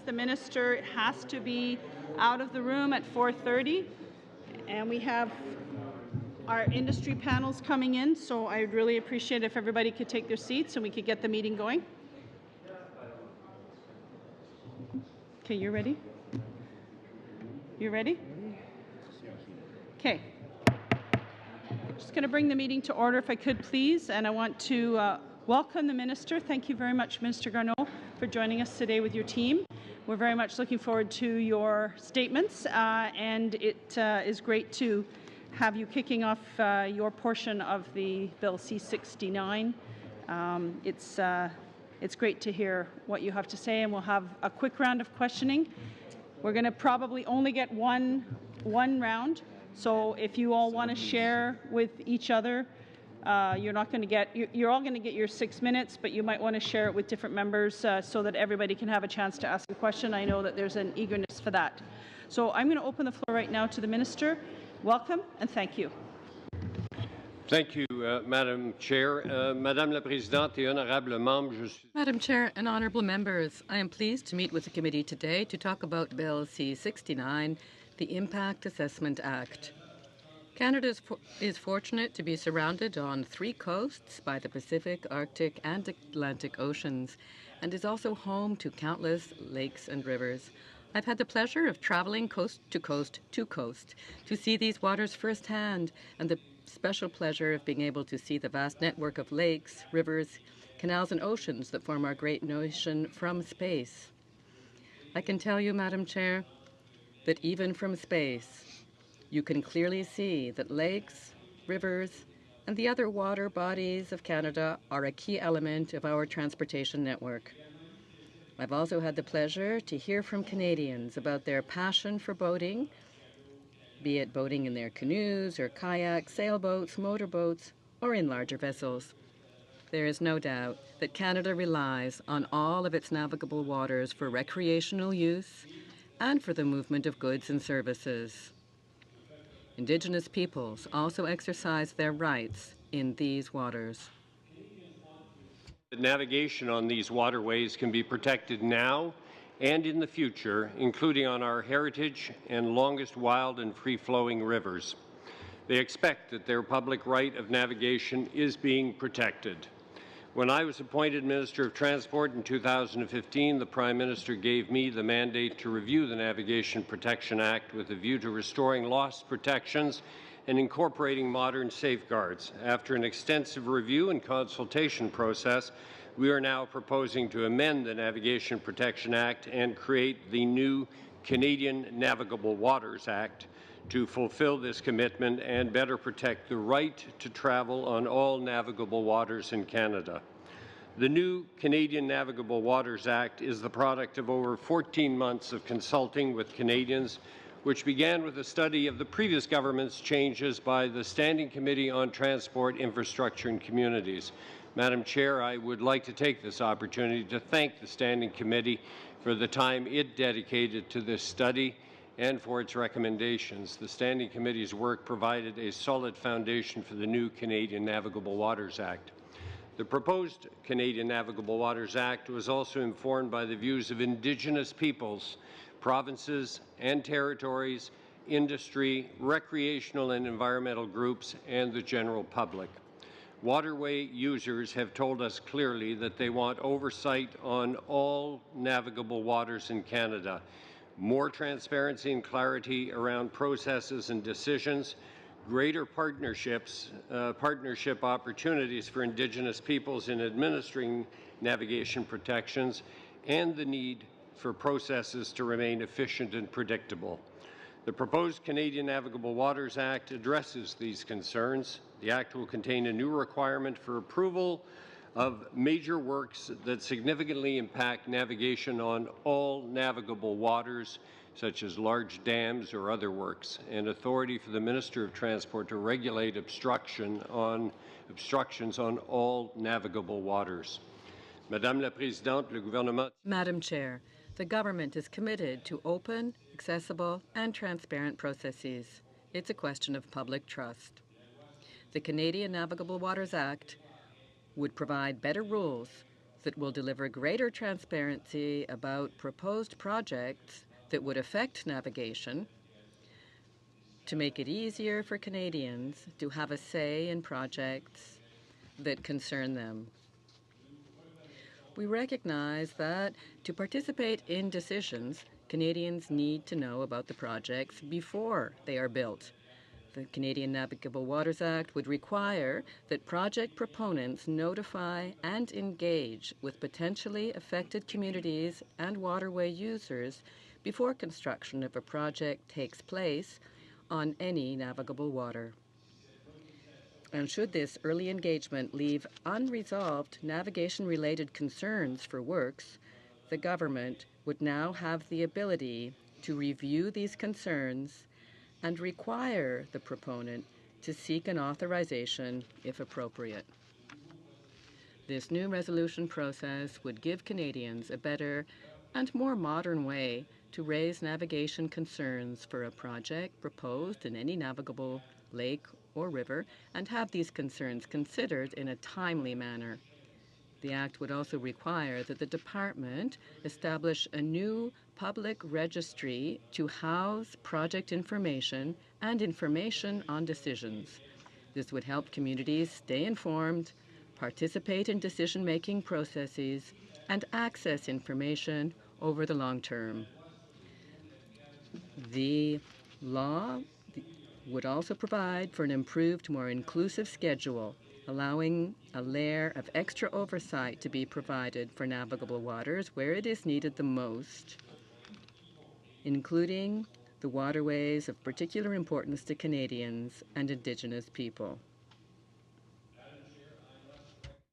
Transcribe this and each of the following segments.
the minister has to be out of the room at 4:30, and we have our industry panels coming in, so I'd really appreciate if everybody could take their seats and we could get the meeting going. Okay, you ready? You ready? Okay. Just going to bring the meeting to order, if I could, please, and I want to welcome the minister. Thank you very much, Minister Garneau, for joining us today with your team. We're very much looking forward to your statements, and it is great to have you kicking off your portion of the Bill C-69. It's great to hear what you have to say, and we'll have a quick round of questioning. We're going to probably only get one round, so if you all want to share with each other, you're all going to get your 6 minutes, but you might want to share it with different members so that everybody can have a chance to ask a question. I know that there's an eagerness for that. So I'm going to open the floor right now to the minister. Welcome and thank you. Thank you, Madam Chair. Madame la Présidente et honorables membres, Madam Chair and honourable members, I am pleased to meet with the committee today to talk about Bill C-69, the Impact Assessment Act. Canada is fortunate to be surrounded on 3 coasts by the Pacific, Arctic and Atlantic Oceans, and is also home to countless lakes and rivers. I've had the pleasure of travelling coast to coast to see these waters firsthand, and the special pleasure of being able to see the vast network of lakes, rivers, canals and oceans that form our great nation from space. I can tell you, Madam Chair, that even from space, you can clearly see that lakes, rivers, and the other water bodies of Canada are a key element of our transportation network. I've also had the pleasure to hear from Canadians about their passion for boating, be it boating in their canoes or kayaks, sailboats, motorboats, or in larger vessels. There is no doubt that Canada relies on all of its navigable waters for recreational use and for the movement of goods and services. Indigenous peoples also exercise their rights in these waters. Navigation on these waterways can be protected now and in the future, including on our heritage and longest wild and free-flowing rivers. They expect that their public right of navigation is being protected. When I was appointed Minister of Transport in 2015, the Prime Minister gave me the mandate to review the Navigation Protection Act with a view to restoring lost protections and incorporating modern safeguards. After an extensive review and consultation process, we are now proposing to amend the Navigation Protection Act and create the new Canadian Navigable Waters Act to fulfill this commitment and better protect the right to travel on all navigable waters in Canada. The new Canadian Navigable Waters Act is the product of over 14 months of consulting with Canadians, which began with a study of the previous government's changes by the Standing Committee on Transport, Infrastructure and Communities. Madam Chair, I would like to take this opportunity to thank the Standing Committee for the time it dedicated to this study and for its recommendations. The Standing Committee's work provided a solid foundation for the new Canadian Navigable Waters Act. The proposed Canadian Navigable Waters Act was also informed by the views of Indigenous peoples, provinces and territories, industry, recreational and environmental groups, and the general public. Waterway users have told us clearly that they want oversight on all navigable waters in Canada, more transparency and clarity around processes and decisions, greater partnership opportunities for Indigenous peoples in administering navigation protections, and the need for processes to remain efficient and predictable. The proposed Canadian Navigable Waters Act addresses these concerns. The Act will contain a new requirement for approval of major works that significantly impact navigation on all navigable waters, such as large dams or other works, and authority for the Minister of Transport to regulate obstructions on all navigable waters. Madame la Présidente, le gouvernement... Madam Chair, the government is committed to open, accessible and transparent processes. It's a question of public trust. The Canadian Navigable Waters Act would provide better rules that will deliver greater transparency about proposed projects that would affect navigation, to make it easier for Canadians to have a say in projects that concern them. We recognize that to participate in decisions, Canadians need to know about the projects before they are built. The Canadian Navigable Waters Act would require that project proponents notify and engage with potentially affected communities and waterway users before construction of a project takes place on any navigable water. And should this early engagement leave unresolved navigation-related concerns for works, the government would now have the ability to review these concerns and require the proponent to seek an authorization if appropriate. This new resolution process would give Canadians a better and more modern way to raise navigation concerns for a project proposed in any navigable lake or river and have these concerns considered in a timely manner. The Act would also require that the Department establish a new public registry to house project information and information on decisions. This would help communities stay informed, participate in decision-making processes, and access information over the long term. The law would also provide for an improved, more inclusive schedule, allowing a layer of extra oversight to be provided for navigable waters where it is needed the most, including the waterways of particular importance to Canadians and Indigenous people.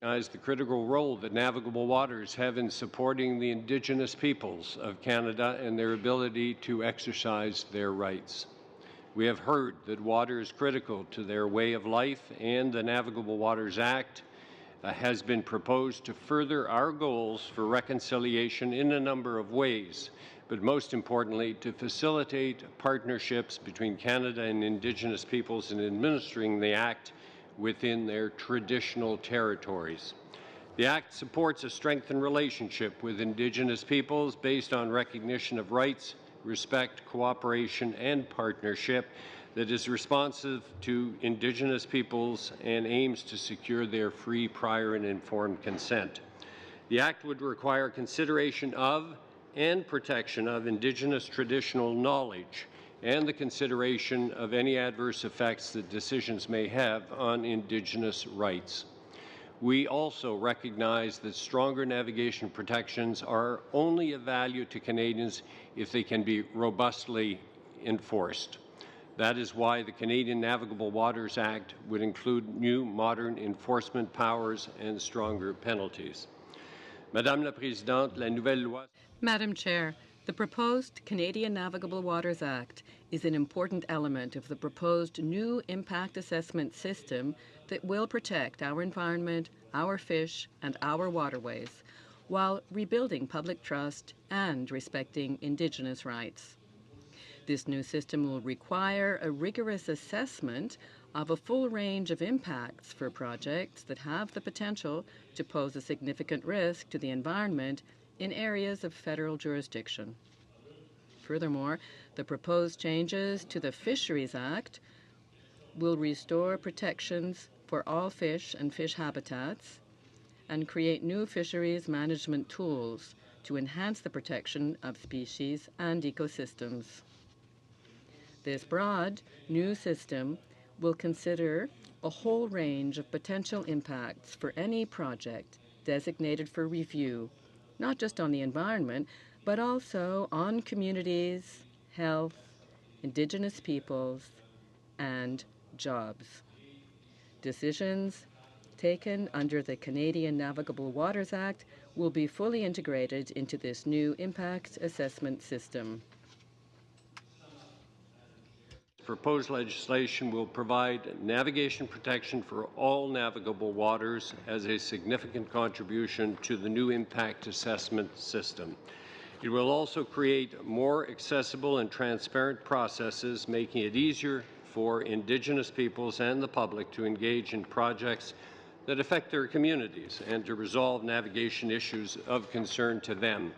The critical role that navigable waters have in supporting the Indigenous peoples of Canada and their ability to exercise their rights. We have heard that water is critical to their way of life, and the Navigable Waters Act has been proposed to further our goals for reconciliation in a number of ways, but most importantly, to facilitate partnerships between Canada and Indigenous peoples in administering the Act within their traditional territories. The Act supports a strengthened relationship with Indigenous peoples based on recognition of rights, respect, cooperation, and partnership that is responsive to Indigenous peoples and aims to secure their free, prior, and informed consent. The Act would require consideration of and protection of Indigenous traditional knowledge and the consideration of any adverse effects that decisions may have on Indigenous rights. We also recognize that stronger navigation protections are only of value to Canadians if they can be robustly enforced. That is why the Canadian Navigable Waters Act would include new modern enforcement powers and stronger penalties. Madame la Présidente, la nouvelle loi... Madam Chair, the proposed Canadian Navigable Waters Act is an important element of the proposed new impact assessment system that will protect our environment, our fish, and our waterways, while rebuilding public trust and respecting Indigenous rights. This new system will require a rigorous assessment of a full range of impacts for projects that have the potential to pose a significant risk to the environment in areas of federal jurisdiction. Furthermore, the proposed changes to the Fisheries Act will restore protections for all fish and fish habitats and create new fisheries management tools to enhance the protection of species and ecosystems. This broad new system will consider a whole range of potential impacts for any project designated for review, not just on the environment, but also on communities, health, Indigenous peoples, and jobs. Decisions taken under the Canadian Navigable Waters Act will be fully integrated into this new impact assessment system. Proposed legislation will provide navigation protection for all navigable waters as a significant contribution to the new impact assessment system. It will also create more accessible and transparent processes, making it easier for Indigenous peoples and the public to engage in projects that affect their communities and to resolve navigation issues of concern to them.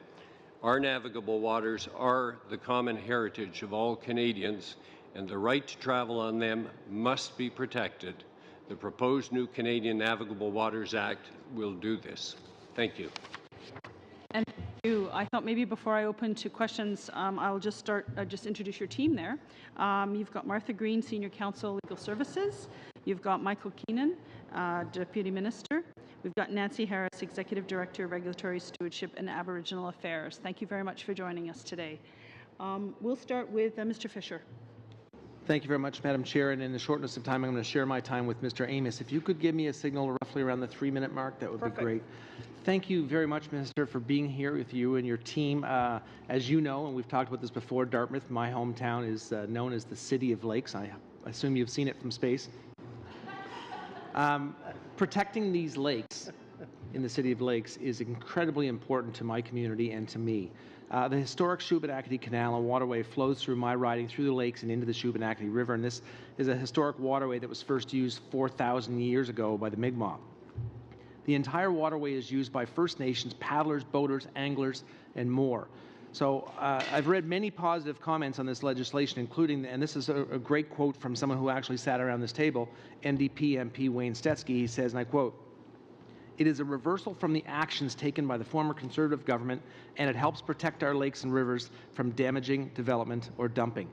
Our navigable waters are the common heritage of all Canadians, and the right to travel on them must be protected. The proposed new Canadian Navigable Waters Act will do this. Thank you. And thank you. I thought maybe before I open to questions, I'll just start, just introduce your team there. You've got Martha Green, Senior Counsel, Legal Services. You've got Michael Keenan, Deputy Minister. We've got Nancy Harris, Executive Director, Regulatory Stewardship and Aboriginal Affairs. Thank you very much for joining us today. We'll start with Mr. Fisher. Thank you very much, Madam Chair. And in the shortness of time, I'm going to share my time with Mr. Amos. If you could give me a signal roughly around the 3-minute mark, that would be great. Thank you very much, Minister, for being here with you and your team. As you know, and we've talked about this before, Dartmouth, my hometown, is known as the City of Lakes. I assume you've seen it from space. Protecting these lakes in the City of Lakes is incredibly important to my community and to me. The historic Shubenacadie Canal and waterway flows through my riding, through the lakes and into the Shubenacadie River, and this is a historic waterway that was first used 4,000 years ago by the Mi'kmaq. The entire waterway is used by First Nations, paddlers, boaters, anglers, and more. So I've read many positive comments on this legislation, including, and this is a great quote from someone who actually sat around this table, NDP MP Wayne Stetsky. He says, and I quote, "It is a reversal from the actions taken by the former Conservative government, and it helps protect our lakes and rivers from damaging development or dumping."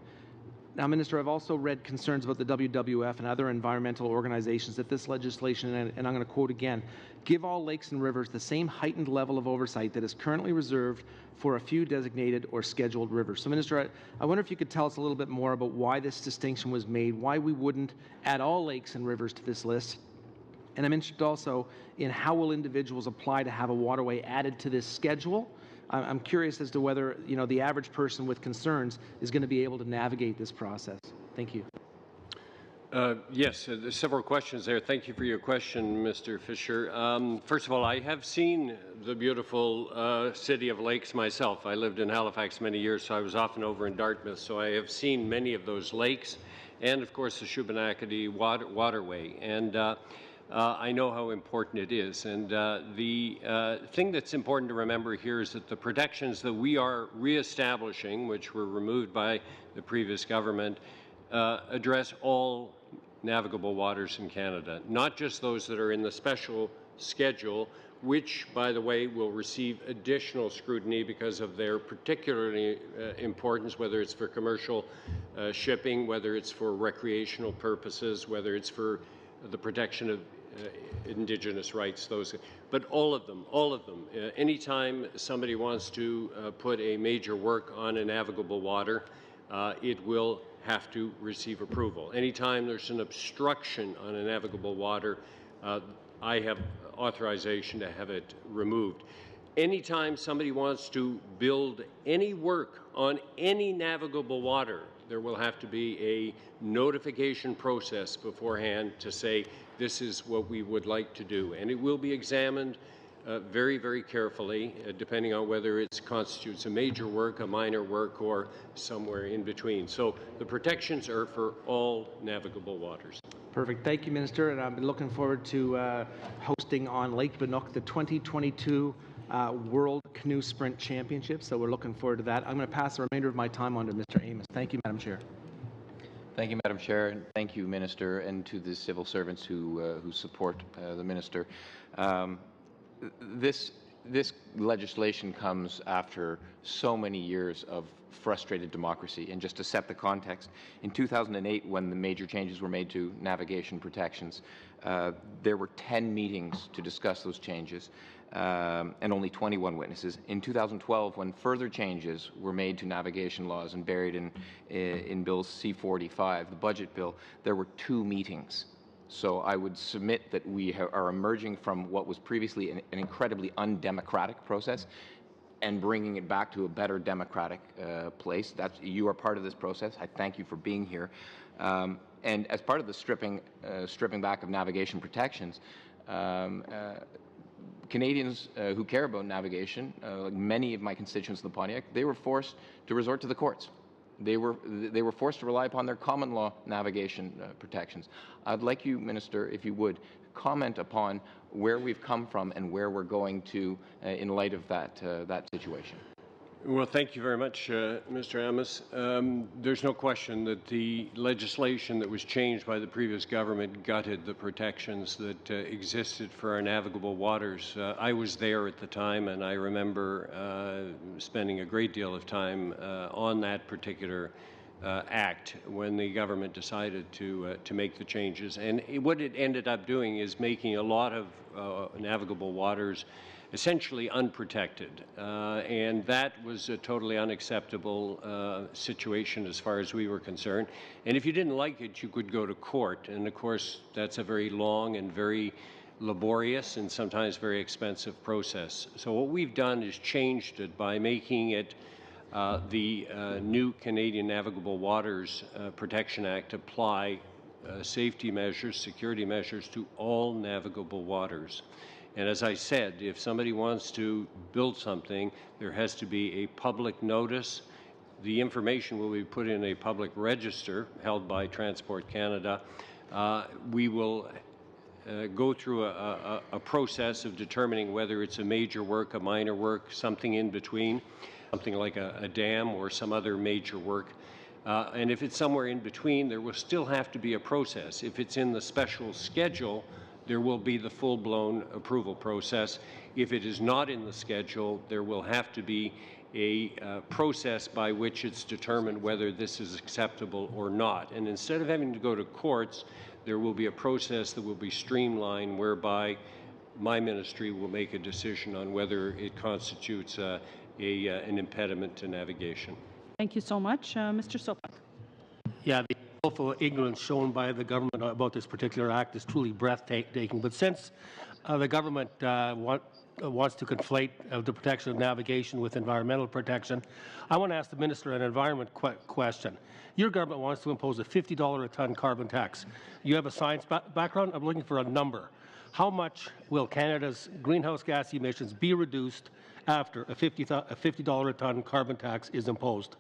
Now, Minister, I've also read concerns about the WWF and other environmental organizations that this legislation, and I'm going to quote again, "give all lakes and rivers the same heightened level of oversight that is currently reserved for a few designated or scheduled rivers." So, Minister, I wonder if you could tell us a little bit more about why this distinction was made, why we wouldn't add all lakes and rivers to this list. And I'm interested also in how will individuals apply to have a waterway added to this schedule. I'm curious as to whether, you know, the average person with concerns is going to be able to navigate this process. Thank you. Yes, there's several questions there. Thank you for your question, Mr. Fisher. First of all, I have seen the beautiful City of Lakes myself. I lived in Halifax many years, so I was often over in Dartmouth, so I have seen many of those lakes and, of course, the Shubenacadie waterway. And I know how important it is. And the thing that's important to remember here is that the protections that we are reestablishing, which were removed by the previous government, address all navigable waters in Canada, not just those that are in the special schedule, which, by the way, will receive additional scrutiny because of their particularly importance, whether it's for commercial shipping, whether it's for recreational purposes, whether it's for the protection of Indigenous rights, but all of them. Anytime somebody wants to put a major work on a navigable water, it will have to receive approval. Anytime there's an obstruction on a navigable water, I have authorization to have it removed. Anytime somebody wants to build any work on any navigable water, there will have to be a notification process beforehand to say this is what we would like to do. And it will be examined very, very carefully, depending on whether it constitutes a major work, a minor work, or somewhere in between. So the protections are for all navigable waters. Perfect. Thank you, Minister. And I've been looking forward to hosting on Lake Banook the 2022 World Canoe Sprint Championship. So we're looking forward to that. I'm going to pass the remainder of my time on to Mr. Amos. Thank you, Madam Chair. Thank you, Madam Chair, and thank you, Minister, and to the civil servants who support the Minister. This legislation comes after so many years of frustrated democracy. And just to set the context, in 2008, when the major changes were made to navigation protections, there were 10 meetings to discuss those changes, and only 21 witnesses. In 2012, when further changes were made to navigation laws and buried in Bill C-45, the budget bill, there were 2 meetings. So I would submit that we are emerging from what was previously an incredibly undemocratic process and bringing it back to a better democratic place. You are part of this process. I thank you for being here. And as part of the stripping back of navigation protections, Canadians who care about navigation, like many of my constituents in the Pontiac, they were forced to resort to the courts. They were forced to rely upon their common law navigation protections. I'd like you, Minister, if you would, comment upon where we've come from and where we're going to in light of that situation. Well, thank you very much, Mr. Amos. There's no question that the legislation that was changed by the previous government gutted the protections that existed for our navigable waters. I was there at the time, and I remember spending a great deal of time on that particular act when the government decided to make the changes. And what it ended up doing is making a lot of navigable waters essentially unprotected, and that was a totally unacceptable situation as far as we were concerned. And if you didn't like it, you could go to court, and of course that's a very long and very laborious and sometimes very expensive process. So what we've done is changed it by making it the new Canadian Navigable Waters Protection Act apply safety measures, security measures to all navigable waters. And as I said, if somebody wants to build something, there has to be a public notice. The information will be put in a public register held by Transport Canada. We will go through a process of determining whether it's a major work, a minor work, something in between, something like a dam or some other major work. And if it's somewhere in between, there will still have to be a process. If it's in the special schedule, there will be the full-blown approval process. If it is not in the schedule, there will have to be a process by which it's determined whether this is acceptable or not. And instead of having to go to courts, there will be a process that will be streamlined whereby my ministry will make a decision on whether it constitutes an impediment to navigation. Thank you so much. Mr. Sopak. Yeah, the willful ignorance shown by the government about this particular act is truly breathtaking. But since the government wants to conflate the protection of navigation with environmental protection, I want to ask the Minister an environment question. Your government wants to impose a $50 a ton carbon tax. You have a science background. I'm looking for a number. How much will Canada's greenhouse gas emissions be reduced after a $50 a ton carbon tax is imposed?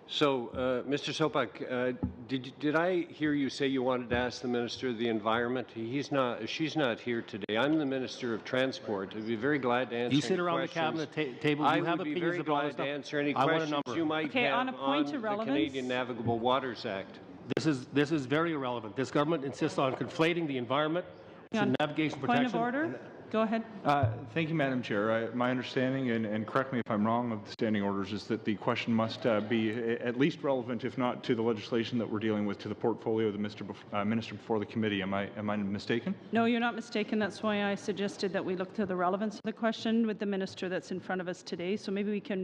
So, Mr. Sopak, did I hear you say you wanted to ask the Minister of the Environment? She's not here today. I'm the Minister of Transport. I'd be very glad to answer. You sit any around questions. the cabinet table. You have opinions very about glad stuff. to answer any I want a questions number. you might Okay, have on a point of the relevance. Canadian Navigable Waters Act. This is very irrelevant. This government insists on conflating the environment with navigation protection. Point of order. Go ahead. Thank you, Madam Chair. My understanding, and correct me if I'm wrong, of the standing orders is that the question must be at least relevant, if not to the legislation that we're dealing with, to the portfolio of the Minister before the committee. Am I mistaken? No, you're not mistaken. That's why I suggested that we look to the relevance of the question with the Minister that's in front of us today. So maybe we can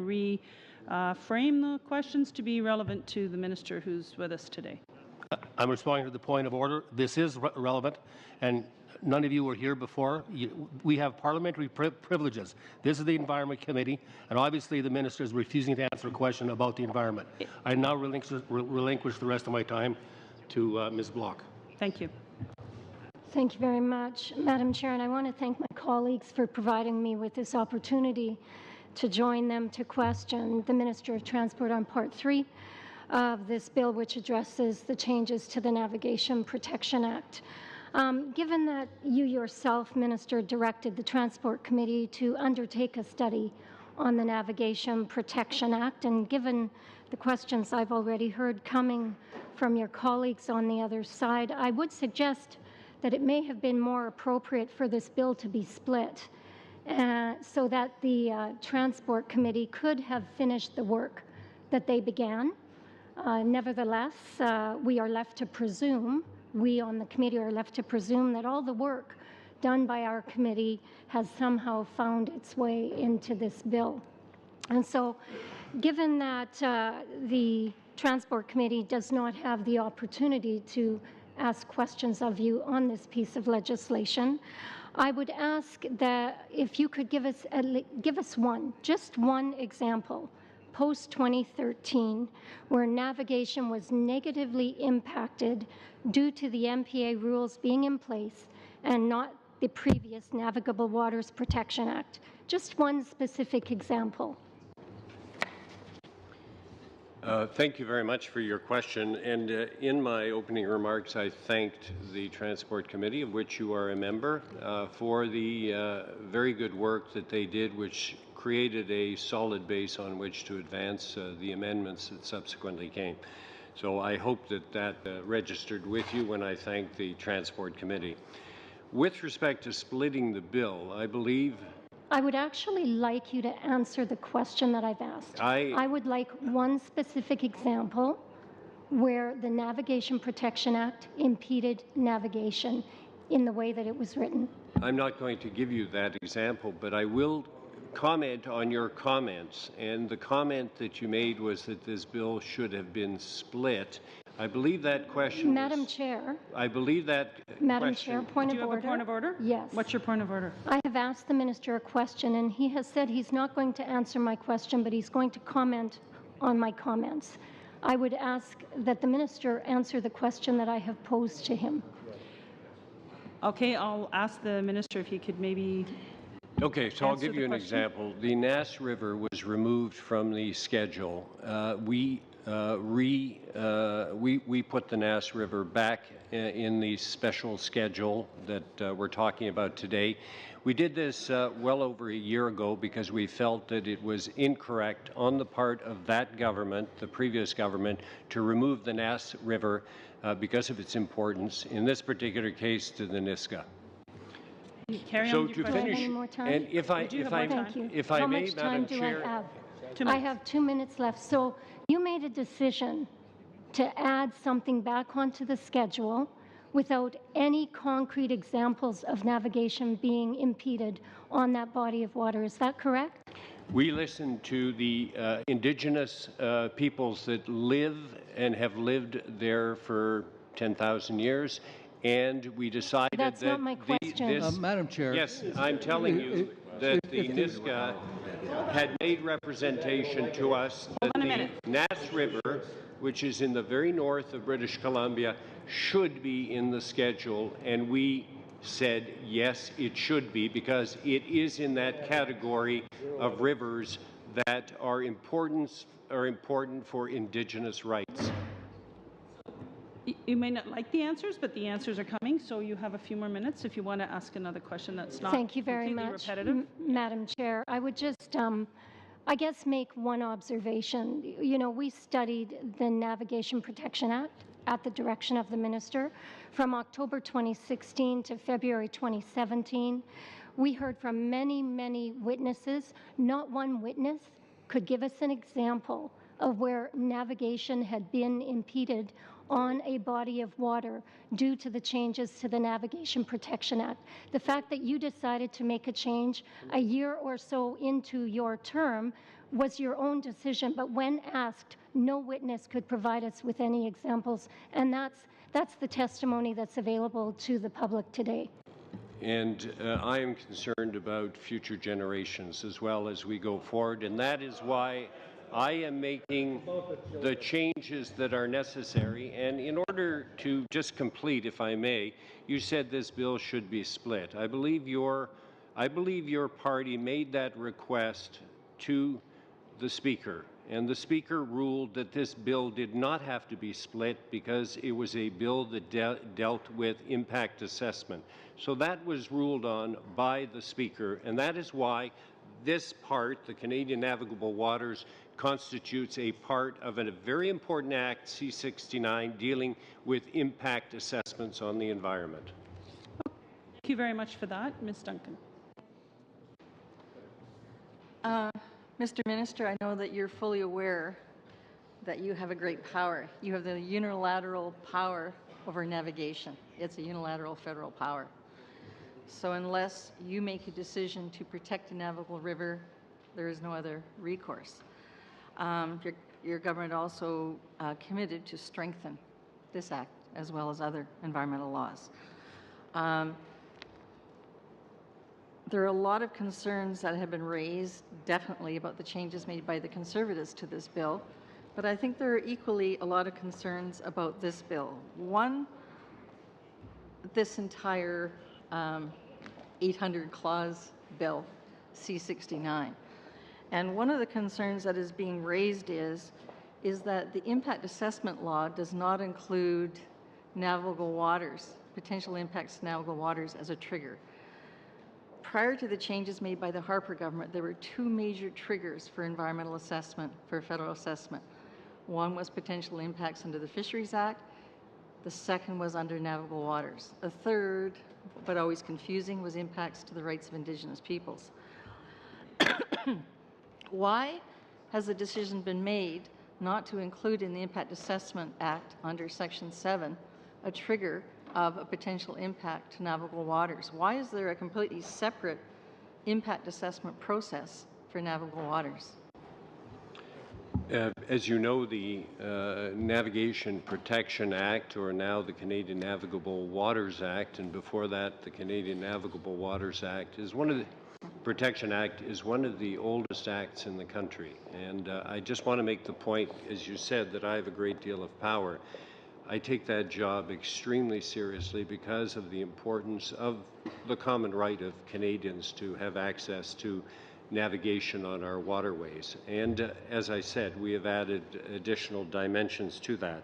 frame the questions to be relevant to the Minister who's with us today. I'm responding to the point of order. This is relevant, and none of you were here before. We have parliamentary privileges. This is the Environment Committee, and obviously the Minister is refusing to answer a question about the environment. I now relinquish the rest of my time to Ms. Block. Thank you. Thank you very much, Madam Chair, and I want to thank my colleagues for providing me with this opportunity to join them to question the Minister of Transport on Part 3 of this bill, which addresses the changes to the Navigation Protection Act. Given that you yourself, Minister, directed the Transport Committee to undertake a study on the Navigation Protection Act, and given the questions I've already heard coming from your colleagues on the other side, I would suggest that it may have been more appropriate for this bill to be split so that the Transport Committee could have finished the work that they began. Nevertheless, we are left to presume, we on the committee are left to presume that all the work done by our committee has somehow found its way into this bill. And so, given that the Transport Committee does not have the opportunity to ask questions of you on this piece of legislation, I would ask that if you could give us just one example post-2013 where navigation was negatively impacted due to the MPA rules being in place and not the previous Navigable Waters Protection Act. Just one specific example. Thank you very much for your question. And in my opening remarks, I thanked the Transport Committee, of which you are a member, for the very good work that they did, which created a solid base on which to advance the amendments that subsequently came. So I hope that that registered with you when I thank the Transport Committee. With respect to splitting the bill, I believe I would actually like you to answer the question that I've asked. I would like one specific example where the Navigation Protection Act impeded navigation in the way that it was written. I'm not going to give you that example, but I will comment on your comments. And the comment that you made was that this bill should have been split. I believe that question Madam Chair. I believe that Madam question, Chair, point Do of you order. have a point of order? Yes. What's your point of order? I have asked the minister a question, and he has said he's not going to answer my question, but he's going to comment on my comments. I would ask that the minister answer the question that I have posed to him. Okay, I'll ask the minister if he could maybe. Okay, so I'll Answer give the you an question. example. The Nass River was removed from the schedule. We put the Nass River back in the special schedule that we're talking about today. We did this well over a year ago because we felt that it was incorrect on the part of that government, the previous government, to remove the Nass River because of its importance, in this particular case, to the Nisga'a. Carry So on with to your Do I have finish, any more time? and if I, You do if have I, more time. Thank you. if I How may, much time Madam do Chair, I have? 2 I minutes. have 2 minutes left. So you made a decision to add something back onto the schedule without any concrete examples of navigation being impeded on that body of water. Is that correct? we listened to the Indigenous peoples that live and have lived there for 10,000 years, and we decided That's that not my question. this. Madam Chair. Yes, I'm telling you that the Nisga'a had made representation to us that on a the minute. Nass River, which is in the very north of British Columbia, should be in the schedule, and we said yes, it should be, because it is in that category of rivers that are important for Indigenous rights. You may not like the answers, but the answers are coming, so you have a few more minutes if you want to ask another question that's not Thank you very completely much, repetitive. Madam Chair. I would just, I guess, make one observation. You know, we studied the Navigation Protection Act at the direction of the minister from October 2016 to February 2017. We heard from many, many witnesses. Not one witness could give us an example of where navigation had been impeded on a body of water due to the changes to the Navigation Protection Act. The fact that you decided to make a change a year or so into your term was your own decision, but when asked, no witness could provide us with any examples, and that's the testimony that's available to the public today. And I am concerned about future generations as well as we go forward, and that is why I am making the changes that are necessary. And in order to just complete, if I may, you said this bill should be split. I believe your party made that request to the Speaker, and the Speaker ruled that this bill did not have to be split because it was a bill that dealt with impact assessment. So that was ruled on by the Speaker, and that is why this part, the Canadian Navigable Waters, constitutes a part of a very important act, C-69, dealing with impact assessments on the environment. Thank you very much for that. Ms. Duncan. Mr. Minister, I know that you're fully aware that you have a great power. You have the unilateral power over navigation. It's a unilateral federal power. So unless you make a decision to protect a navigable river, there is no other recourse. Your government also committed to strengthen this act as well as other environmental laws. There are a lot of concerns that have been raised, definitely, about the changes made by the Conservatives to this bill, but I think there are equally a lot of concerns about this bill. One, this entire 800-clause bill, C-69. And one of the concerns that is being raised is is that the impact assessment law does not include navigable waters, potential impacts to navigable waters as a trigger. Prior to the changes made by the Harper government, there were two major triggers for environmental assessment, for federal assessment. One was potential impacts under the Fisheries Act. The second was under navigable waters. A third, but always confusing, was impacts to the rights of Indigenous peoples. Why has the decision been made not to include in the Impact Assessment Act under Section 7 a trigger of a potential impact to navigable waters? Why is there a completely separate impact assessment process for navigable waters? As you know, the Navigation Protection Act, or now the Canadian Navigable Waters Act, and before that the Canadian Navigable Waters Act, is one of the Protection Act is one of the oldest acts in the country. And I just want to make the point, as you said, that I have a great deal of power. I take that job extremely seriously because of the importance of the common right of Canadians to have access to navigation on our waterways. And as I said, we have added additional dimensions to that.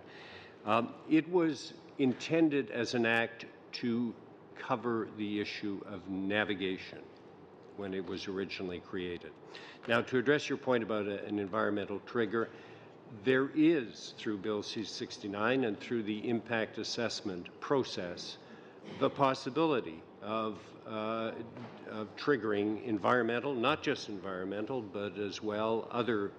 It was intended as an act to cover the issue of navigation when it was originally created. Now, to address your point about an environmental trigger, there is, through Bill C-69 and through the impact assessment process, the possibility of triggering environmental, not just environmental, but as well other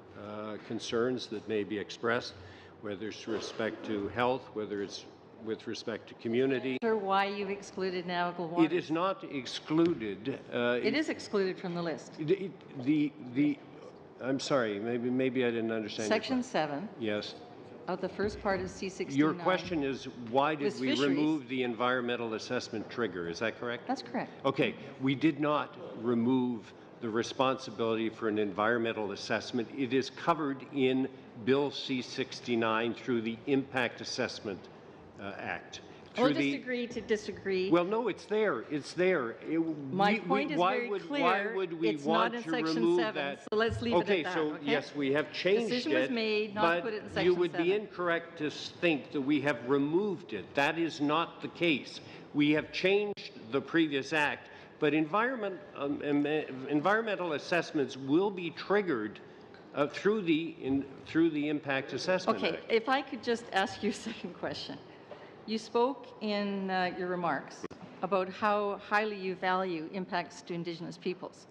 concerns that may be expressed, whether it's with respect to health, whether it's with respect to community. Sir, why you've excluded navigable waters? It is not excluded. It is excluded from the list. I'm sorry, maybe I didn't understand. Section 7. Yes. Of the first part is C-69. Your question is, why did we fisheries. remove the environmental assessment trigger? Is that correct? That's correct. Okay. We did not remove the responsibility for an environmental assessment. It is covered in Bill C-69 through the Impact Assessment Act. We'll just agree to disagree. Well, no, it's there. It's there. My point is very clear. Why would we it's want not in to Section remove 7, that? so let's leave it at that. So yes, we have changed Decision it. was made not to put it in Section you would 7. be incorrect to think that we have removed it. That is not the case. We have changed the previous act, but environmental assessments will be triggered through the Impact Assessment Act. If I could just ask you a second question. You spoke in your remarks about how highly you value impacts to Indigenous peoples.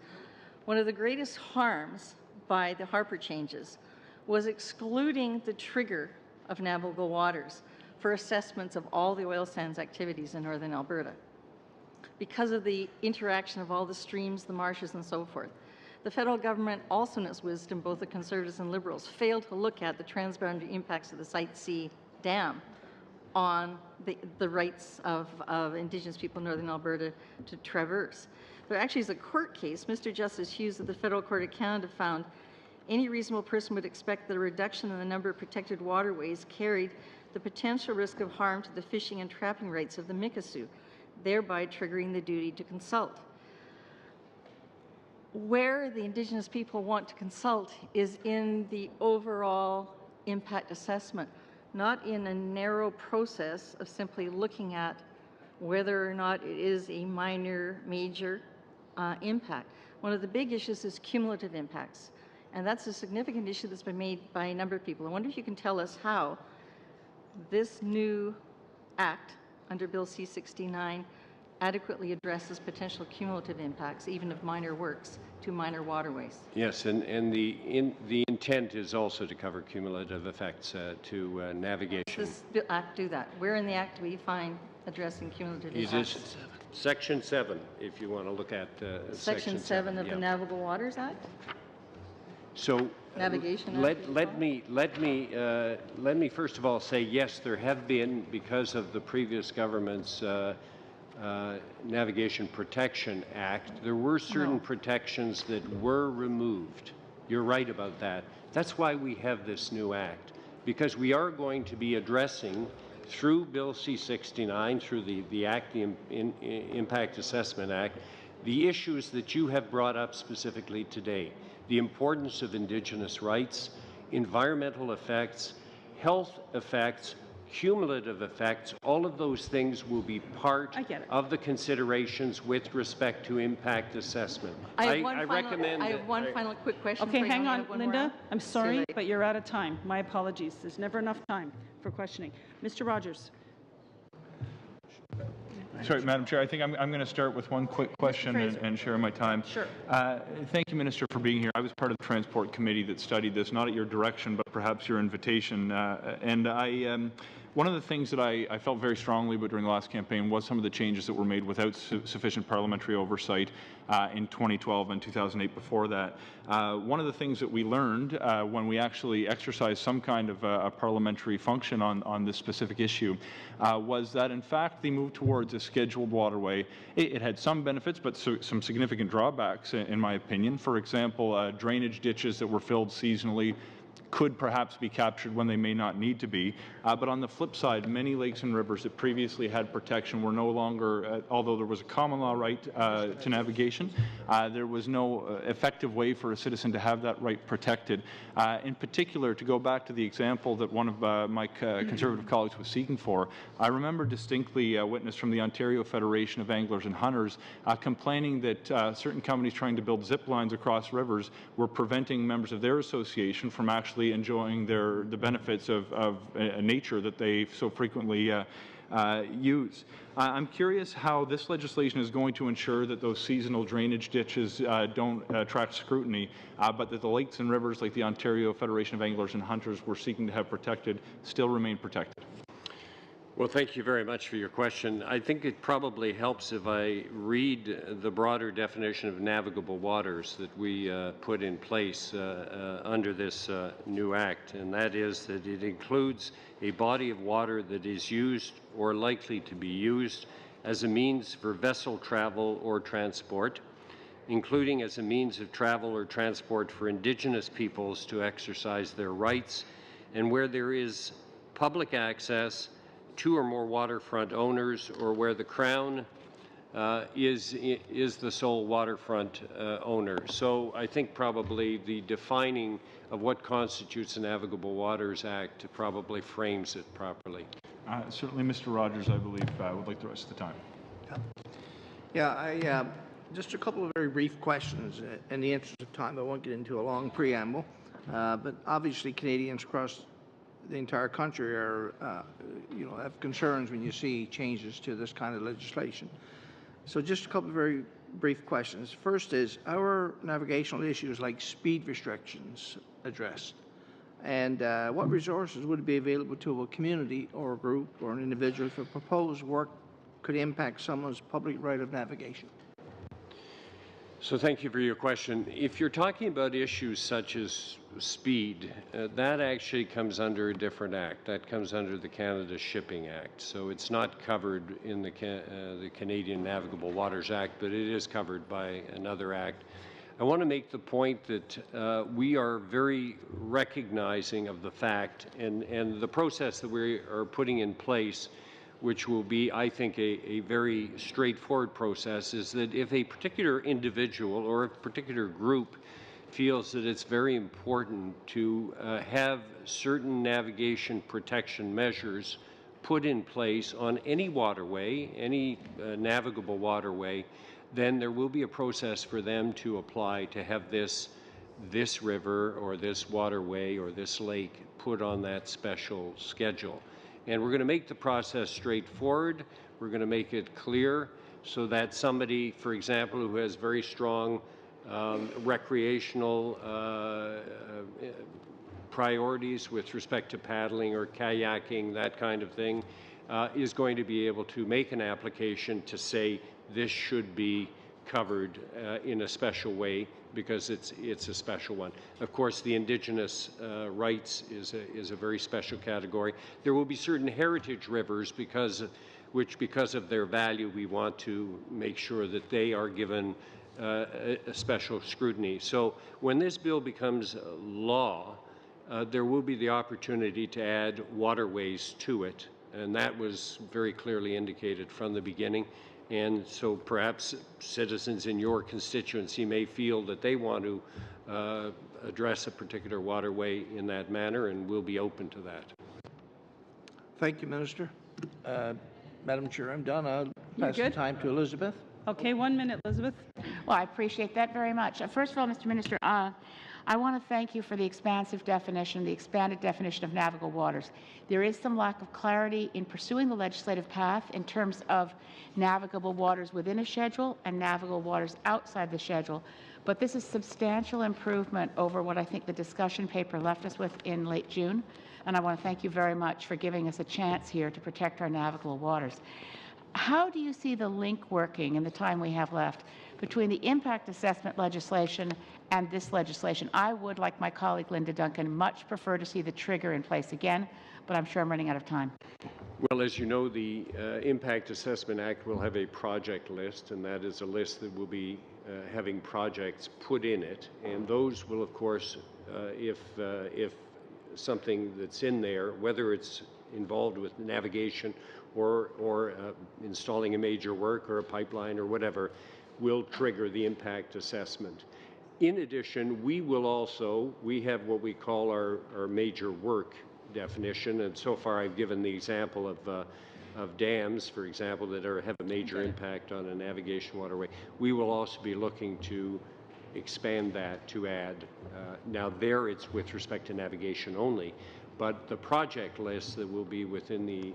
One of the greatest harms by the Harper changes was excluding the trigger of navigable waters for assessments of all the oil sands activities in northern Alberta because of the interaction of all the streams, the marshes, and so forth. The federal government, also in its wisdom, both the Conservatives and Liberals, failed to look at the transboundary impacts of the Site C dam on the rights of Indigenous people in northern Alberta to traverse. There actually is a court case. Mr. Justice Hughes of the Federal Court of Canada found any reasonable person would expect that a reduction in the number of protected waterways carried the potential risk of harm to the fishing and trapping rights of the Mikisew, thereby triggering the duty to consult. Where the Indigenous people want to consult is in the overall impact assessment, not in a narrow process of simply looking at whether or not it is a minor, major impact. One of the big issues is cumulative impacts, and that's a significant issue that's been made by a number of people. I wonder if you can tell us how this new act under Bill C-69 adequately addresses potential cumulative impacts, even of minor works, to minor waterways. Yes, and the intent is also to cover cumulative effects to navigation. Does this act do that? Where in the act do we find addressing cumulative impacts? It is Section 7, if you want to look at Section 7 of the Navigable Waters Act? So Navigation let me first of all say yes, there have been, because of the previous government's Navigation Protection Act, there were certain protections that were removed. You're right about that. That's why we have this new act, because we are going to be addressing through Bill C-69, through the Act, the Impact Assessment Act, the issues that you have brought up specifically today, the importance of Indigenous rights environmental effects, health effects, cumulative effects. All of those things will be part of the considerations with respect to impact assessment. I have one final quick question. Okay, for you. hang I on, have one Linda. more. I'm sorry, late. but you're out of time. My apologies. There's never enough time for questioning. Mr. Rogers. Sorry, Madam Chair, I think I'm going to start with one quick question and share my time. Sure. Thank you, Minister, for being here. I was part of the Transport Committee that studied this, not at your direction, but perhaps your invitation. One of the things that I felt very strongly about during the last campaign was some of the changes that were made without sufficient parliamentary oversight in 2012 and 2008 before that. One of the things that we learned when we actually exercised some kind of a parliamentary function on this specific issue was that, in fact, the move towards a scheduled waterway, it had some benefits, but some significant drawbacks, in my opinion. For example, drainage ditches that were filled seasonally could perhaps be captured when they may not need to be. But on the flip side, many lakes and rivers that previously had protection were no longer, although there was a common law right to navigation, there was no effective way for a citizen to have that right protected. In particular, to go back to the example that one of my Conservative colleagues was seeking for, I remember distinctly a witness from the Ontario Federation of Anglers and Hunters complaining that certain companies trying to build zip lines across rivers were preventing members of their association from actually enjoying the benefits of nature that they so frequently use. I'm curious how this legislation is going to ensure that those seasonal drainage ditches don't attract scrutiny, but that the lakes and rivers like the Ontario Federation of Anglers and Hunters we're seeking to have protected still remain protected. Well, thank you very much for your question. I think it probably helps if I read the broader definition of navigable waters that we put in place under this new act, and that is that it includes a body of water that is used or likely to be used as a means for vessel travel or transport, including as a means of travel or transport for Indigenous peoples to exercise their rights, and where there is public access, two or more waterfront owners, or where the Crown is the sole waterfront owner. So I think probably the defining of what constitutes a Navigable Waters Act probably frames it properly. Certainly, Mr. Rogers, I believe, would like the rest of the time. Yeah, just a couple of very brief questions. In the interest of time, I won't get into a long preamble, but obviously Canadians across the entire country are, have concerns when you see changes to this kind of legislation. So just a couple of very brief questions. First is, our navigational issues like speed restrictions addressed? And what resources would be available to a community or a group or an individual if a proposed work could impact someone's public right of navigation? So thank you for your question. If you're talking about issues such as speed, that actually comes under a different act. That comes under the Canada Shipping Act. So it's not covered in the Canadian Navigable Waters Act, but it is covered by another act. I want to make the point that we are very recognizing of the fact and the process that we are putting in place, which will be, I think, a very straightforward process, is that if a particular individual or a particular group feels that it's very important to have certain navigation protection measures put in place on any waterway, any navigable waterway, then there will be a process for them to apply to have this river or this waterway or this lake put on that special schedule. And we're going to make the process straightforward. We're going to make it clear so that somebody, for example, who has very strong recreational priorities with respect to paddling or kayaking, that kind of thing, is going to be able to make an application to say this should be covered in a special way because it's a special one. Of course, the Indigenous rights is a very special category. There will be certain heritage rivers because of their value, we want to make sure that they are given a special scrutiny. So when this bill becomes law, there will be the opportunity to add waterways to it, and that was very clearly indicated from the beginning. And so perhaps citizens in your constituency may feel that they want to address a particular waterway in that manner, and we'll be open to that. Thank you, Minister. Madam Chair, I'm done. I'll pass the good? time to Elizabeth. Okay, 1 minute, Elizabeth. Well, I appreciate that very much. First of all, Mr. Minister, I want to thank you for the expansive definition, the expanded definition of navigable waters. There is some lack of clarity in pursuing the legislative path in terms of navigable waters within a schedule and navigable waters outside the schedule. But this is substantial improvement over what I think the discussion paper left us with in late June. And I want to thank you very much for giving us a chance here to protect our navigable waters. How do you see the link working in the time we have left between the impact assessment legislation and this legislation? I would, like my colleague Linda Duncan, much prefer to see the trigger in place again, but I'm sure I'm running out of time. Well, as you know, the Impact Assessment Act will have a project list, and that is a list that will be having projects put in it. And those will, of course, if something that's in there, whether it's involved with navigation or installing a major work or a pipeline or whatever, will trigger the impact assessment. In addition, we have what we call our major work definition, and so far I've given the example of dams, for example, that have a major impact on a navigation waterway. We will also be looking to expand that to add, now there it's with respect to navigation only, but the project list that will be within the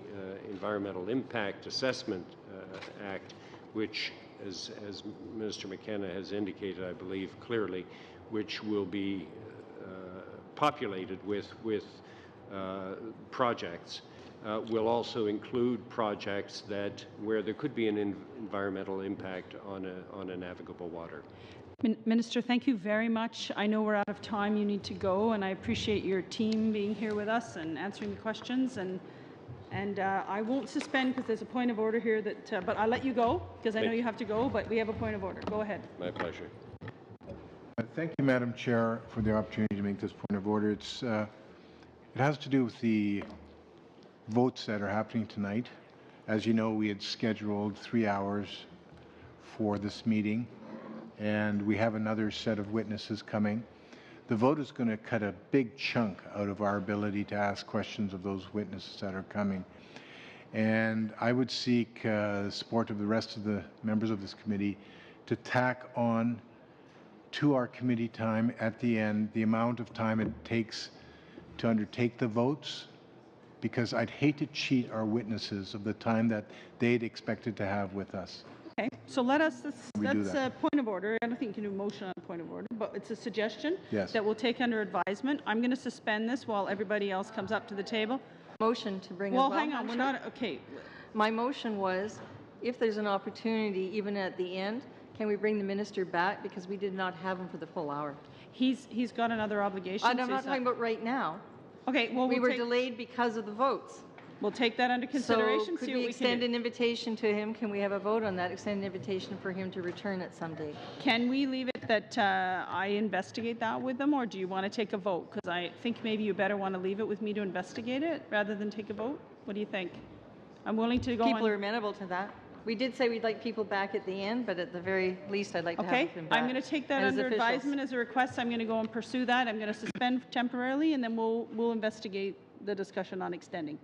Environmental Impact Assessment Act, which, as Minister McKenna has indicated, I believe clearly, which will be populated with projects, will also include projects where there could be an environmental impact on a navigable water. Minister, thank you very much. I know we're out of time. You need to go, and I appreciate your team being here with us and answering the questions. And I won't suspend because there's a point of order here but I'll let you go because I know you have to go, but we have a point of order. Go ahead. My pleasure. Thank you, Madam Chair, for the opportunity to make this point of order. It has to do with the votes that are happening tonight. As you know, we had scheduled 3 hours for this meeting, and we have another set of witnesses coming. The vote is going to cut a big chunk out of our ability to ask questions of those witnesses that are coming. And I would seek support of the rest of the members of this committee to tack on to our committee time at the end the amount of time it takes to undertake the votes, because I'd hate to cheat our witnesses of the time that they'd expected to have with us. Okay, so that's a point of order. I don't think you can do a motion on a point of order, but it's a suggestion that we'll take under advisement. I'm going to suspend this while everybody else comes up to the table. Motion to bring well, hang on, we're not, okay. My motion was, if there's an opportunity, even at the end, can we bring the minister back, because we did not have him for the full hour. He's got another obligation. I'm not talking about right now. Okay, well, we were delayed because of the votes. We'll take that under consideration. So could we extend an invitation to him? Can we have a vote on that? Extend an invitation for him to return at some date. Can we leave it that I investigate that with them, or do you want to take a vote? Because I think maybe you better want to leave it with me to investigate it rather than take a vote. What do you think? I'm willing to go on. People are amenable to that. We did say we'd like people back at the end, but at the very least, I'd like to have them back. I'm going to take that under advisement as a request. I'm going to go and pursue that. I'm going to suspend temporarily, and then we'll investigate the discussion on extending.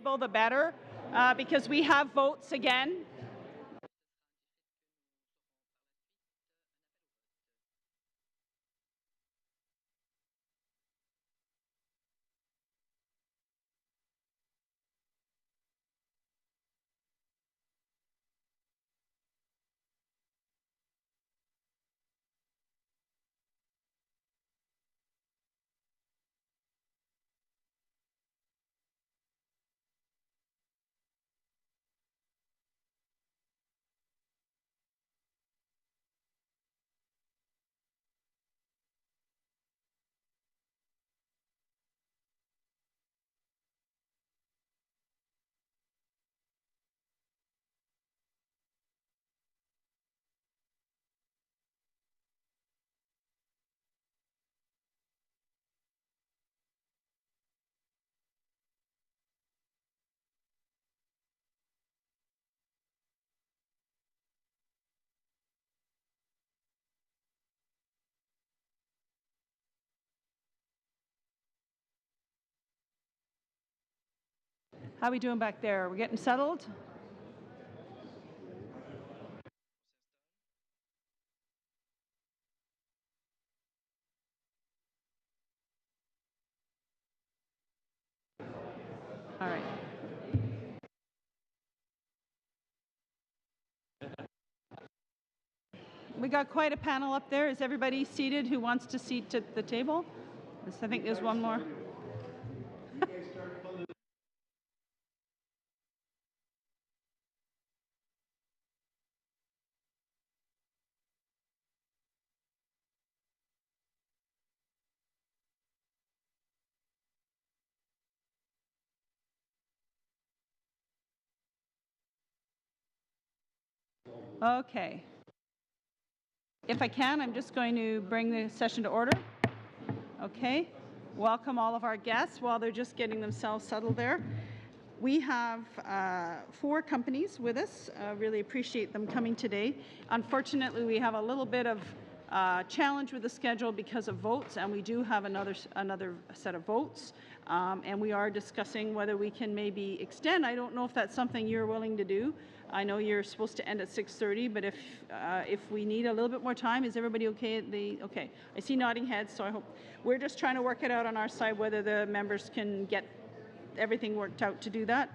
table, the better, because we have votes again. How are we doing back there? Are we getting settled? All right. We got quite a panel up there. Is everybody seated who wants to seat at the table? I think there's one more. Okay. If I can, I'm just going to bring the session to order. Okay. Welcome all of our guests while they're just getting themselves settled there. We have 4 companies with us. Really appreciate them coming today. Unfortunately, we have a little bit of challenge with the schedule because of votes, and we do have another set of votes. And we are discussing whether we can maybe extend. I don't know if that's something you're willing to do. I know you're supposed to end at 6:30, but if we need a little bit more time, is everybody okay? Okay. I see nodding heads, so I hope we're just trying to work it out on our side whether the members can get everything worked out to do that.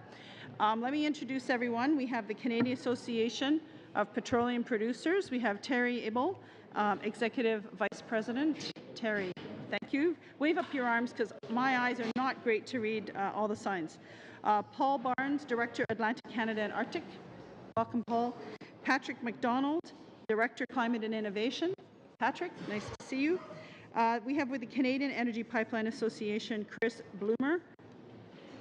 Let me introduce everyone. We have the Canadian Association of Petroleum Producers. We have Terry Abel, Executive Vice President. Terry, thank you. Wave up your arms because my eyes are not great to read all the signs. Paul Barnes, Director, Atlantic Canada and Arctic. Welcome, Paul. Patrick McDonald, Director, Climate and Innovation. Patrick, nice to see you. We have with the Canadian Energy Pipeline Association, Chris Bloomer.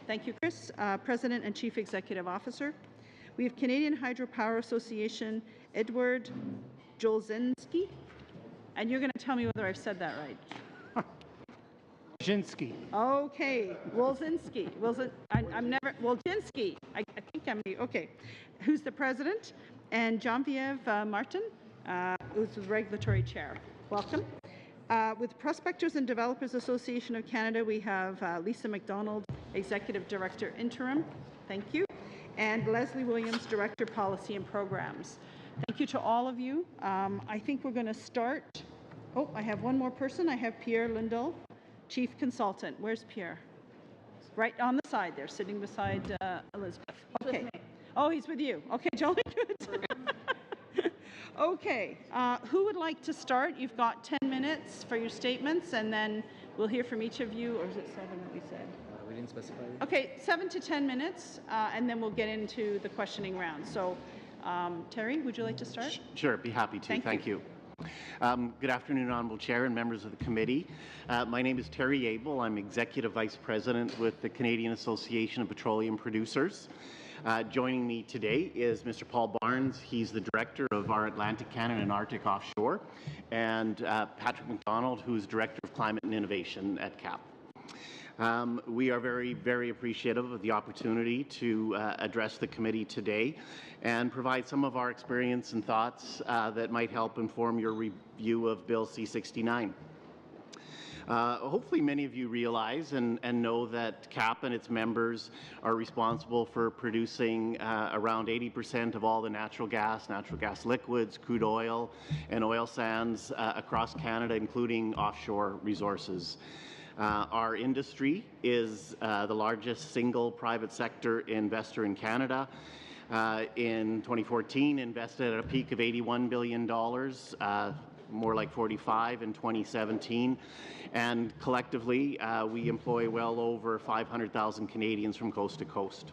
Thank you, Chris. President and Chief Executive Officer. We have Canadian Hydropower Association, Edward Jolzinski. And you're going to tell me whether I've said that right. Wolzinski. Okay, Wolzinski. I'm never Wolzinski. I think I'm okay. Who's the president? And Genevieve Martin, who's the regulatory chair. Welcome. With Prospectors and Developers Association of Canada, we have Lisa McDonald, Executive Director Interim. Thank you. And Leslie Williams, Director Policy and Programs. Thank you to all of you. I think we're going to start. Oh, I have one more person. I have Pierre Lindell, Chief Consultant. Where's Pierre? Right on the side there, sitting beside Elizabeth. Okay. Oh, he's with you. Okay, jolly good. Okay. Who would like to start? You've got 10 minutes for your statements, and then we'll hear from each of you. Or is it 7 that we said? We didn't specify. Okay, 7 to 10 minutes, and then we'll get into the questioning round. So, Terry, would you like to start? Sure, be happy to. Thank you. Good afternoon, Honourable Chair and members of the committee. My name is Terry Abel. I'm Executive Vice President with the Canadian Association of Petroleum Producers. Joining me today is Mr. Paul Barnes. He's the Director of our Atlantic Canada and Arctic Offshore, and Patrick McDonald, who is Director of Climate and Innovation at CAP. We are very, very appreciative of the opportunity to address the committee today and provide some of our experience and thoughts that might help inform your review of Bill C-69. Hopefully many of you realize and know that CAP and its members are responsible for producing around 80% of all the natural gas liquids, crude oil, and oil sands across Canada, including offshore resources. Our industry is the largest single private sector investor in Canada. In 2014, invested at a peak of $81 billion, more like 45 in 2017, and collectively we employ well over 500,000 Canadians from coast to coast.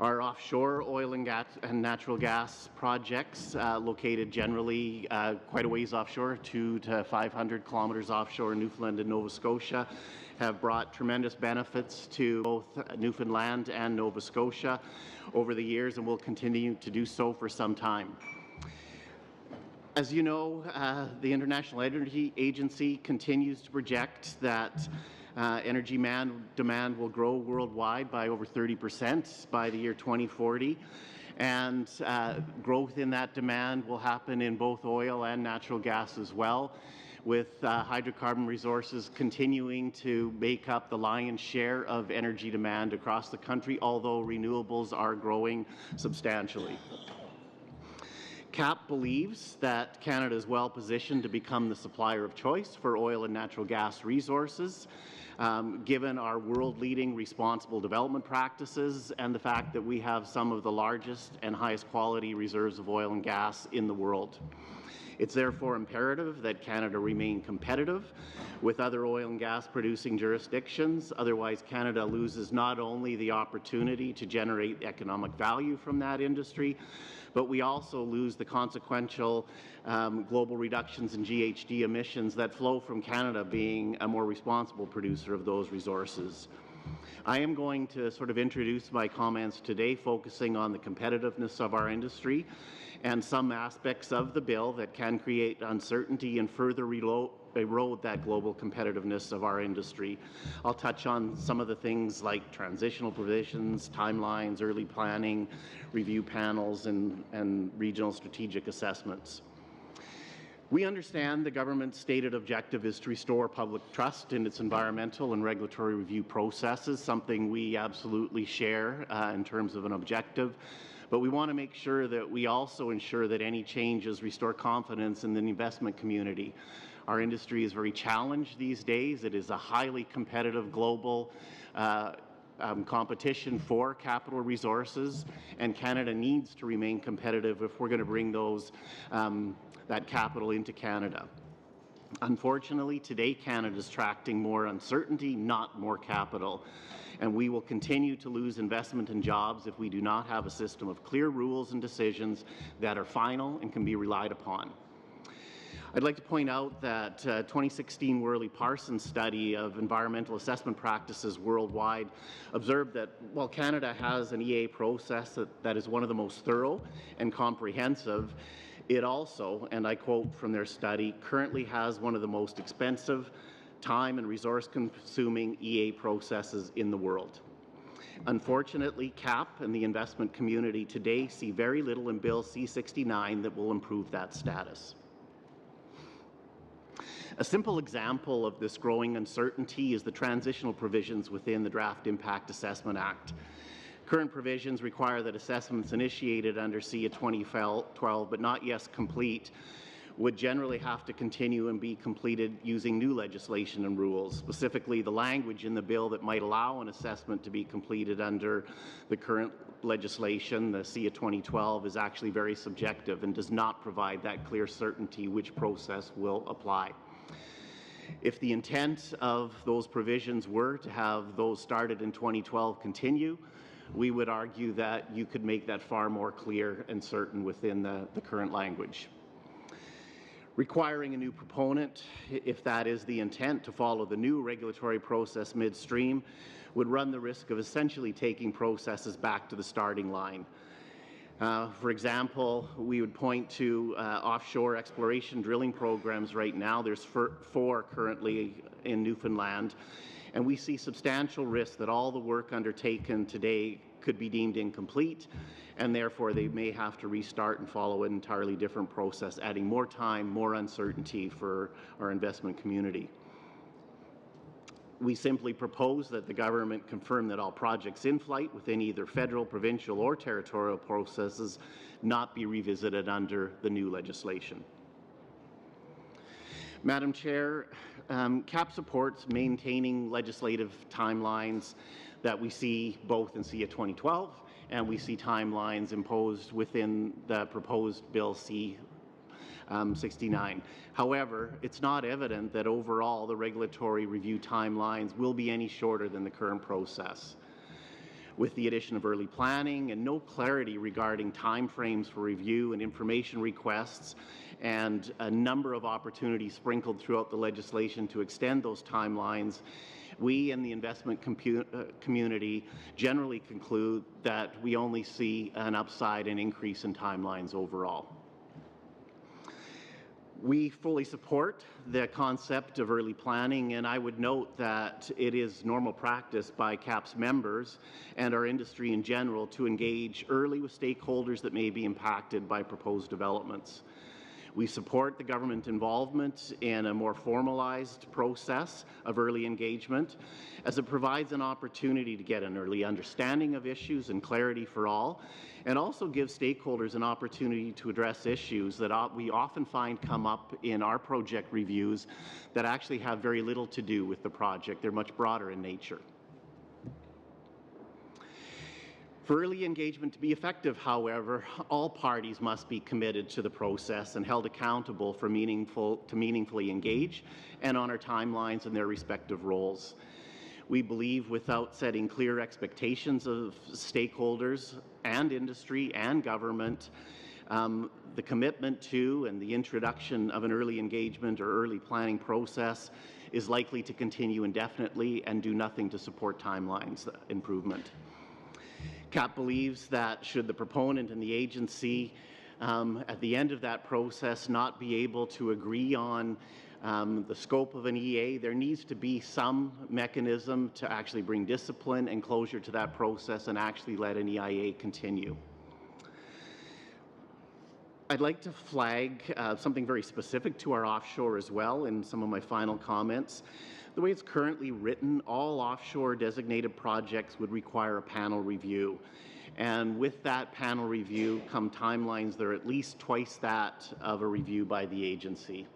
Our offshore oil and natural gas projects, located generally quite a ways offshore, 200 to 500 kilometers offshore in Newfoundland and Nova Scotia, have brought tremendous benefits to both Newfoundland and Nova Scotia over the years and will continue to do so for some time. As you know, the International Energy Agency continues to project that energy demand will grow worldwide by over 30% by the year 2040, and growth in that demand will happen in both oil and natural gas as well, with hydrocarbon resources continuing to make up the lion's share of energy demand across the country, although renewables are growing substantially. CAP believes that Canada is well positioned to become the supplier of choice for oil and natural gas resources, given our world-leading responsible development practices and the fact that we have some of the largest and highest quality reserves of oil and gas in the world. It's therefore imperative that Canada remain competitive with other oil and gas producing jurisdictions. Otherwise, Canada loses not only the opportunity to generate economic value from that industry, but we also lose the consequential global reductions in GHG emissions that flow from Canada being a more responsible producer of those resources. I am going to sort of introduce my comments today focusing on the competitiveness of our industry and some aspects of the bill that can create uncertainty and further erode that global competitiveness of our industry. I'll touch on some of the things like transitional provisions, timelines, early planning, review panels, and regional strategic assessments. We understand the government's stated objective is to restore public trust in its environmental and regulatory review processes, something we absolutely share in terms of an objective. But we want to make sure that we also ensure that any changes restore confidence in the investment community. Our industry is very challenged these days. It is a highly competitive global competition for capital resources, and Canada needs to remain competitive if we're going to bring that capital into Canada. Unfortunately, today Canada is attracting more uncertainty, not more capital, and we will continue to lose investment and jobs if we do not have a system of clear rules and decisions that are final and can be relied upon. I'd like to point out that 2016 Worley-Parsons study of environmental assessment practices worldwide observed that while Canada has an EA process that is one of the most thorough and comprehensive, it also, and I quote from their study, currently has one of the most expensive, time and resource-consuming EA processes in the world. Unfortunately, CAP and the investment community today see very little in Bill C-69 that will improve that status. A simple example of this growing uncertainty is the transitional provisions within the Draft Impact Assessment Act. Current provisions require that assessments initiated under CIA 2012 but not yet complete would generally have to continue and be completed using new legislation and rules. Specifically, the language in the bill that might allow an assessment to be completed under the current legislation, the CIA 2012, is actually very subjective and does not provide that clear certainty which process will apply. If the intent of those provisions were to have those started in 2012 continue, we would argue that you could make that far more clear and certain within the current language. Requiring a new proponent, if that is the intent, to follow the new regulatory process midstream would run the risk of essentially taking processes back to the starting line. For example, we would point to offshore exploration drilling programs right now. There's 4 currently in Newfoundland, and we see substantial risk that all the work undertaken today could be deemed incomplete, and therefore they may have to restart and follow an entirely different process, adding more time, more uncertainty for our investment community. We simply propose that the government confirm that all projects in flight within either federal, provincial, or territorial processes not be revisited under the new legislation. Madam Chair, CAP supports maintaining legislative timelines that we see both in SIA 2012 and we see timelines imposed within the proposed Bill C-69. However, it's not evident that overall the regulatory review timelines will be any shorter than the current process. With the addition of early planning and no clarity regarding timeframes for review and information requests, and a number of opportunities sprinkled throughout the legislation to extend those timelines, we in the investment community generally conclude that we only see an upside and increase in timelines overall. We fully support the concept of early planning, and I would note that it is normal practice by CAP's members and our industry in general to engage early with stakeholders that may be impacted by proposed developments. We support the government involvement in a more formalized process of early engagement, as it provides an opportunity to get an early understanding of issues and clarity for all, and also gives stakeholders an opportunity to address issues that we often find come up in our project reviews that actually have very little to do with the project. They're much broader in nature. For early engagement to be effective, however, all parties must be committed to the process and held accountable for meaningfully engage and honor timelines and their respective roles. We believe without setting clear expectations of stakeholders and industry and government, the commitment to and the introduction of an early engagement or early planning process is likely to continue indefinitely and do nothing to support timelines improvement. CAP believes that should the proponent and the agency at the end of that process not be able to agree on the scope of an EA, there needs to be some mechanism to actually bring discipline and closure to that process and actually let an EIA continue. I'd like to flag something very specific to our offshore as well in some of my final comments. The way it's currently written, all offshore designated projects would require a panel review. And with that panel review come timelines that are at least twice that of a review by the agency.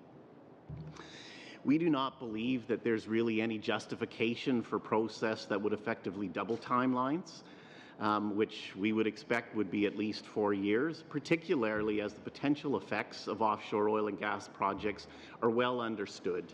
We do not believe that there's really any justification for process that would effectively double timelines, which we would expect would be at least 4 years, particularly as the potential effects of offshore oil and gas projects are well understood.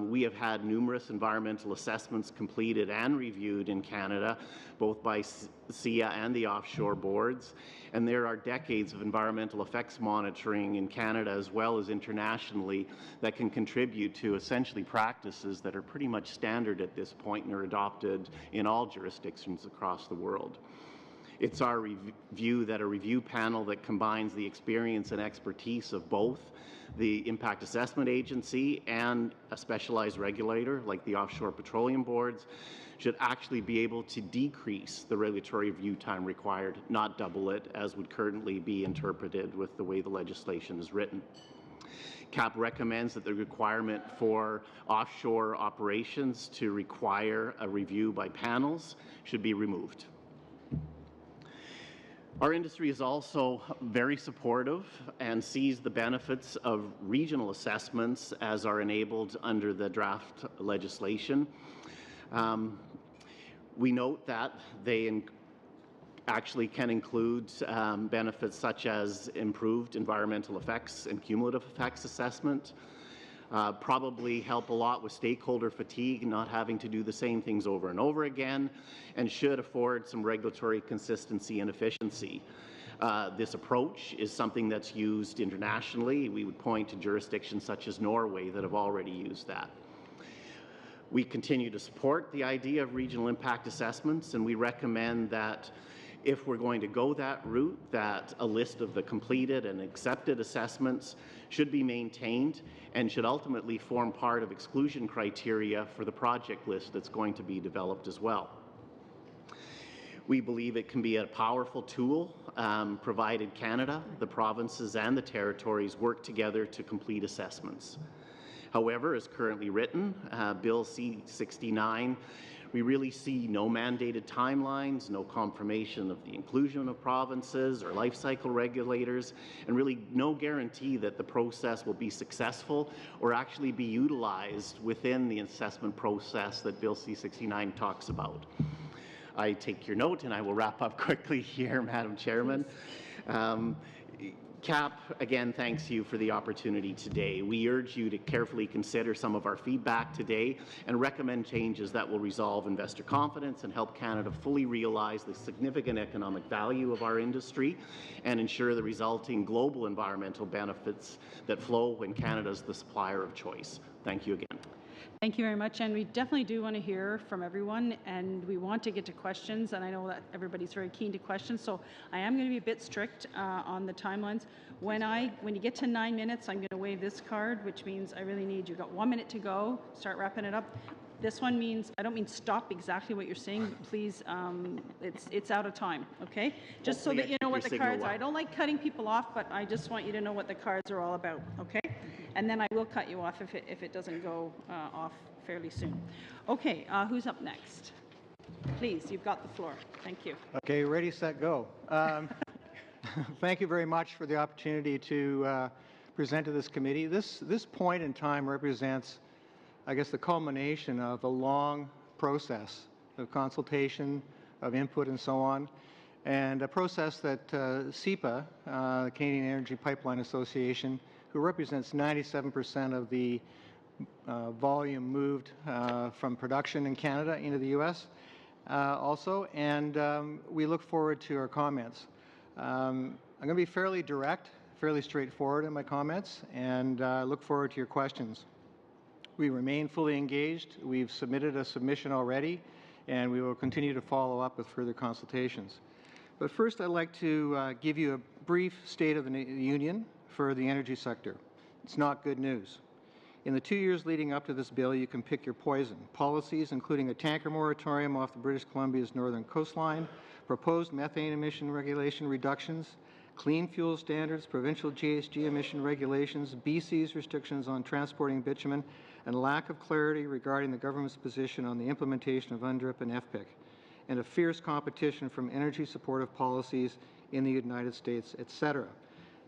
We have had numerous environmental assessments completed and reviewed in Canada, both by SIA and the offshore boards, and there are decades of environmental effects monitoring in Canada as well as internationally that can contribute to essentially practices that are pretty much standard at this point and are adopted in all jurisdictions across the world. It's our view that a review panel that combines the experience and expertise of both the Impact Assessment Agency and a specialized regulator like the offshore petroleum boards should actually be able to decrease the regulatory review time required, not double it, as would currently be interpreted with the way the legislation is written. CAP recommends that the requirement for offshore operations to require a review by panels should be removed. Our industry is also very supportive and sees the benefits of regional assessments as are enabled under the draft legislation. We note that they actually can include benefits such as improved environmental effects and cumulative effects assessment, probably help a lot with stakeholder fatigue, not having to do the same things over and over again, and should afford some regulatory consistency and efficiency. This approach is something that's used internationally. We would point to jurisdictions such as Norway that have already used that. We continue to support the idea of regional impact assessments, and we recommend that if we're going to go that route, that a list of the completed and accepted assessments should be maintained and should ultimately form part of exclusion criteria for the project list that's going to be developed as well. We believe it can be a powerful tool, provided Canada, the provinces, and the territories work together to complete assessments. However, as currently written, Bill C-69, we really see no mandated timelines, no confirmation of the inclusion of provinces or life cycle regulators, and really no guarantee that the process will be successful or actually be utilized within the assessment process that Bill C-69 talks about. I take your note, and I will wrap up quickly here, Madam Chairman. CAP, again, thanks you for the opportunity today. We urge you to carefully consider some of our feedback today and recommend changes that will resolve investor confidence and help Canada fully realize the significant economic value of our industry and ensure the resulting global environmental benefits that flow when Canada is the supplier of choice. Thank you again. Thank you very much, and we definitely do want to hear from everyone, and we want to get to questions, and I know that everybody's very keen to questions, so I am going to be a bit strict on the timelines. When you get to 9 minutes, I'm going to wave this card, which means I really need you. Got 1 minute to go. Start wrapping it up. This one means, I don't mean stop exactly what you're saying, but please, it's out of time, okay? Just so that you know what the cards are. I don't like cutting people off, but I just want you to know what the cards are all about, okay? And then I will cut you off if it doesn't go off fairly soon. Okay, who's up next? Please, you've got the floor. Thank you. Okay, ready, set, go. Thank you very much for the opportunity to present to this committee. This point in time represents, I guess, the culmination of a long process of consultation, of input, and so on, and a process that CEPA, the Canadian Energy Pipeline Association, who represents 97% of the volume moved from production in Canada into the U.S. Also, and we look forward to our comments. I'm going to be fairly direct, fairly straightforward in my comments, and look forward to your questions. We remain fully engaged. We've submitted a submission already, and we will continue to follow up with further consultations. But first, I'd like to give you a brief State of the Union for the energy sector. It's not good news. In the 2 years leading up to this bill, you can pick your poison. Policies including a tanker moratorium off the British Columbia's northern coastline, proposed methane emission regulation reductions, clean fuel standards, provincial GHG emission regulations, BC's restrictions on transporting bitumen, and lack of clarity regarding the government's position on the implementation of UNDRIP and FPIC, and a fierce competition from energy-supportive policies in the United States, etc.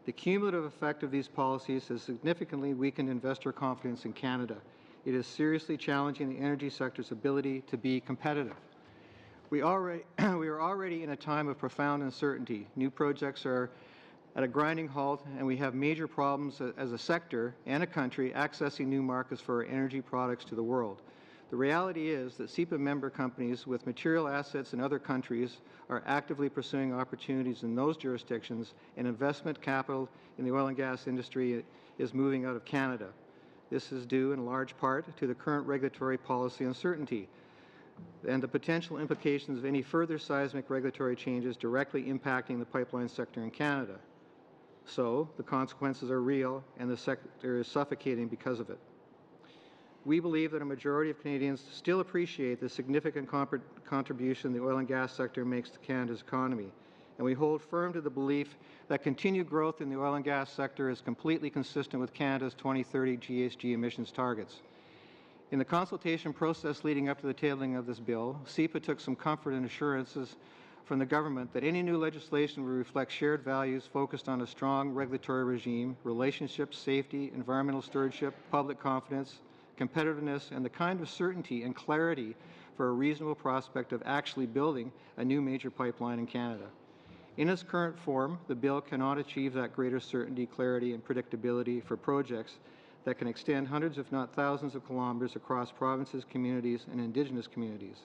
The cumulative effect of these policies has significantly weakened investor confidence in Canada. It is seriously challenging the energy sector's ability to be competitive. We are already in a time of profound uncertainty. New projects are at a grinding halt, and we have major problems as a sector and a country accessing new markets for our energy products to the world. The reality is that CEPA member companies with material assets in other countries are actively pursuing opportunities in those jurisdictions, and investment capital in the oil and gas industry is moving out of Canada. This is due in large part to the current regulatory policy uncertainty and the potential implications of any further seismic regulatory changes directly impacting the pipeline sector in Canada. So, the consequences are real, and the sector is suffocating because of it. We believe that a majority of Canadians still appreciate the significant contribution the oil and gas sector makes to Canada's economy, and we hold firm to the belief that continued growth in the oil and gas sector is completely consistent with Canada's 2030 GHG emissions targets. In the consultation process leading up to the tabling of this bill, CEPA took some comfort and assurances from the government that any new legislation will reflect shared values focused on a strong regulatory regime, relationships, safety, environmental stewardship, public confidence, competitiveness, and the kind of certainty and clarity for a reasonable prospect of actually building a new major pipeline in Canada. In its current form, the bill cannot achieve that greater certainty, clarity, and predictability for projects that can extend hundreds, if not thousands, of kilometers across provinces, communities, and Indigenous communities.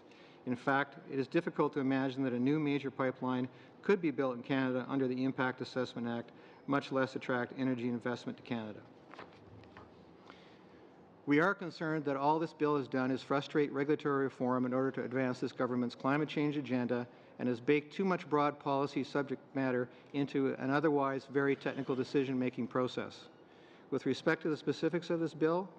In fact, it is difficult to imagine that a new major pipeline could be built in Canada under the Impact Assessment Act, much less attract energy investment to Canada. We are concerned that all this bill has done is frustrate regulatory reform in order to advance this government's climate change agenda and has baked too much broad policy subject matter into an otherwise very technical decision-making process. With respect to the specifics of this bill,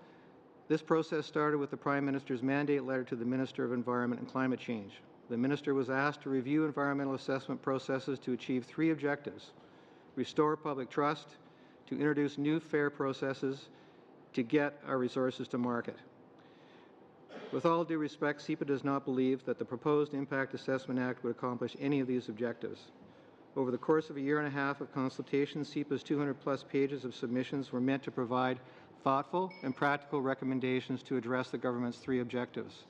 this process started with the Prime Minister's mandate letter to the Minister of Environment and Climate Change. The Minister was asked to review environmental assessment processes to achieve three objectives: restore public trust, to introduce new fair processes, to get our resources to market. With all due respect, SEPA does not believe that the proposed Impact Assessment Act would accomplish any of these objectives. Over the course of a year and a half of consultation, SEPA's 200-plus pages of submissions were meant to provide thoughtful and practical recommendations to address the government's three objectives.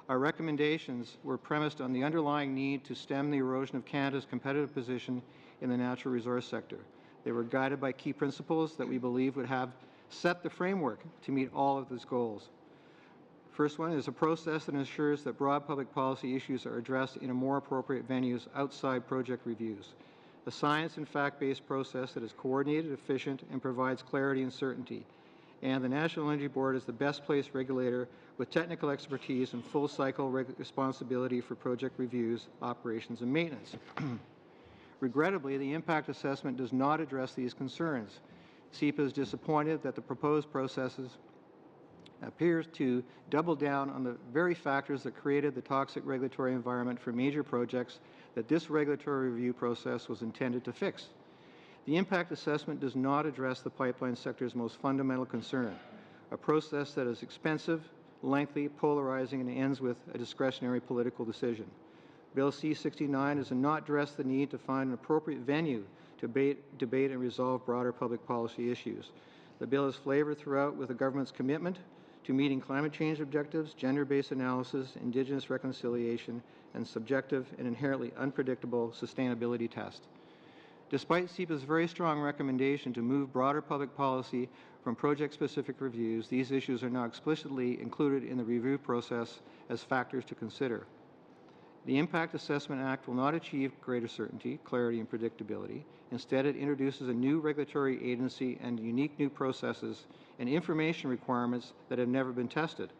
Our recommendations were premised on the underlying need to stem the erosion of Canada's competitive position in the natural resource sector. They were guided by key principles that we believe would have set the framework to meet all of these goals. First one is a process that ensures that broad public policy issues are addressed in a more appropriate venues outside project reviews. A science and fact-based process that is coordinated, efficient, and provides clarity and certainty. And the National Energy Board is the best placed regulator with technical expertise and full cycle responsibility for project reviews, operations, and maintenance. Regrettably, the impact assessment does not address these concerns. SEPA is disappointed that the proposed processes appears to double down on the very factors that created the toxic regulatory environment for major projects that this regulatory review process was intended to fix. The impact assessment does not address the pipeline sector's most fundamental concern, a process that is expensive, lengthy, polarizing, and ends with a discretionary political decision. Bill C-69 does not address the need to find an appropriate venue to debate and resolve broader public policy issues. The bill is flavored throughout with the government's commitment to meeting climate change objectives, gender-based analysis, Indigenous reconciliation, and subjective and inherently unpredictable sustainability test. Despite SEPA's very strong recommendation to move broader public policy from project-specific reviews, these issues are now explicitly included in the review process as factors to consider. The Impact Assessment Act will not achieve greater certainty, clarity, and predictability. Instead, it introduces a new regulatory agency and unique new processes and information requirements that have never been tested.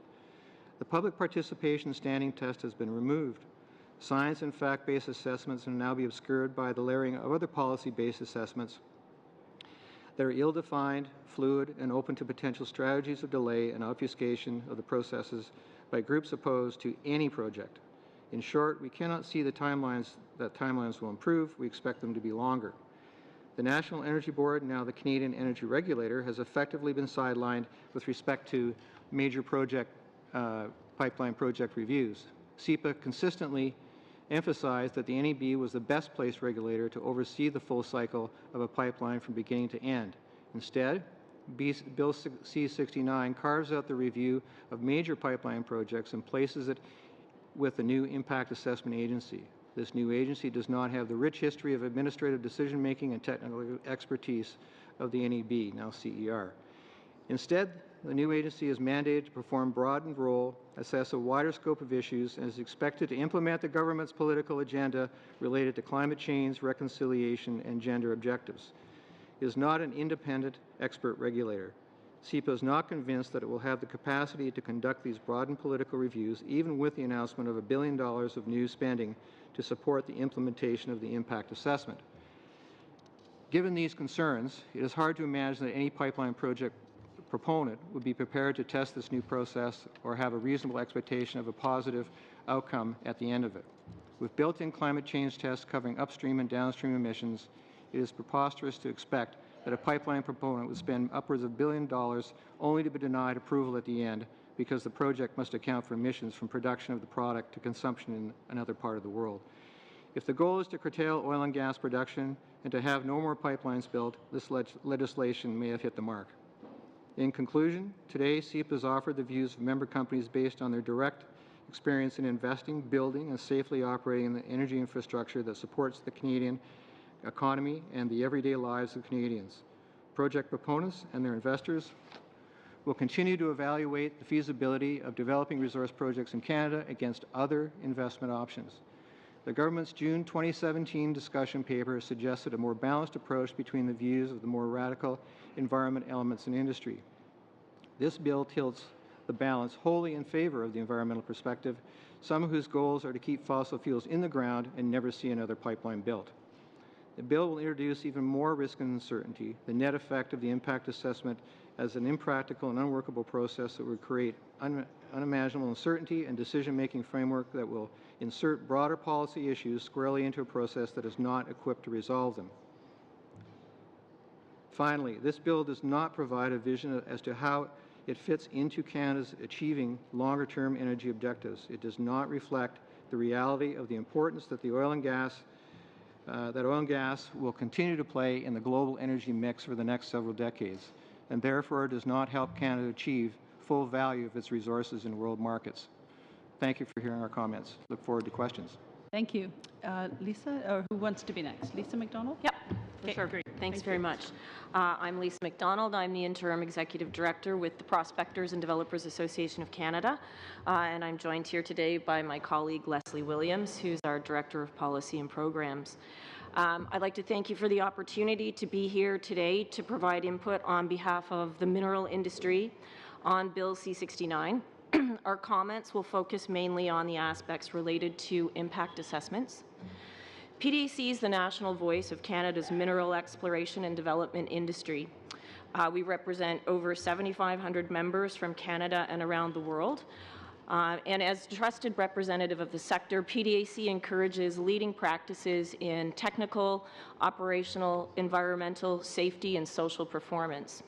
The public participation standing test has been removed. Science and fact-based assessments can now be obscured by the layering of other policy-based assessments that are ill-defined, fluid, and open to potential strategies of delay and obfuscation of the processes by groups opposed to any project. In short, we cannot see that timelines will improve. We expect them to be longer. The National Energy Board, now the Canadian Energy Regulator, has effectively been sidelined with respect to major pipeline project reviews. SEPA consistently emphasized that the NEB was the best placed regulator to oversee the full cycle of a pipeline from beginning to end. Instead, Bill C-69 carves out the review of major pipeline projects and places it with the new Impact Assessment Agency. This new agency does not have the rich history of administrative decision-making and technical expertise of the NEB, now CER. Instead, the new agency is mandated to perform broadened role, assess a wider scope of issues, and is expected to implement the government's political agenda related to climate change, reconciliation, and gender objectives. It is not an independent expert regulator. SEPA is not convinced that it will have the capacity to conduct these broadened political reviews, even with the announcement of $1 billion of new spending to support the implementation of the impact assessment. Given these concerns, it is hard to imagine that any pipeline project proponent would be prepared to test this new process or have a reasonable expectation of a positive outcome at the end of it. With built-in climate change tests covering upstream and downstream emissions, it is preposterous to expect that a pipeline proponent would spend upwards of $1 billion only to be denied approval at the end because the project must account for emissions from production of the product to consumption in another part of the world. If the goal is to curtail oil and gas production and to have no more pipelines built, this legislation may have hit the mark. In conclusion, today SEPA has offered the views of member companies based on their direct experience in investing, building, and safely operating the energy infrastructure that supports the Canadian economy and the everyday lives of Canadians. Project proponents and their investors will continue to evaluate the feasibility of developing resource projects in Canada against other investment options. The government's June 2017 discussion paper suggested a more balanced approach between the views of the more radical environment elements in industry. This bill tilts the balance wholly in favor of the environmental perspective, some whose goals are to keep fossil fuels in the ground and never see another pipeline built. The bill will introduce even more risk and uncertainty, the net effect of the impact assessment as an impractical and unworkable process that would create unimaginable uncertainty and decision-making framework that will insert broader policy issues squarely into a process that is not equipped to resolve them. Finally, this bill does not provide a vision as to how it fits into Canada's achieving longer-term energy objectives. It does not reflect the reality of the importance that oil and gas will continue to play in the global energy mix for the next several decades, and therefore does not help Canada achieve full value of its resources in world markets. Thank you for hearing our comments. Look forward to questions. Thank you. Lisa, or who wants to be next? Lisa McDonald? Yep, for sure. Great. Thanks very much. I'm Lisa McDonald. I'm the Interim Executive Director with the Prospectors and Developers Association of Canada, and I'm joined here today by my colleague Leslie Williams, who's our Director of Policy and Programs. I'd like to thank you for the opportunity to be here today to provide input on behalf of the mineral industry on Bill C-69. Our comments will focus mainly on the aspects related to impact assessments. PDAC is the national voice of Canada's mineral exploration and development industry. We represent over 7,500 members from Canada and around the world. And as trusted representative of the sector, PDAC encourages leading practices in technical, operational, environmental, safety, and social performance.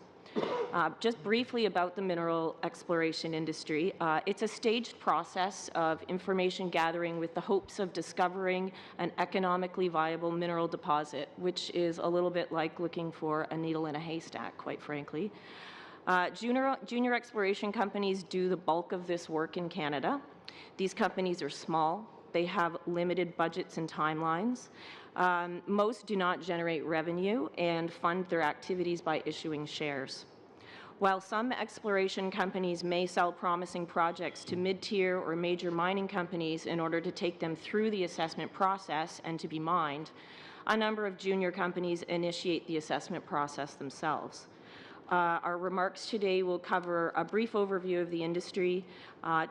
Just briefly about the mineral exploration industry, it's a staged process of information gathering with the hopes of discovering an economically viable mineral deposit, which is a little bit like looking for a needle in a haystack, quite frankly. Junior exploration companies do the bulk of this work in Canada. These companies are small. They have limited budgets and timelines. Most do not generate revenue and fund their activities by issuing shares. While some exploration companies may sell promising projects to mid-tier or major mining companies in order to take them through the assessment process and to be mined, a number of junior companies initiate the assessment process themselves. Our remarks today will cover a brief overview of the industry,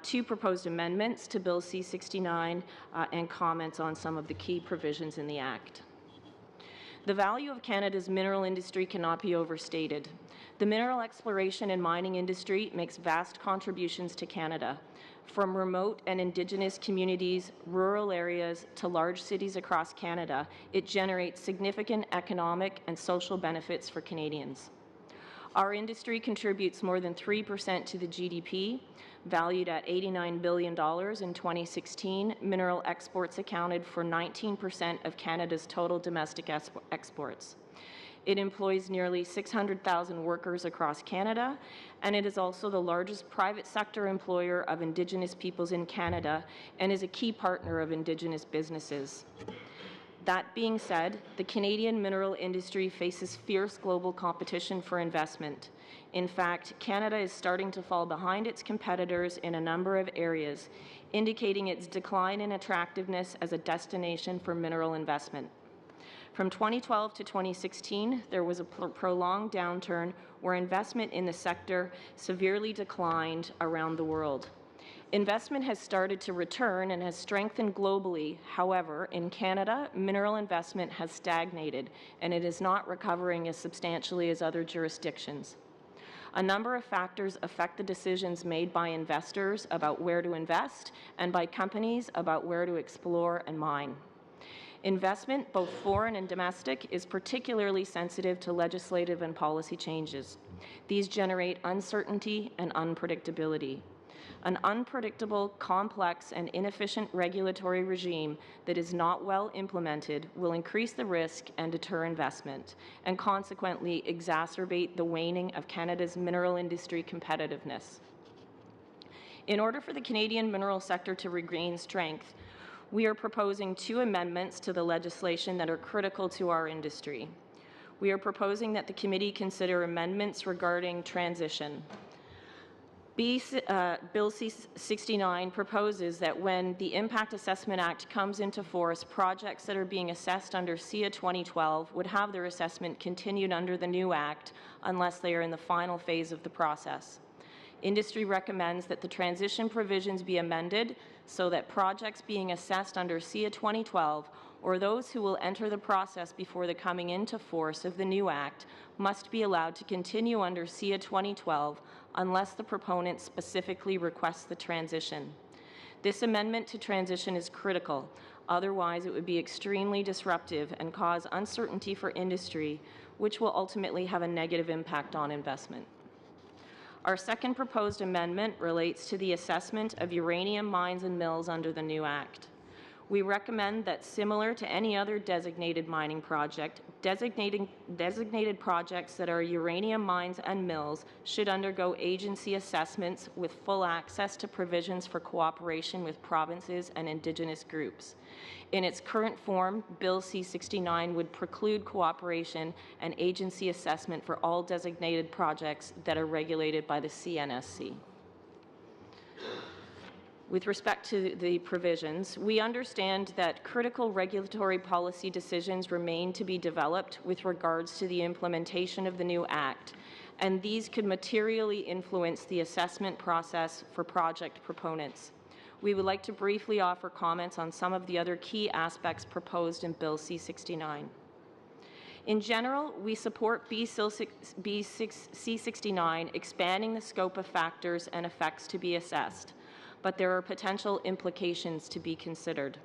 two proposed amendments to Bill C-69, and comments on some of the key provisions in the Act. The value of Canada's mineral industry cannot be overstated. The mineral exploration and mining industry makes vast contributions to Canada. From remote and Indigenous communities, rural areas, to large cities across Canada, it generates significant economic and social benefits for Canadians. Our industry contributes more than 3% to the GDP. Valued at $89 billion in 2016, mineral exports accounted for 19% of Canada's total domestic exports. It employs nearly 600,000 workers across Canada, and it is also the largest private sector employer of Indigenous peoples in Canada and is a key partner of Indigenous businesses. That being said, the Canadian mineral industry faces fierce global competition for investment. In fact, Canada is starting to fall behind its competitors in a number of areas, indicating its decline in attractiveness as a destination for mineral investment. From 2012 to 2016, there was a prolonged downturn where investment in the sector severely declined around the world. Investment has started to return and has strengthened globally. However, in Canada, mineral investment has stagnated, and it is not recovering as substantially as other jurisdictions. A number of factors affect the decisions made by investors about where to invest and by companies about where to explore and mine. Investment, both foreign and domestic, is particularly sensitive to legislative and policy changes. These generate uncertainty and unpredictability. An unpredictable, complex, and inefficient regulatory regime that is not well implemented will increase the risk and deter investment, and consequently exacerbate the waning of Canada's mineral industry competitiveness. In order for the Canadian mineral sector to regain strength, we are proposing two amendments to the legislation that are critical to our industry. We are proposing that the committee consider amendments regarding transition. Bill C-69 proposes that when the Impact Assessment Act comes into force, projects that are being assessed under SIA 2012 would have their assessment continued under the new Act unless they are in the final phase of the process. Industry recommends that the transition provisions be amended so that projects being assessed under SIA 2012 or those who will enter the process before the coming into force of the new Act must be allowed to continue under SIA 2012 unless the proponent specifically requests the transition. This amendment to transition is critical. Otherwise, it would be extremely disruptive and cause uncertainty for industry, which will ultimately have a negative impact on investment. Our second proposed amendment relates to the assessment of uranium mines and mills under the new Act. We recommend that, similar to any other designated mining project, designated projects that are uranium mines and mills should undergo agency assessments with full access to provisions for cooperation with provinces and Indigenous groups. In its current form, Bill C-69 would preclude cooperation and agency assessment for all designated projects that are regulated by the CNSC. With respect to the provisions, we understand that critical regulatory policy decisions remain to be developed with regards to the implementation of the new Act, and these could materially influence the assessment process for project proponents. We would like to briefly offer comments on some of the other key aspects proposed in Bill C-69. In general, we support C-69 expanding the scope of factors and effects to be assessed, but there are potential implications to be considered.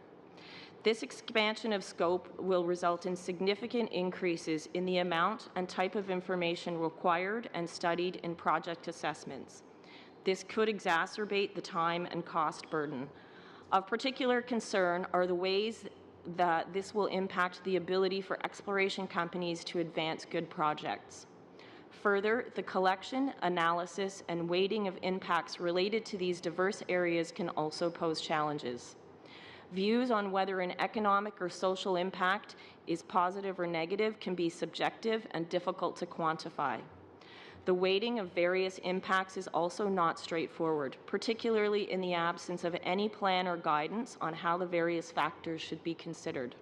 This expansion of scope will result in significant increases in the amount and type of information required and studied in project assessments. This could exacerbate the time and cost burden. Of particular concern are the ways that this will impact the ability for exploration companies to advance good projects. Further, the collection, analysis, and weighting of impacts related to these diverse areas can also pose challenges. Views on whether an economic or social impact is positive or negative can be subjective and difficult to quantify. The weighting of various impacts is also not straightforward, particularly in the absence of any plan or guidance on how the various factors should be considered.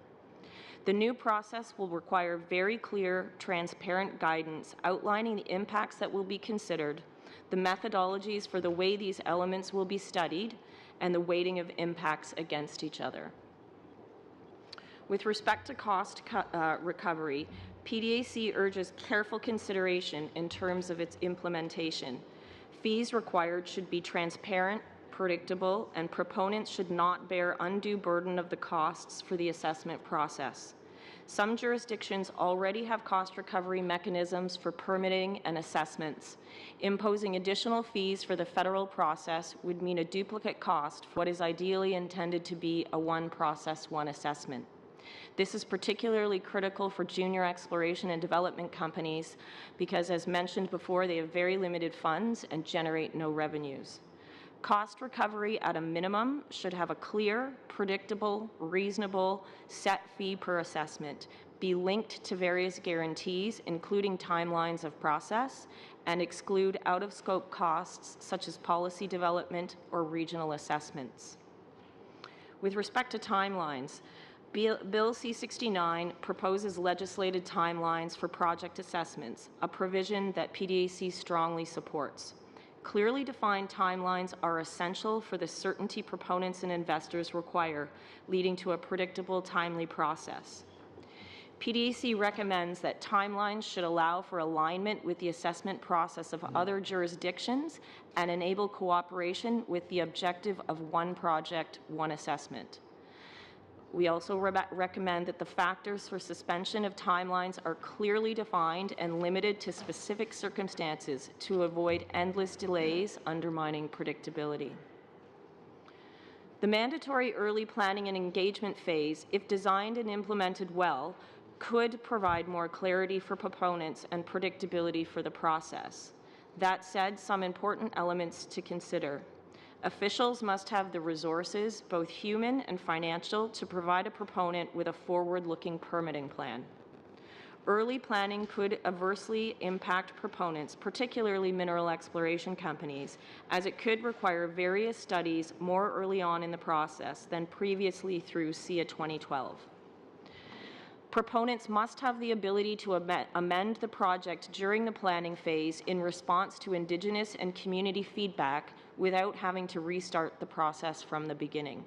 The new process will require very clear, transparent guidance outlining the impacts that will be considered, the methodologies for the way these elements will be studied, and the weighting of impacts against each other. With respect to cost recovery, PDAC urges careful consideration in terms of its implementation. Fees required should be transparent, predictable, and proponents should not bear undue burden of the costs for the assessment process. Some jurisdictions already have cost recovery mechanisms for permitting and assessments. Imposing additional fees for the federal process would mean a duplicate cost for what is ideally intended to be a one process, one assessment. This is particularly critical for junior exploration and development companies because, as mentioned before, they have very limited funds and generate no revenues. Cost recovery at a minimum should have a clear, predictable, reasonable, set fee per assessment, be linked to various guarantees, including timelines of process, and exclude out-of-scope costs such as policy development or regional assessments. With respect to timelines, Bill C-69 proposes legislated timelines for project assessments, a provision that PDAC strongly supports. Clearly defined timelines are essential for the certainty proponents and investors require, leading to a predictable, timely process. PDAC recommends that timelines should allow for alignment with the assessment process of other jurisdictions and enable cooperation with the objective of one project, one assessment. We also recommend that the factors for suspension of timelines are clearly defined and limited to specific circumstances to avoid endless delays undermining predictability. The mandatory early planning and engagement phase, if designed and implemented well, could provide more clarity for proponents and predictability for the process. That said, some important elements to consider. Officials must have the resources, both human and financial, to provide a proponent with a forward-looking permitting plan. Early planning could adversely impact proponents, particularly mineral exploration companies, as it could require various studies more early on in the process than previously through SIA 2012. Proponents must have the ability to amend the project during the planning phase in response to Indigenous and community feedback without having to restart the process from the beginning.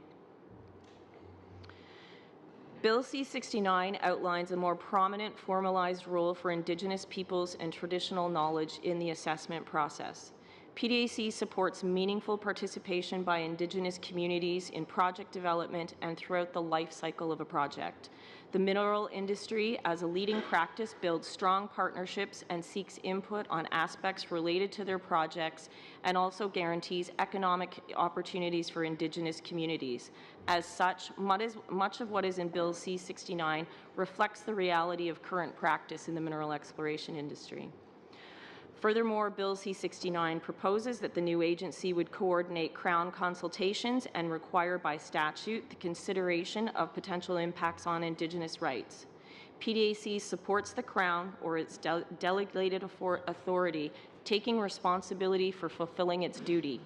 Bill C-69 outlines a more prominent formalized role for Indigenous peoples and traditional knowledge in the assessment process. PDAC supports meaningful participation by Indigenous communities in project development and throughout the life cycle of a project. The mineral industry, as a leading practice, builds strong partnerships and seeks input on aspects related to their projects and also guarantees economic opportunities for Indigenous communities. As such, much of what is in Bill C-69 reflects the reality of current practice in the mineral exploration industry. Furthermore, Bill C-69 proposes that the new agency would coordinate Crown consultations and require by statute the consideration of potential impacts on Indigenous rights. PDAC supports the Crown or its delegated authority taking responsibility for fulfilling its duty.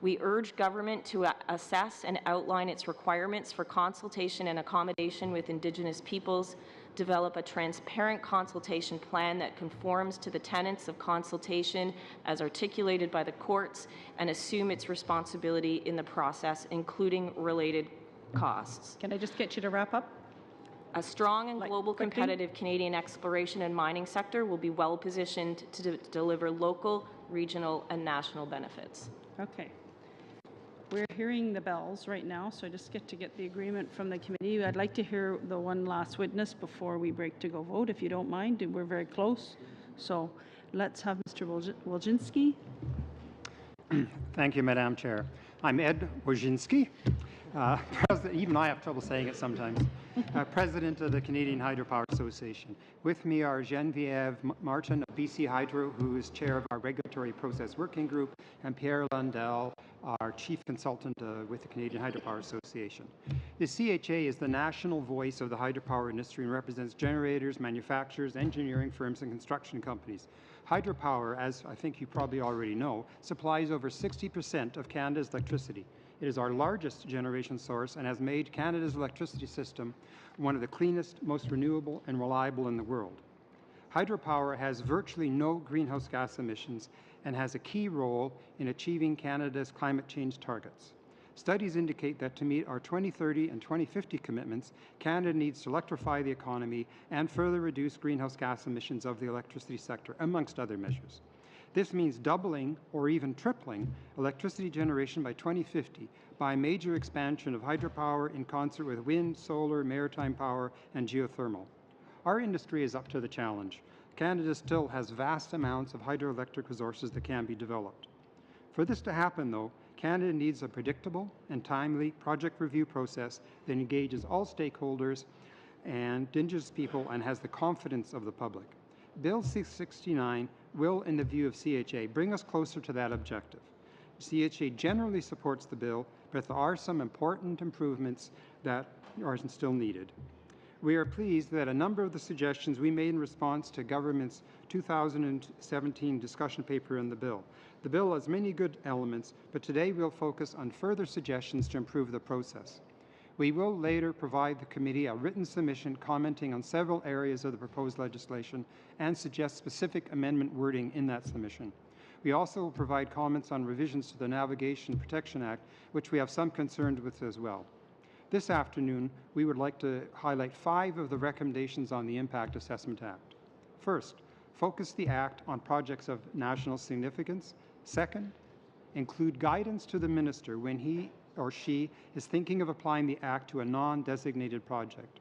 We urge government to assess and outline its requirements for consultation and accommodation with Indigenous peoples, develop a transparent consultation plan that conforms to the tenets of consultation as articulated by the courts, and assume its responsibility in the process, including related costs. Can I just get you to wrap up? A strong and global competitive Canadian exploration and mining sector will be well positioned to deliver local, regional, and national benefits. Okay. We're hearing the bells right now, so I just get to get the agreement from the committee. I'd like to hear the one last witness before we break to go vote, if you don't mind. We're very close. So let's have Mr. Wojcinski. Thank you, Madam Chair. I'm Ed Wojcinski. Even I have trouble saying it sometimes. President of the Canadian Hydropower Association. With me are Geneviève Martin of BC Hydro, who is chair of our Regulatory Process Working Group, and Pierre Lundell, our chief consultant with the Canadian Hydropower Association. The CHA is the national voice of the hydropower industry and represents generators, manufacturers, engineering firms, and construction companies. Hydropower, as I think you probably already know, supplies over 60% of Canada's electricity. It is our largest generation source and has made Canada's electricity system one of the cleanest, most renewable, and reliable in the world. Hydropower has virtually no greenhouse gas emissions and has a key role in achieving Canada's climate change targets. Studies indicate that to meet our 2030 and 2050 commitments, Canada needs to electrify the economy and further reduce greenhouse gas emissions of the electricity sector, amongst other measures. This means doubling or even tripling electricity generation by 2050 by a major expansion of hydropower in concert with wind, solar, maritime power, and geothermal. Our industry is up to the challenge. Canada still has vast amounts of hydroelectric resources that can be developed. For this to happen, though, Canada needs a predictable and timely project review process that engages all stakeholders and Indigenous people and has the confidence of the public. Bill C-69 will, in the view of CHA, bring us closer to that objective. CHA generally supports the bill, but there are some important improvements that are still needed. We are pleased that a number of the suggestions we made in response to government's 2017 discussion paper in the bill. The bill has many good elements, but today we'll focus on further suggestions to improve the process. We will later provide the committee a written submission commenting on several areas of the proposed legislation and suggest specific amendment wording in that submission. We also will provide comments on revisions to the Navigation Protection Act, which we have some concerns with as well. This afternoon, we would like to highlight 5 of the recommendations on the Impact Assessment Act. First, focus the Act on projects of national significance. Second, include guidance to the Minister when he or she is thinking of applying the Act to a non-designated project.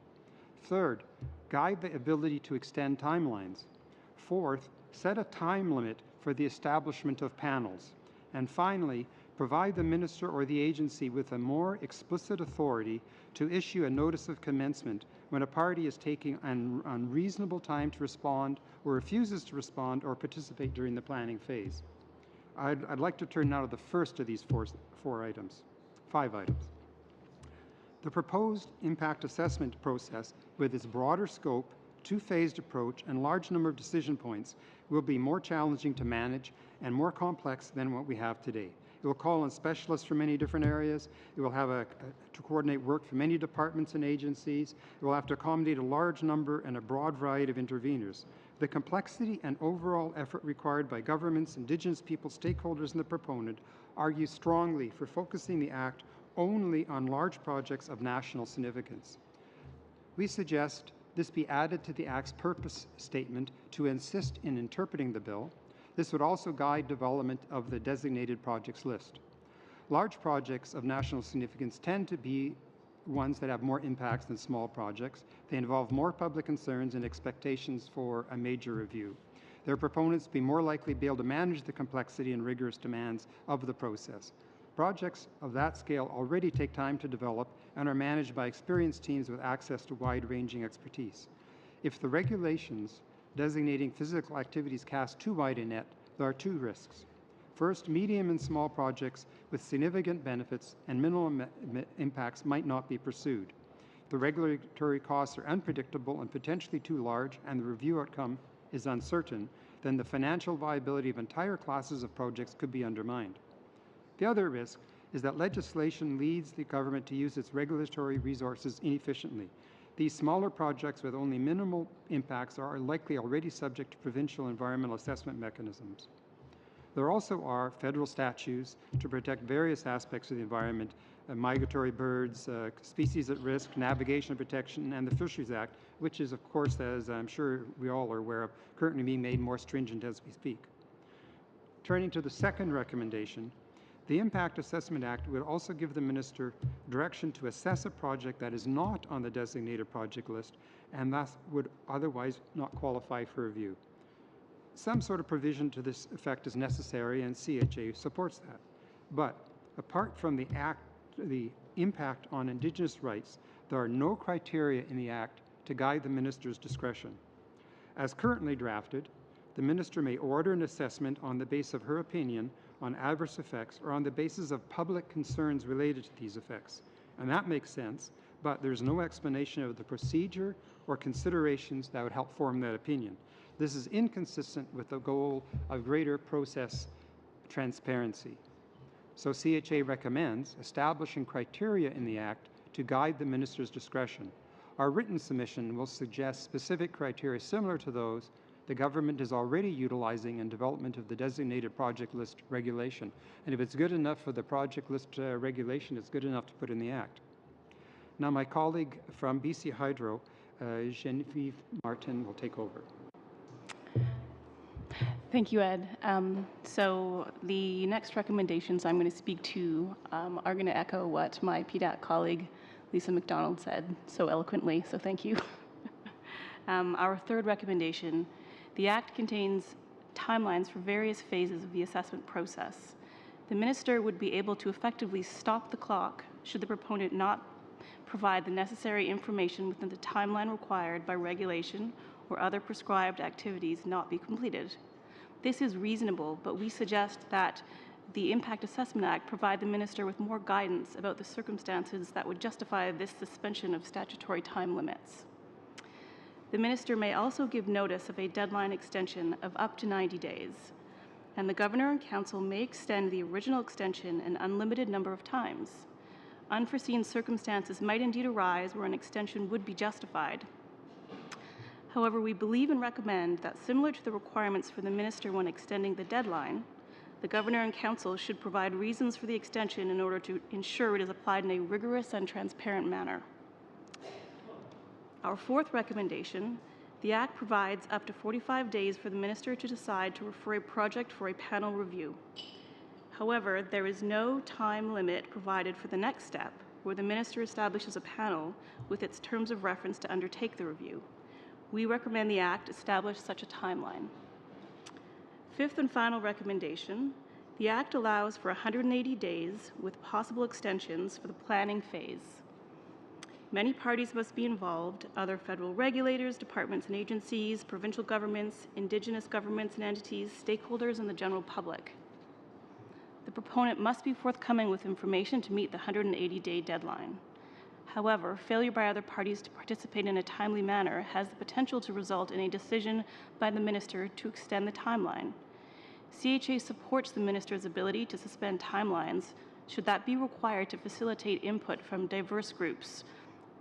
Third, guide the ability to extend timelines. Fourth, set a time limit for the establishment of panels. And finally, provide the Minister or the agency with a more explicit authority to issue a notice of commencement when a party is taking an unreasonable time to respond or refuses to respond or participate during the planning phase. I'd like to turn now to the first of these five items. The proposed impact assessment process, with its broader scope, two-phased approach, and large number of decision points, will be more challenging to manage and more complex than what we have today. It will call on specialists from many different areas. It will have to coordinate work from many departments and agencies. It will have to accommodate a large number and a broad variety of interveners. The complexity and overall effort required by governments, Indigenous people, stakeholders, and the proponent argue strongly for focusing the Act only on large projects of national significance. We suggest this be added to the Act's purpose statement to insist in interpreting the bill This would also guide development of the designated projects list. Large projects of national significance tend to be ones that have more impacts than small projects. They involve more public concerns and expectations for a major review. Their proponents be more likely to be able to manage the complexity and rigorous demands of the process. Projects of that scale already take time to develop and are managed by experienced teams with access to wide-ranging expertise. If the regulations designating physical activities cast too wide a net, there are two risks. First, medium and small projects with significant benefits and minimal impacts might not be pursued. The regulatory costs are unpredictable and potentially too large, and the review outcome is uncertain, then the financial viability of entire classes of projects could be undermined. The other risk is that legislation leads the government to use its regulatory resources inefficiently. These smaller projects with only minimal impacts are likely already subject to provincial environmental assessment mechanisms. There also are federal statutes to protect various aspects of the environment, migratory birds, species at risk, navigation and protection, and the Fisheries Act, which is, of course, as I'm sure we all are aware of, currently being made more stringent as we speak. Turning to the second recommendation, the Impact Assessment Act would also give the minister direction to assess a project that is not on the designated project list and thus would otherwise not qualify for review. Some sort of provision to this effect is necessary, and CHA supports that. But apart from the impact on Indigenous rights, there are no criteria in the Act to guide the minister's discretion. As currently drafted, the minister may order an assessment on the basis of her opinion on adverse effects or on the basis of public concerns related to these effects. And that makes sense, but there's no explanation of the procedure or considerations that would help form that opinion. This is inconsistent with the goal of greater process transparency. So CHA recommends establishing criteria in the Act to guide the minister's discretion. Our written submission will suggest specific criteria similar to those the government is already utilizing in development of the designated project list regulation. And if it's good enough for the project list regulation, it's good enough to put in the Act. Now my colleague from BC Hydro, Genevieve Martin, will take over. Thank you, Ed. So the next recommendations I'm going to speak to are going to echo what my PDAC colleague, Lisa McDonald, said so eloquently, so thank you. Our third recommendation, the Act contains timelines for various phases of the assessment process. The minister would be able to effectively stop the clock should the proponent not provide the necessary information within the timeline required by regulation or other prescribed activities not be completed. This is reasonable, but we suggest that the Impact Assessment Act provide the minister with more guidance about the circumstances that would justify this suspension of statutory time limits. The minister may also give notice of a deadline extension of up to 90 days, and the Governor and Council may extend the original extension an unlimited number of times. Unforeseen circumstances might indeed arise where an extension would be justified. However, we believe and recommend that, similar to the requirements for the minister when extending the deadline, the Governor and Council should provide reasons for the extension in order to ensure it is applied in a rigorous and transparent manner. Our fourth recommendation, the Act provides up to 45 days for the minister to decide to refer a project for a panel review. However, there is no time limit provided for the next step, where the minister establishes a panel with its terms of reference to undertake the review. We recommend the Act establish such a timeline. Fifth and final recommendation, the Act allows for 180 days with possible extensions for the planning phase. Many parties must be involved: other federal regulators, departments and agencies, provincial governments, Indigenous governments and entities, stakeholders, and the general public. The proponent must be forthcoming with information to meet the 180-day deadline. However, failure by other parties to participate in a timely manner has the potential to result in a decision by the minister to extend the timeline. CHA supports the minister's ability to suspend timelines should that be required to facilitate input from diverse groups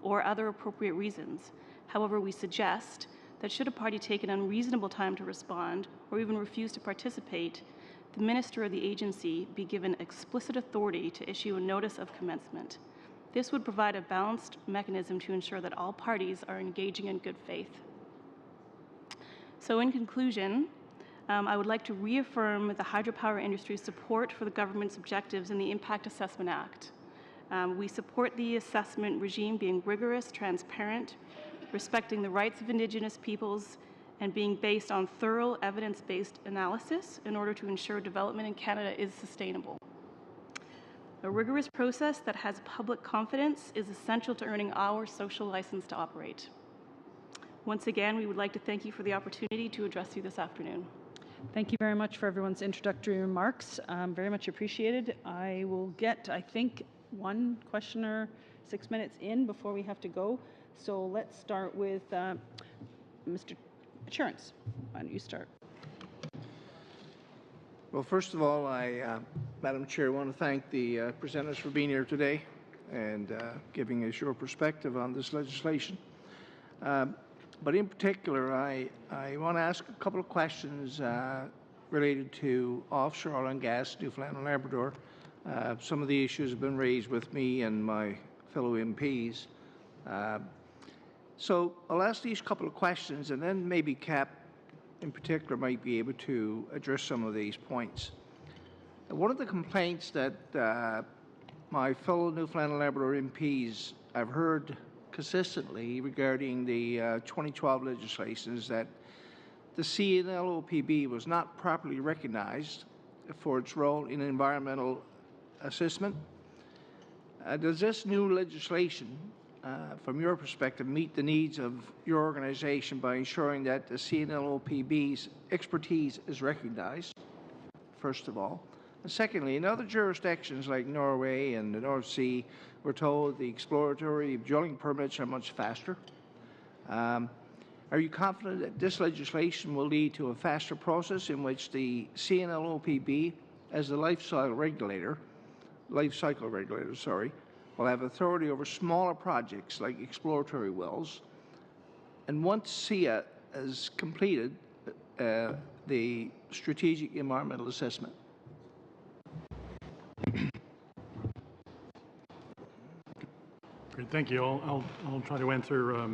or other appropriate reasons. However, we suggest that should a party take an unreasonable time to respond or even refuse to participate, the minister or the agency be given explicit authority to issue a notice of commencement. This would provide a balanced mechanism to ensure that all parties are engaging in good faith. So in conclusion, I would like to reaffirm the hydropower industry's support for the government's objectives in the Impact Assessment Act. We support the assessment regime being rigorous, transparent, respecting the rights of Indigenous peoples, and being based on thorough evidence-based analysis in order to ensure development in Canada is sustainable. A rigorous process that has public confidence is essential to earning our social license to operate. Once again, we would like to thank you for the opportunity to address you this afternoon. Thank you very much for everyone's introductory remarks. Very much appreciated. I will get, I think, one questioner 6 minutes in before we have to go. So let's start with Mr. Assurance. Why don't you start? Well, first of all, Madam Chair, I want to thank the presenters for being here today and giving us your perspective on this legislation. But in particular, I want to ask a couple of questions related to offshore oil and gas, Newfoundland and Labrador. Some of the issues have been raised with me and my fellow MPs. So I'll ask these couple of questions, and then maybe Cap in particular might be able to address some of these points. One of the complaints that my fellow Newfoundland and Labrador MPs have heard consistently regarding the 2012 legislation is that the CNLOPB was not properly recognized for its role in environmental assessment. Does this new legislation, from your perspective, meet the needs of your organization by ensuring that the CNLOPB's expertise is recognized, first of all? And secondly, in other jurisdictions like Norway and the North Sea, we're told the exploratory drilling permits are much faster. Are you confident that this legislation will lead to a faster process in which the CNLOPB, as the life cycle regulator, will have authority over smaller projects like exploratory wells, and once SIA has completed the strategic environmental assessment? Great, thank you. I'll try to answer your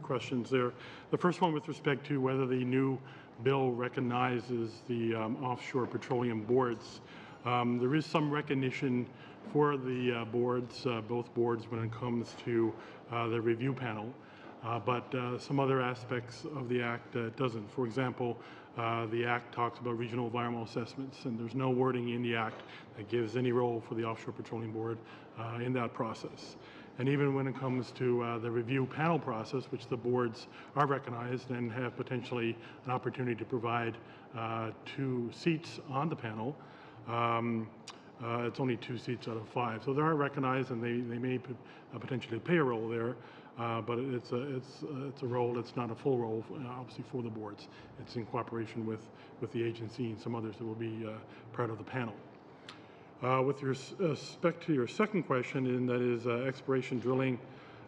questions there. The first one with respect to whether the new bill recognizes the offshore petroleum boards. There is some recognition for the boards, both boards, when it comes to the review panel, but some other aspects of the Act doesn't. For example, the Act talks about regional environmental assessments, and there's no wording in the Act that gives any role for the Offshore Petroleum Board in that process. And even when it comes to the review panel process, which the boards are recognized and have potentially an opportunity to provide 2 seats on the panel, it's only 2 seats out of 5. So they are recognized, and they may potentially play a role there, but it's a role. It's not a full role, obviously, for the boards. It's in cooperation with the agency and some others that will be part of the panel. With respect to your second question, and that is exploration drilling,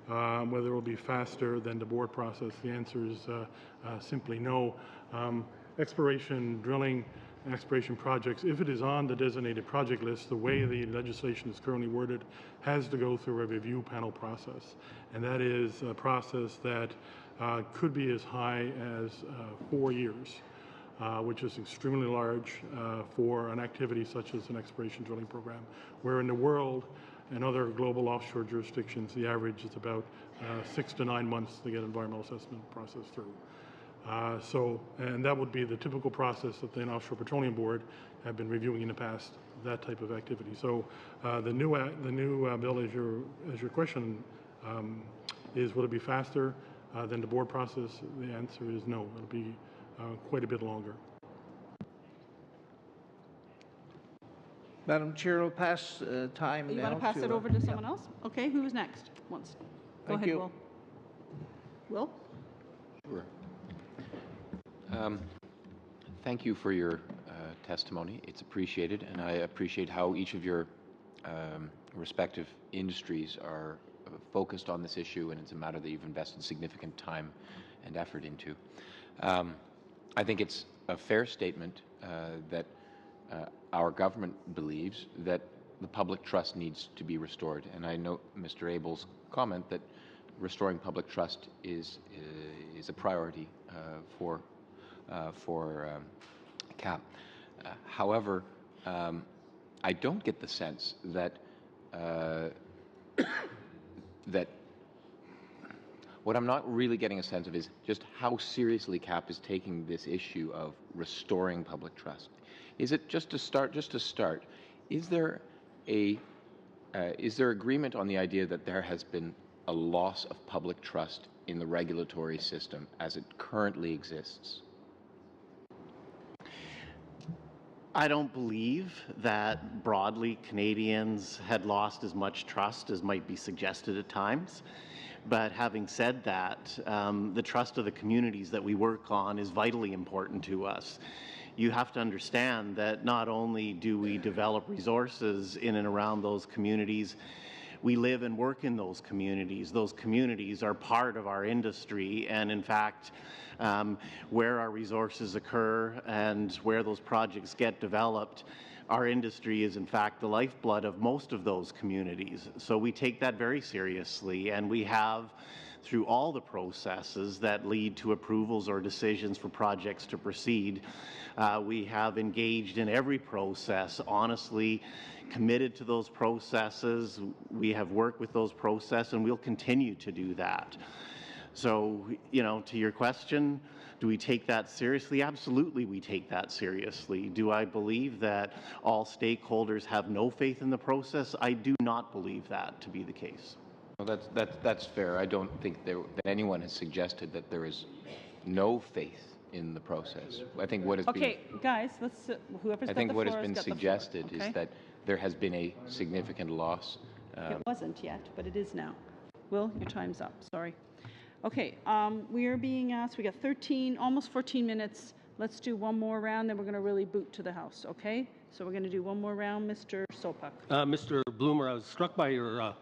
whether it will be faster than the board process, the answer is simply no. Exploration drilling and exploration projects, if it is on the designated project list, the way the legislation is currently worded, has to go through a review panel process. And that is a process that could be as high as 4 years. Which is extremely large for an activity such as an exploration drilling program, where in the world and other global offshore jurisdictions, the average is about 6 to 9 months to get environmental assessment process through. And that would be the typical process that the Offshore Petroleum Board have been reviewing in the past, that type of activity. So the new bill, as your question is, will it be faster than the board process? The answer is no. It'll be quite a bit longer. Madam Chair, I'll pass time now. You want to pass it over to someone else? Okay, who's next? Go Thank ahead, you. Will. Will? Sure. Thank you for your testimony. It's appreciated, and I appreciate how each of your respective industries are focused on this issue, and it's a matter that you've invested significant time and effort into. I think it's a fair statement that our government believes that the public trust needs to be restored, and I note Mr. Abel's comment that restoring public trust is a priority for cap. However, I don't get the sense that what I'm not really getting a sense of is just how seriously CAP is taking this issue of restoring public trust. Is it just to start? Is there agreement on the idea that there has been a loss of public trust in the regulatory system as it currently exists? I don't believe that broadly Canadians had lost as much trust as might be suggested at times. But having said that, the trust of the communities that we work on is vitally important to us. You have to understand that not only do we develop resources in and around those communities, we live and work in those communities. Those communities are part of our industry, and in fact, where our resources occur and where those projects get developed, our industry is in fact the lifeblood of most of those communities. So we take that very seriously, and we have, through all the processes that lead to approvals or decisions for projects to proceed, we have engaged in every process, honestly committed to those processes. We have worked with those processes, and we'll continue to do that. So, to your question, do we take that seriously? Absolutely, we take that seriously. Do I believe that all stakeholders have no faith in the process? I do not believe that to be the case. Well, that's fair. I don't think that anyone has suggested that there is no faith in the process. I think what has Okay, guys, let's, whoever's got the floor what has been suggested okay? is that there has been a significant loss. It wasn't yet, but it is now. Will, your time's up. Sorry. Okay, we are being asked, we got 13, almost 14 minutes. Let's do one more round, then we're going to really boot to the House, okay? So we're going to do one more round. Mr. Sopak. Mr. Bloomer, I was struck by your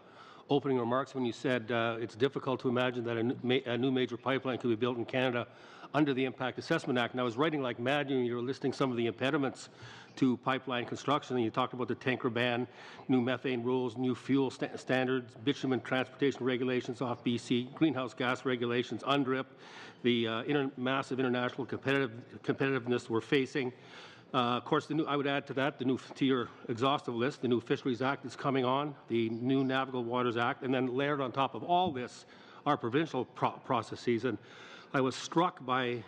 opening remarks when you said it's difficult to imagine that a new major pipeline could be built in Canada under the Impact Assessment Act. And I was writing like mad, you were listing some of the impediments to pipeline construction, and you talked about the tanker ban, new methane rules, new fuel standards, bitumen transportation regulations off BC, greenhouse gas regulations, UNDRIP, the massive international competitiveness we're facing. Of course, I would add to that, to your exhaustive list, the new Fisheries Act is coming on, the new Navigable Waters Act, and then layered on top of all this are provincial processes. And I was struck by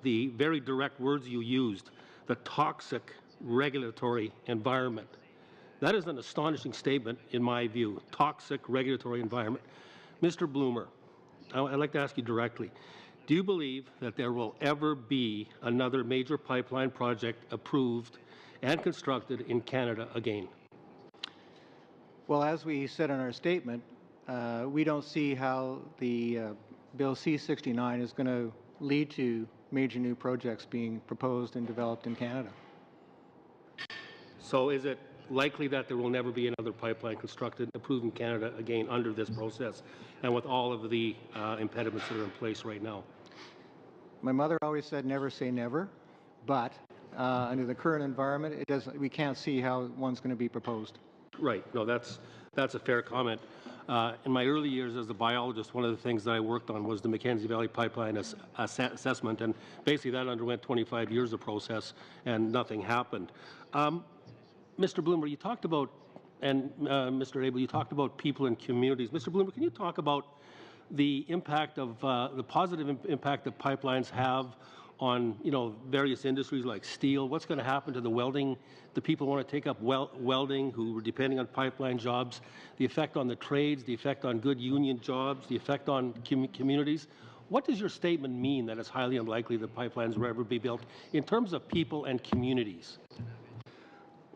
the very direct words you used, the toxic regulatory environment. That is an astonishing statement in my view, toxic regulatory environment. Mr. Bloomer, I'd like to ask you directly, do you believe that there will ever be another major pipeline project approved and constructed in Canada again? Well, as we said in our statement, we don't see how the Bill C-69 is going to lead to major new projects being proposed and developed in Canada. So is it likely that there will never be another pipeline constructed and approved in Canada again under this process and with all of the impediments that are in place right now? My mother always said never say never, but under the current environment, we can't see how one's going to be proposed. Right. No, that's a fair comment. In my early years as a biologist, one of the things that I worked on was the Mackenzie Valley Pipeline assessment, and basically that underwent 25 years of process and nothing happened. Mr. Bloomer, you talked about, and Mr. Abel, you talked about people and communities. Mr. Bloomer, can you talk about the impact of the positive impact that pipelines have on various industries like steel? What's going to happen to the welding, the people who want to take up welding who are depending on pipeline jobs, the effect on the trades, the effect on good union jobs, the effect on communities? What does your statement mean that it's highly unlikely that pipelines will ever be built in terms of people and communities?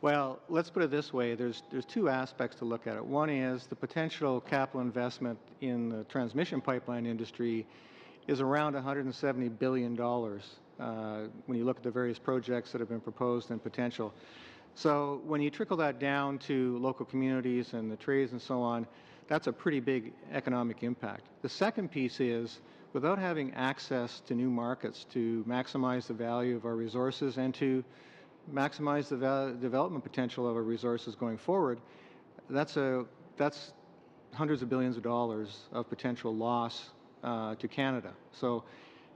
Well, let's put it this way. There's two aspects to look at it. One is the potential capital investment in the transmission pipeline industry is around $170 billion when you look at the various projects that have been proposed and potential. So when you trickle that down to local communities and the trades and so on, that's a pretty big economic impact. The second piece is, without having access to new markets to maximize the value of our resources and to maximize the development potential of our resources going forward, that's hundreds of billions of dollars of potential loss to Canada. So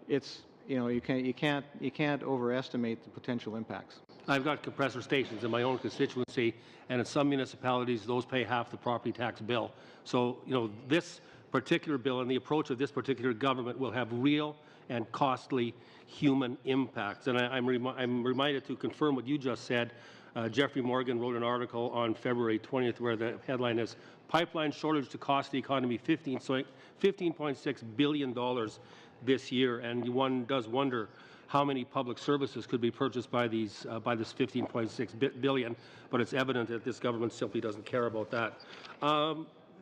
it's you can't overestimate the potential impacts. I've got compressor stations in my own constituency, and in some municipalities, those pay half the property tax bill. So, this particular bill and the approach of this particular government will have real and costly human impacts. And I'm reminded to confirm what you just said. Jeffrey Morgan wrote an article on February 20th where the headline is, "Pipeline shortage to cost the economy $15.6 billion this year." And one does wonder how many public services could be purchased by this $15.6 billion, but it's evident that this government simply doesn't care about that.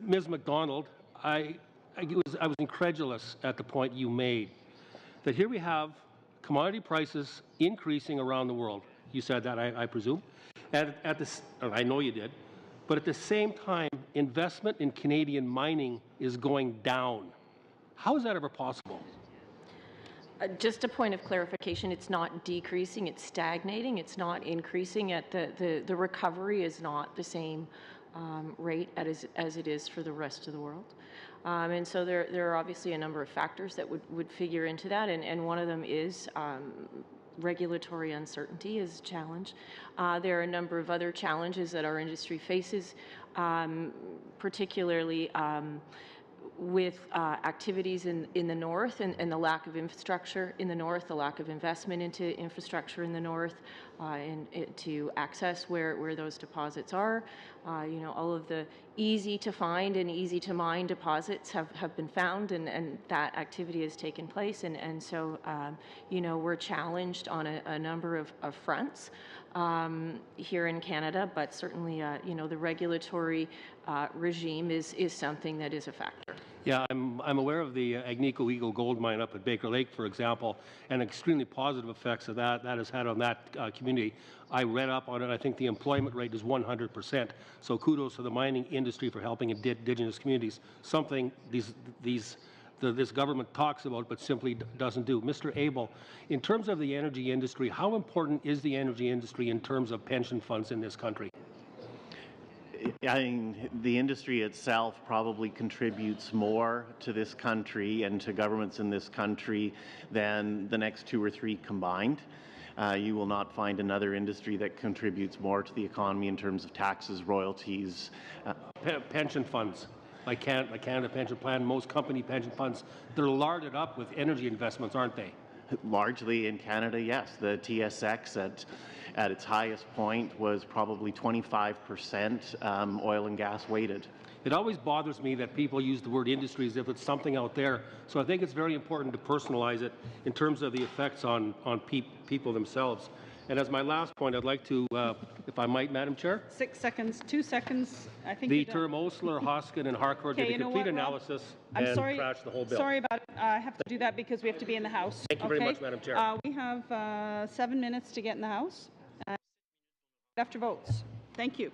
Ms. MacDonald, I was incredulous at the point you made that here we have commodity prices increasing around the world. You said that, I presume. I know you did. But at the same time, investment in Canadian mining is going down. How is that ever possible? Just a point of clarification, it's not decreasing, it's stagnating, it's not increasing. The recovery is not the same rate as it is for the rest of the world. And so there are obviously a number of factors that would figure into that, and one of them is regulatory uncertainty is a challenge. There are a number of other challenges that our industry faces, particularly with activities in the north and the lack of infrastructure in the north, the lack of investment into infrastructure in the north, and to access where those deposits are. All of the easy to find and easy to mine deposits have been found, and that activity has taken place. And so, we're challenged on a number of fronts here in Canada, but certainly, the regulatory regime is something that is a factor. Yeah, I'm aware of the Agnico Eagle gold mine up at Baker Lake, for example, and extremely positive effects of that has had on that community. I read up on it. I think the employment rate is 100%. So kudos to the mining industry for helping Indigenous communities, something this government talks about but simply doesn't do. Mr. Abel, in terms of the energy industry, how important is the energy industry in terms of pension funds in this country? I mean, the industry itself probably contributes more to this country and to governments in this country than the next two or three combined. You will not find another industry that contributes more to the economy in terms of taxes, royalties. Pension funds, like Canada Pension Plan, most company pension funds, they're larded up with energy investments, aren't they? Largely in Canada, yes. The TSX at its highest point was probably 25% oil and gas weighted. It always bothers me that people use the word industry as if it's something out there. So I think it's very important to personalize it in terms of the effects on people themselves. And as my last point, I'd like to, if I might, Madam Chair? 6 seconds, 2 seconds. I think the term Osler, Hoskin, and Harcourt did a complete analysis and trashed the whole bill. Sorry about it. I have to do that because we have to be in the House. Thank you very much, Madam Chair. We have 7 minutes to get in the House after votes. Thank you.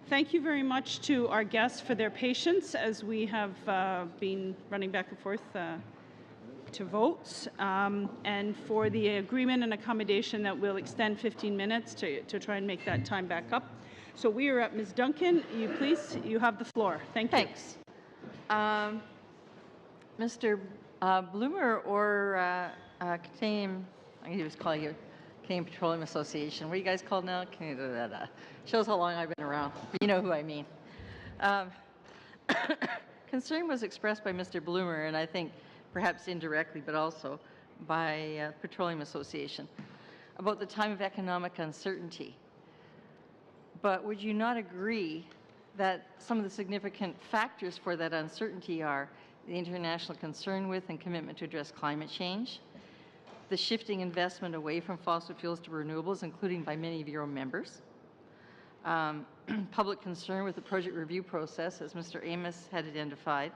Thank you very much to our guests for their patience as we have been running back and forth to votes, and for the agreement and accommodation that will extend 15 minutes to try and make that time back up. So we are at Ms. Duncan. You have the floor. Thank you. Thanks. Mr. Bloomer or Canadian, I'm going to just call you Canadian Petroleum Association. What are you guys called now? Shows how long I've been around. But you know who I mean. Concern was expressed by Mr. Bloomer, and I think perhaps indirectly, but also by Petroleum Association, about the time of economic uncertainty. But would you not agree that some of the significant factors for that uncertainty are the international concern with and commitment to address climate change, the shifting investment away from fossil fuels to renewables, including by many of your own members, public concern with the project review process, as Mr. Amos had identified,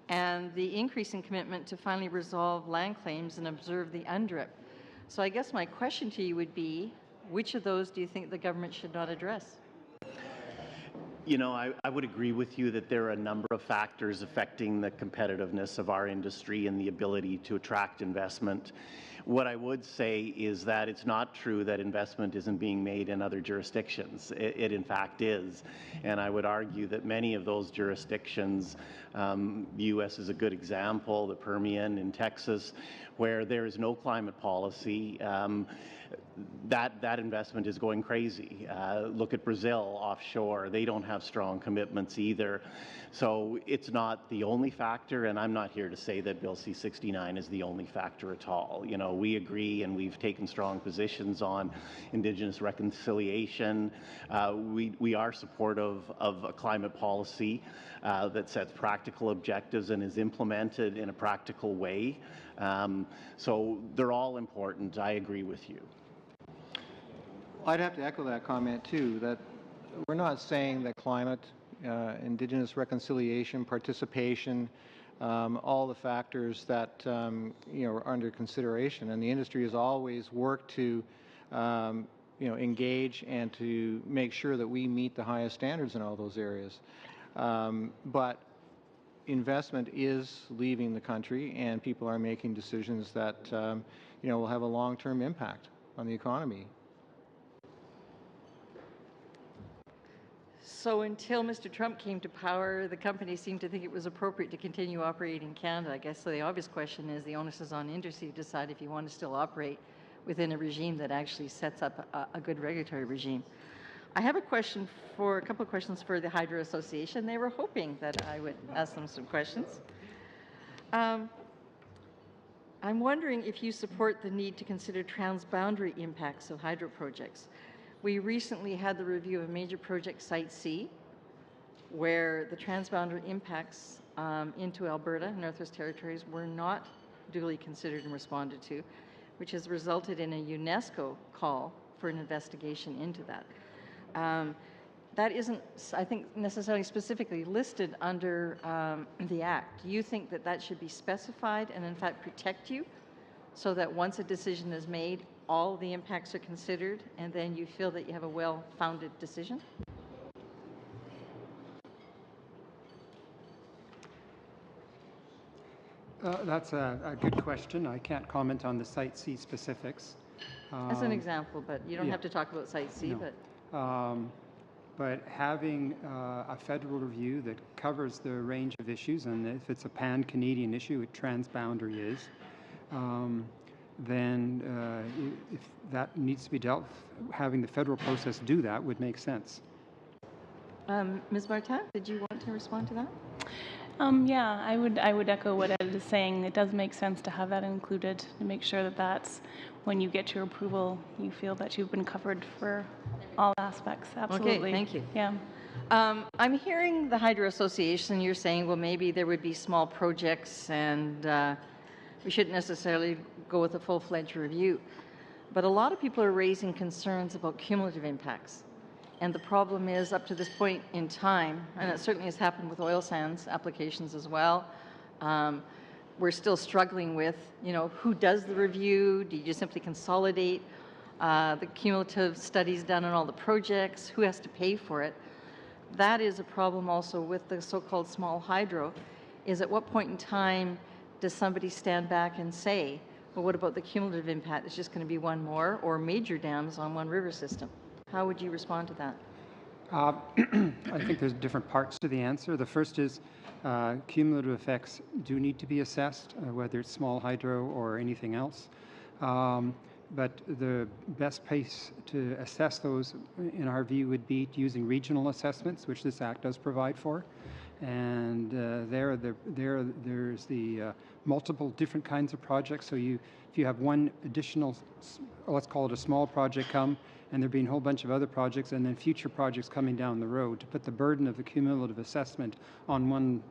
and the increasing commitment to finally resolve land claims and observe the UNDRIP. So I guess my question to you would be, which of those do you think the government should not address? You know, I would agree with you that there are a number of factors affecting the competitiveness of our industry and the ability to attract investment. What I would say is that it's not true that investment isn't being made in other jurisdictions. It in fact is. And I would argue that many of those jurisdictions, the U.S. is a good example, the Permian in Texas, where there is no climate policy, that investment is going crazy. Look at Brazil offshore. They don't have strong commitments either. So it's not the only factor, and I'm not here to say that Bill C-69 is the only factor at all. You know, we agree and we've taken strong positions on Indigenous reconciliation. We are supportive of a climate policy that sets practical objectives and is implemented in a practical way. So they're all important. I agree with you. I'd have to echo that comment too, that we're not saying that climate, Indigenous reconciliation, participation, all the factors that are under consideration, and the industry has always worked to engage and to make sure that we meet the highest standards in all those areas. But investment is leaving the country, and people are making decisions that will have a long-term impact on the economy. So until Mr. Trump came to power, the company seemed to think it was appropriate to continue operating in Canada. I guess so the obvious question is the onus is on industry to decide if you want to still operate within a regime that actually sets up a good regulatory regime. I have a couple of questions for the Hydro Association. They were hoping that I would ask them some questions. I'm wondering if you support the need to consider transboundary impacts of hydro projects. We recently had the review of a major project, Site C, where the transboundary impacts into Alberta and Northwest Territories were not duly considered and responded to, which has resulted in a UNESCO call for an investigation into that. That isn't, I think, necessarily specifically listed under the Act. Do you think that that should be specified and, in fact, protect you so that once a decision is made, all the impacts are considered, and then you feel that you have a well-founded decision? That's a good question. I can't comment on the Site C specifics. As an example, but you don't have to talk about Site C. No. But having a federal review that covers the range of issues, and if it's a pan-Canadian issue, it transboundary is, then if that needs to be dealt with, having the federal process do that would make sense. Ms. Martin, did you want to respond to that? Yeah, I would echo what Ed is saying. It does make sense to have that included to make sure that that's when you get your approval, you feel that you've been covered for all aspects. Absolutely. Okay, thank you. Yeah. I'm hearing the Hydro Association, you're saying, well, maybe there would be small projects and we shouldn't necessarily go with a full-fledged review. But a lot of people are raising concerns about cumulative impacts. And the problem is, up to this point in time, and it certainly has happened with oil sands applications as well, we're still struggling with, who does the review? Do you just simply consolidate the cumulative studies done on all the projects? Who has to pay for it? that is a problem also with the so-called small hydro, is at what point in time does somebody stand back and say, well, what about the cumulative impact? It's just going to be one more, or major dams on one river system. How would you respond to that? I think there's different parts to the answer. The first is cumulative effects do need to be assessed, whether it's small hydro or anything else. But the best place to assess those, in our view, would be using regional assessments, which this Act does provide for. And there's the multiple different kinds of projects. So if you have one additional, let's call it a small project come, and there being a whole bunch of other projects, and then future projects coming down the road, to put the burden of the cumulative assessment on one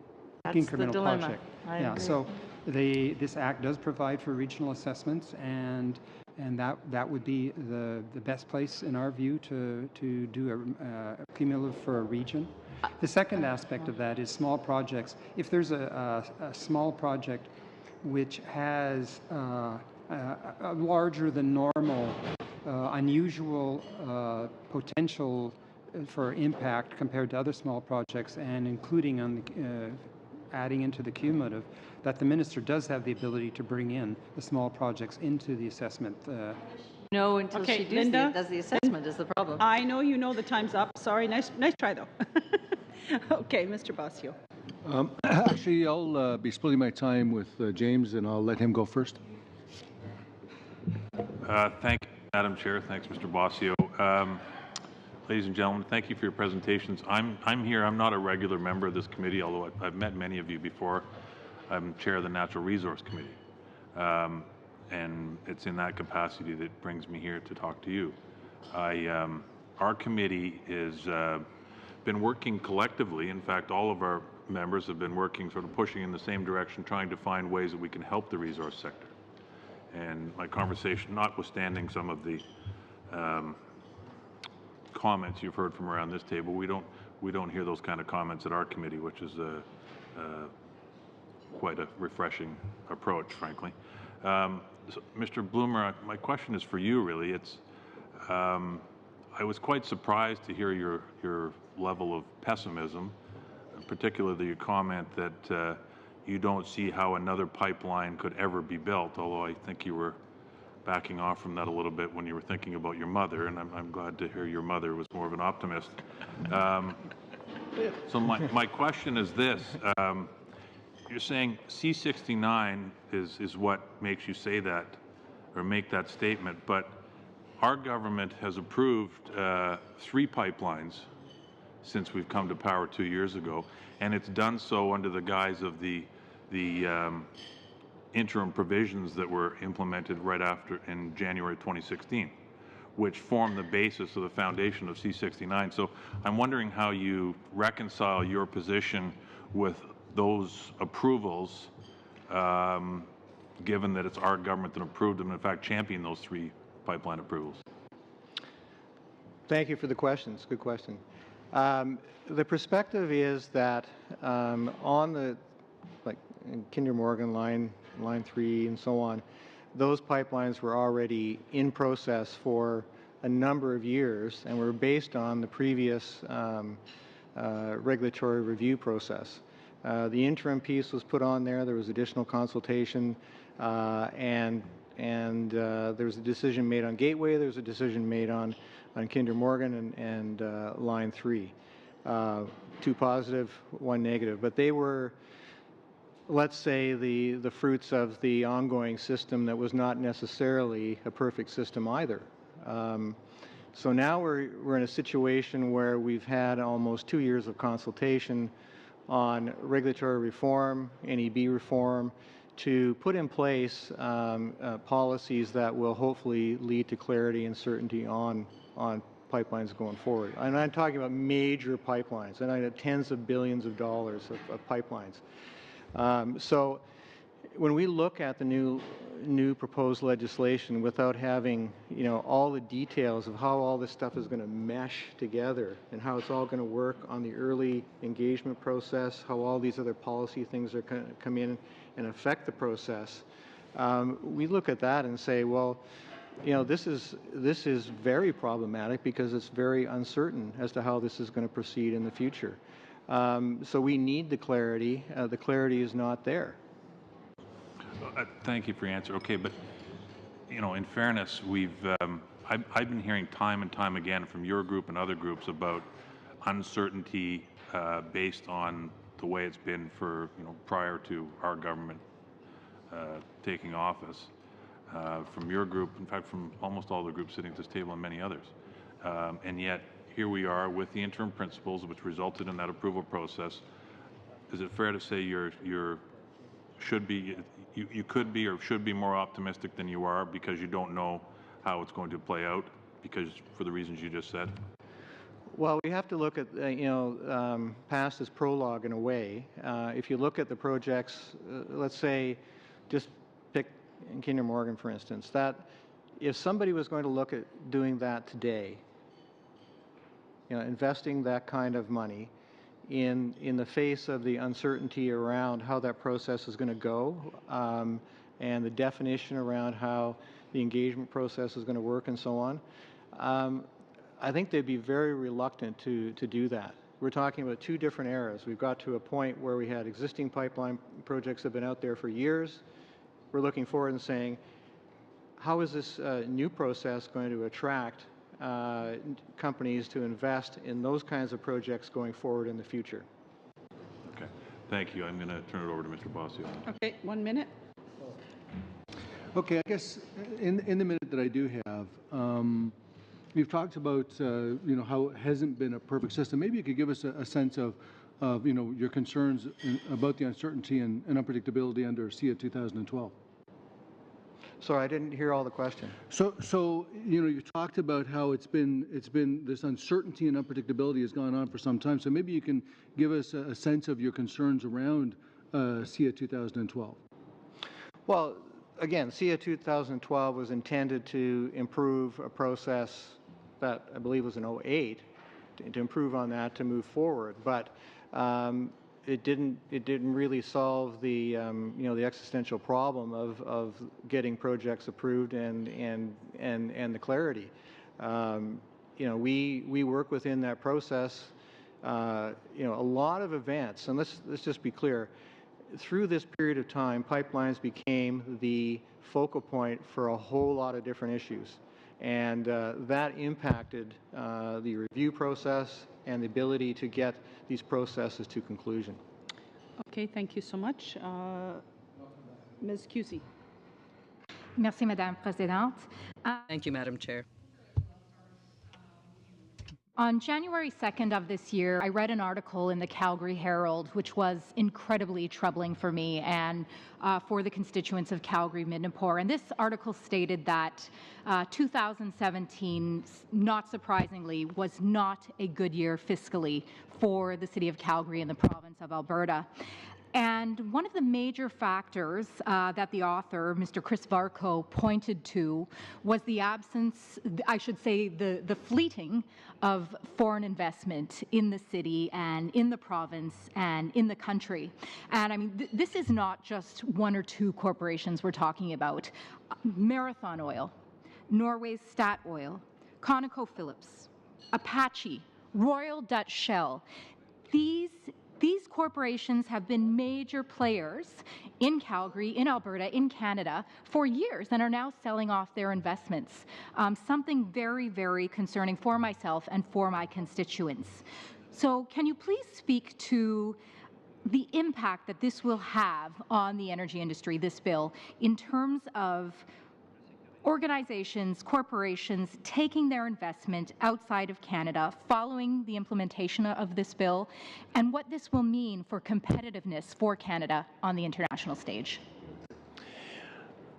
incremental project. I agree. So this Act does provide for regional assessments, and that would be the best place, in our view, to do a cumulative for a region. The second aspect of that is small projects. If there's a small project which has a larger than normal, unusual potential for impact compared to other small projects, and including on the adding into the cumulative, that the minister does have the ability to bring in the small projects into the assessment. No, until Okay, she Linda, does the assessment is the problem. I know you know the time's up. Sorry, nice try though. Okay, Mr. Bossio. Actually, I'll be splitting my time with James, and I'll let him go first. Thank you, Madam Chair. Thanks, Mr. Bossio. Ladies and gentlemen, thank you for your presentations. I'm here. I'm not a regular member of this committee, although I've met many of you before. I'm chair of the Natural Resource Committee, and it's in that capacity that brings me here to talk to you. Our committee has been working collectively. In fact, all of our members have been working, sort of pushing in the same direction, trying to find ways that we can help the resource sector. And my conversation, notwithstanding some of the comments you've heard from around this table, we don't hear those kind of comments at our committee, which is quite a refreshing approach, frankly. So, Mr. Bloomer, my question is for you, really. It's I was quite surprised to hear your level of pessimism, particularly your comment that you don't see how another pipeline could ever be built, although I think you were backing off from that a little bit when you were thinking about your mother, and I'm glad to hear your mother was more of an optimist. So my question is this. You're saying C-69 is what makes you say that, or make that statement, but our government has approved 3 pipelines since we've come to power 2 years ago, and it's done so under the guise of the interim provisions that were implemented right after in January 2016, which form the basis of the foundation of C-69. So I'm wondering how you reconcile your position with those approvals, given that it's our government that approved them, and in fact championed those 3 pipeline approvals. Thank you for the questions. Good question. The perspective is that on the Kinder Morgan line 3 and so on, those pipelines were already in process for a number of years and were based on the previous regulatory review process. The interim piece was put on there. There was additional consultation, and there was a decision made on Gateway. There was a decision made on Kinder Morgan and line 3. 2 positive, 1 negative. But they were, let's say, the fruits of the ongoing system that was not necessarily a perfect system either. So now we're in a situation where we've had almost 2 years of consultation on regulatory reform, NEB reform, to put in place policies that will hopefully lead to clarity and certainty on pipelines going forward. And I'm talking about major pipelines, and I have tens of billions of dollars of pipelines. So when we look at the new proposed legislation without having, all the details of how all this stuff is going to mesh together and how it's all going to work on the early engagement process, how all these other policy things are going to come in and affect the process, we look at that and say, well, this is very problematic because it's very uncertain as to how this is going to proceed in the future. So we need the clarity. The clarity is not there. Thank you for your answer. Okay, but in fairness, I've been hearing time and time again from your group and other groups about uncertainty based on the way it's been for prior to our government taking office. From your group, in fact, from almost all the groups sitting at this table and many others, and yet here we are with the interim principles, which resulted in that approval process. Is it fair to say you could be or should be more optimistic than you are because you don't know how it's going to play out, because for the reasons you just said? Well, we have to look at past as prologue in a way. If you look at the projects, let's say, just pick Kinder Morgan for instance, that if somebody was going to look at doing that today, investing that kind of money in the face of the uncertainty around how that process is going to go, and the definition around how the engagement process is going to work and so on, I think they'd be very reluctant to do that. We're talking about two different eras. We've got to a point where we had existing pipeline projects that have been out there for years. We're looking forward and saying, how is this new process going to attract companies to invest in those kinds of projects going forward in the future? Okay, thank you. I'm going to turn it over to Mr. Bossio. Okay, 1 minute. Okay, I guess in the minute that I do have, you've talked about how it hasn't been a perfect system. Maybe you could give us a sense of your concerns about the uncertainty and unpredictability under SEA 2012. Sorry, I didn't hear all the question. So you talked about how it's been this uncertainty and unpredictability has gone on for some time. So maybe you can give us a sense of your concerns around SEA 2012. Well, again, SEA 2012 was intended to improve a process that I believe was in 2008, to improve on that, to move forward. But it didn't really solve the the existential problem of getting projects approved and the clarity. We work within that process. A lot of events, and let's just be clear. Through this period of time, pipelines became the focal point for a whole lot of different issues, and that impacted the review process and the ability to get these processes to conclusion. Okay, thank you so much. Ms. Cusey. Merci, Madame Présidente. Thank you, Madam Chair. On January 2nd of this year, I read an article in the Calgary Herald, which was incredibly troubling for me and for the constituents of Calgary Midnapore. And this article stated that 2017, not surprisingly, was not a good year fiscally for the City of Calgary and the province of Alberta. And one of the major factors that the author, Mr. Chris Varco, pointed to was the absence, I should say the fleeting of foreign investment in the city and in the province and in the country. And I mean, this is not just one or two corporations we're talking about. Marathon Oil, Norway's Statoil, ConocoPhillips, Apache, Royal Dutch Shell. These corporations have been major players in Calgary, in Alberta, in Canada for years and are now selling off their investments. Something very, very concerning for myself and for my constituents. So can you please speak to the impact that this will have on the energy industry, this bill, in terms of organizations, corporations taking their investment outside of Canada following the implementation of this bill, and what this will mean for competitiveness for Canada on the international stage?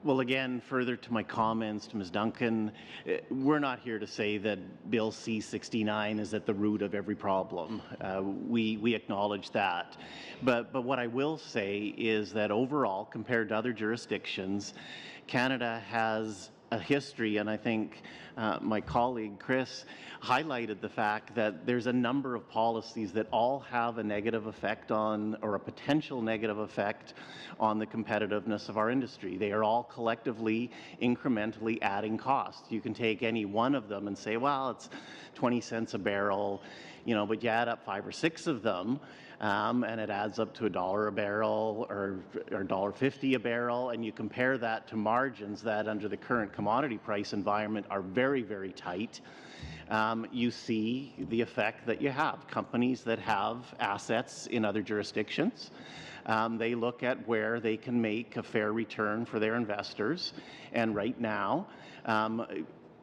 Well, again, further to my comments to Ms. Duncan, we're not here to say that Bill C-69 is at the root of every problem. We acknowledge that. But what I will say is that overall, compared to other jurisdictions, Canada has a history, and I think my colleague Chris highlighted the fact that there's a number of policies that all have a negative effect on, or a potential negative effect on, the competitiveness of our industry. They are all collectively, incrementally adding costs. You can take any one of them and say, well, it's 20 cents a barrel, you know, but you add up 5 or 6 of them, and it adds up to $1 a barrel or $1.50 a barrel, and you compare that to margins that under the current commodity price environment are very, very tight. You see the effect that you have. Companies that have assets in other jurisdictions, they look at where they can make a fair return for their investors, and right now,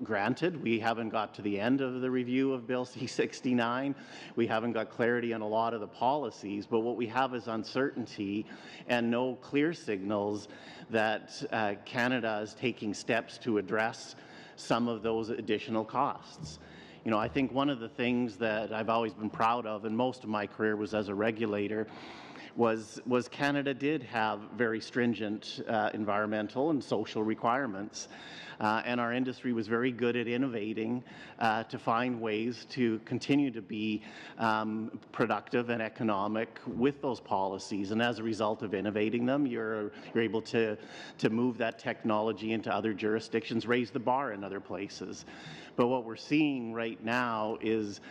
granted, we haven't got to the end of the review of Bill C-69. We haven't got clarity on a lot of the policies, but what we have is uncertainty and no clear signals that Canada is taking steps to address some of those additional costs. You know, I think one of the things that I've always been proud of, and most of my career was as a regulator, was Canada did have very stringent environmental and social requirements. And our industry was very good at innovating to find ways to continue to be productive and economic with those policies. And as a result of innovating them, you're able to move that technology into other jurisdictions, raise the bar in other places. But what we're seeing right now is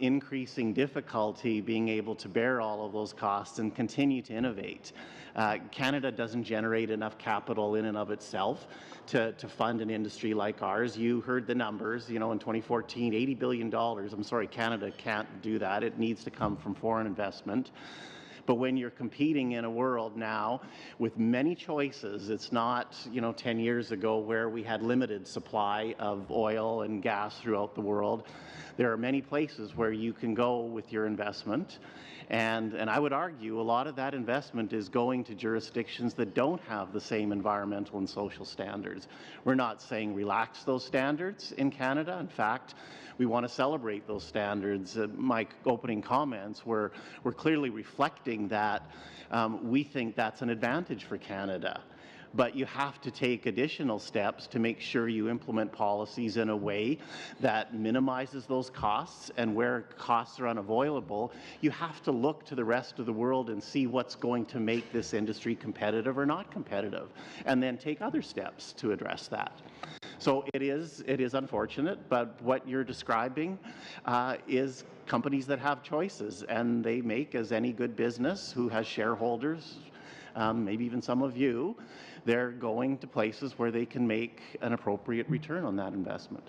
increasing difficulty being able to bear all of those costs and continue to innovate. Canada doesn't generate enough capital in and of itself to fund an industry like ours. You heard the numbers, you know, in 2014, $80 billion. I'm sorry, Canada can't do that. It needs to come from foreign investment. But when you're competing in a world now with many choices, it's not, you know, 10 years ago where we had limited supply of oil and gas throughout the world. There are many places where you can go with your investment. And I would argue a lot of that investment is going to jurisdictions that don't have the same environmental and social standards. We're not saying relax those standards in Canada. In fact, we want to celebrate those standards. My opening comments were clearly reflecting that we think that's an advantage for Canada. But you have to take additional steps to make sure you implement policies in a way that minimizes those costs, and where costs are unavoidable, you have to look to the rest of the world and see what's going to make this industry competitive or not competitive, and then take other steps to address that. So it is unfortunate, but what you're describing is companies that have choices, and they make, as any good business who has shareholders, maybe even some of you, they're going to places where they can make an appropriate return on that investment.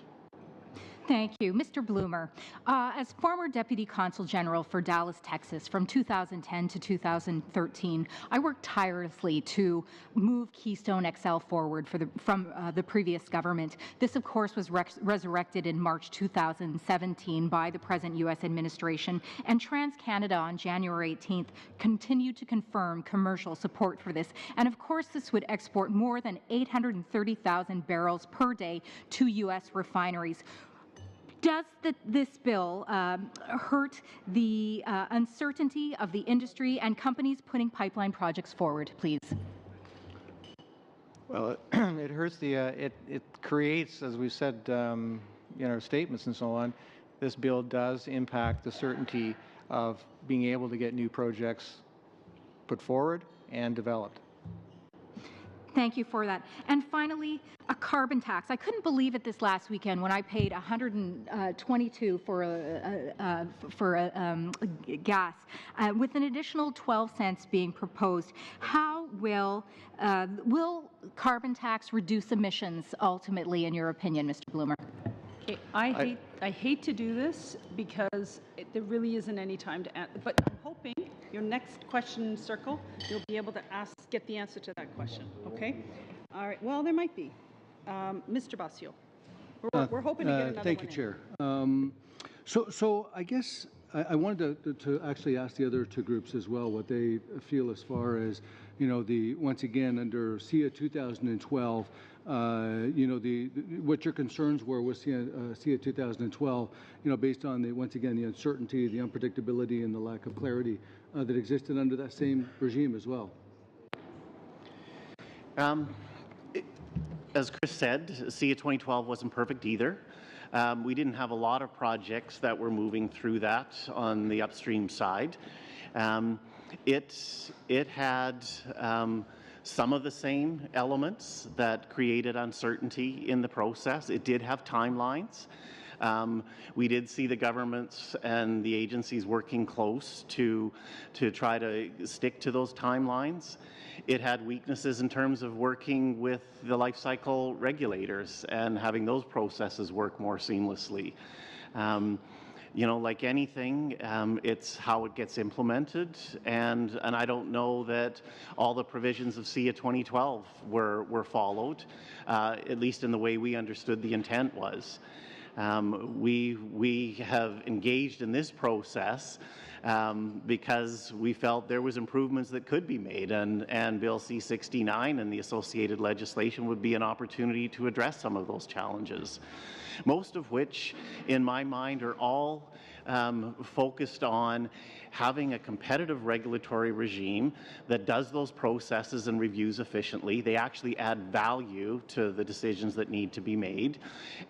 Thank you. Mr. Bloomer, as former Deputy Consul General for Dallas, Texas, from 2010 to 2013, I worked tirelessly to move Keystone XL forward from the previous government. This, of course, was resurrected in March 2017 by the present U.S. administration, and TransCanada on January 18th continued to confirm commercial support for this. And, of course, this would export more than 830,000 barrels per day to U.S. refineries. Does this bill hurt the uncertainty of the industry and companies putting pipeline projects forward, please? Well, it hurts the, it creates, as we said in our statements and so on, this bill does impact the certainty of being able to get new projects put forward and developed. Thank you for that. And finally, a carbon tax. I couldn't believe it this last weekend when I paid $122 for gas, with an additional 12 cents being proposed. How will carbon tax reduce emissions ultimately, in your opinion, Mr. Bloomer? Okay, I hate to do this because there really isn't any time to answer, but I'm hoping your next question circle, you'll be able to get the answer to that question, okay? All right, well, there might be. Mr. Bossio, we're hoping to get another Thank one you, Chair. So I guess I wanted to actually ask the other two groups as well what they feel as far as, you know, once again, under SIA 2012, you know, what your concerns were with SIA 2012, you know, based on once again, the uncertainty, the unpredictability, and the lack of clarity that existed under that same regime as well. as Chris said, SIA 2012 wasn't perfect either. We didn't have a lot of projects that were moving through that on the upstream side. It had some of the same elements that created uncertainty in the process. It did have timelines. We did see the governments and the agencies working close to try to stick to those timelines. It had weaknesses in terms of working with the life cycle regulators and having those processes work more seamlessly. You know, like anything, it's how it gets implemented, and I don't know that all the provisions of SIA 2012 were followed, at least in the way we understood the intent was. We have engaged in this process because we felt there was improvements that could be made, and Bill C-69 and the associated legislation would be an opportunity to address some of those challenges, most of which, in my mind, are all focused on having a competitive regulatory regime that does those processes and reviews efficiently. They actually add value to the decisions that need to be made,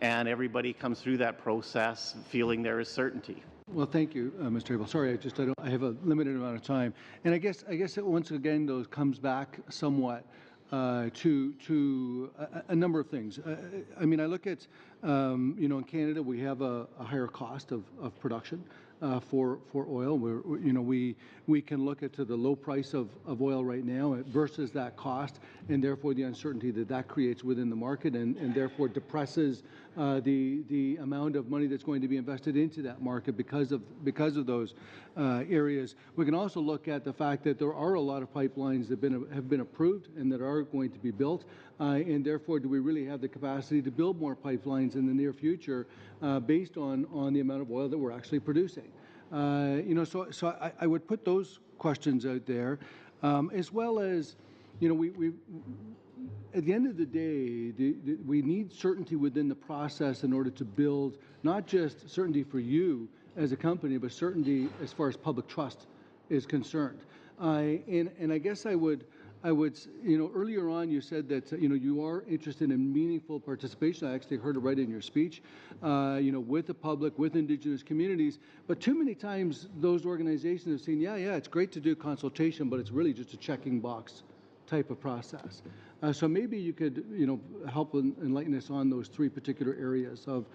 and everybody comes through that process feeling there is certainty. Well, thank you, Mr. Abel. Sorry, I have a limited amount of time, and I guess it once again though comes back somewhat to a number of things. I mean, I look at you know, in Canada we have a higher cost of production for oil. We can look at the low price of oil right now versus that cost, and therefore the uncertainty that creates within the market, and therefore depresses the amount of money that's going to be invested into that market because of those areas. We can also look at the fact that there are a lot of pipelines that have been approved and that are going to be built, and therefore do we really have the capacity to build more pipelines in the near future based on the amount of oil that we're actually producing? You know, so I would put those questions out there, as well as, you know, we at the end of the day, we need certainty within the process in order to build not just certainty for you as a company, but certainty as far as public trust is concerned. And I guess I would, you know, earlier on you said that, you know, you are interested in meaningful participation. I actually heard it right in your speech, you know, with the public, with Indigenous communities. But too many times those organizations have seen, yeah, it's great to do consultation, but it's really just a checking box type of process. So maybe you could, you know, help enlighten us on those three particular areas of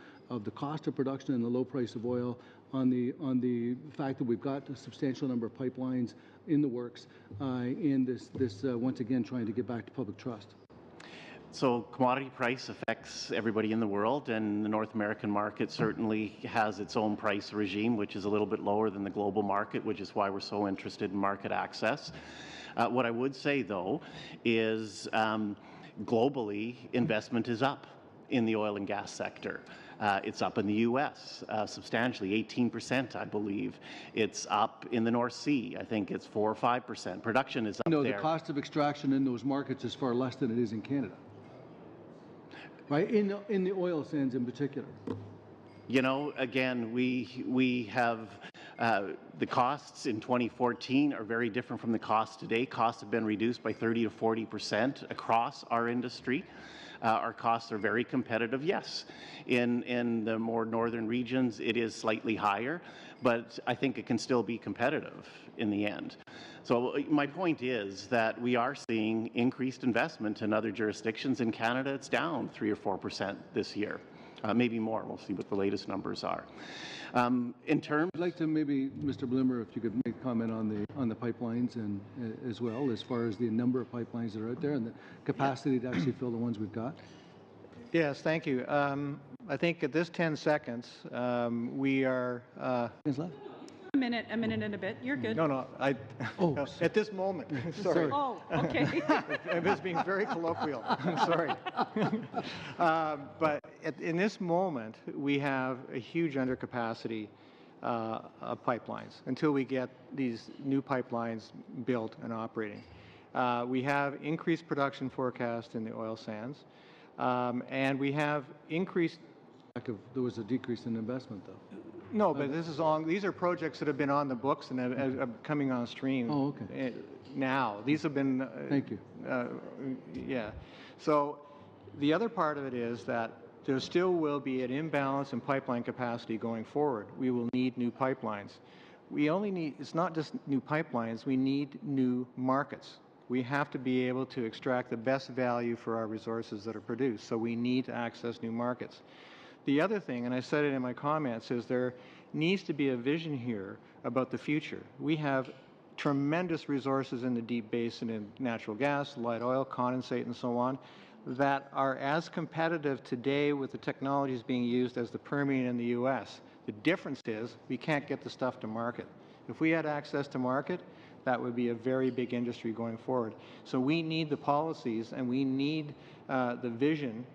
the cost of production and the low price of oil, on the fact that we've got a substantial number of pipelines in the works, and this once again trying to get back to public trust. So commodity price affects everybody in the world, and the North American market certainly has its own price regime, which is a little bit lower than the global market, which is why we're so interested in market access. What I would say, though, is globally, investment is up in the oil and gas sector. It's up in the U.S. Substantially, 18%, I believe. It's up in the North Sea. I think it's 4 or 5%. Production is up there. No, the cost of extraction in those markets is far less than it is in Canada, right? In the oil sands in particular. You know, again, we have the costs in 2014 are very different from the costs today. Costs have been reduced by 30 to 40% across our industry. Our costs are very competitive. Yes, in the more northern regions, it is slightly higher, but I think it can still be competitive in the end. So my point is that we are seeing increased investment in other jurisdictions. In Canada, it's down 3 or 4% this year. Maybe more. We'll see what the latest numbers are. In terms, I'd like to maybe, Mr. Blimmer, if you could make a comment on the pipelines and as well, as far as the number of pipelines that are out there and the capacity to actually fill the ones we've got. Yes, thank you. I think at this 10 seconds, we are... A minute and a bit. You're good. No, at this moment. Sorry. Oh, okay. I was being very colloquial. Sorry. But in this moment, we have a huge undercapacity of pipelines until we get these new pipelines built and operating. We have increased production forecast in the oil sands, and we have increased... There was a decrease in investment, though. No, but these are projects that have been on the books and are coming on stream. Oh, okay. Now. These have been... Thank you. Yeah. So The other part of it is that there still will be an imbalance in pipeline capacity going forward. We will need new pipelines. We only need, it's not just new pipelines, we need new markets. We have to be able to extract the best value for our resources that are produced, so we need to access new markets. The other thing, and I said it in my comments, is there needs to be a vision here about the future. We have tremendous resources in the Deep Basin in natural gas, light oil, condensate, and so on, that are as competitive today with the technologies being used as the Permian in the U.S. The difference is we can't get the stuff to market. If we had access to market, that would be a very big industry going forward. So we need the policies and we need the vision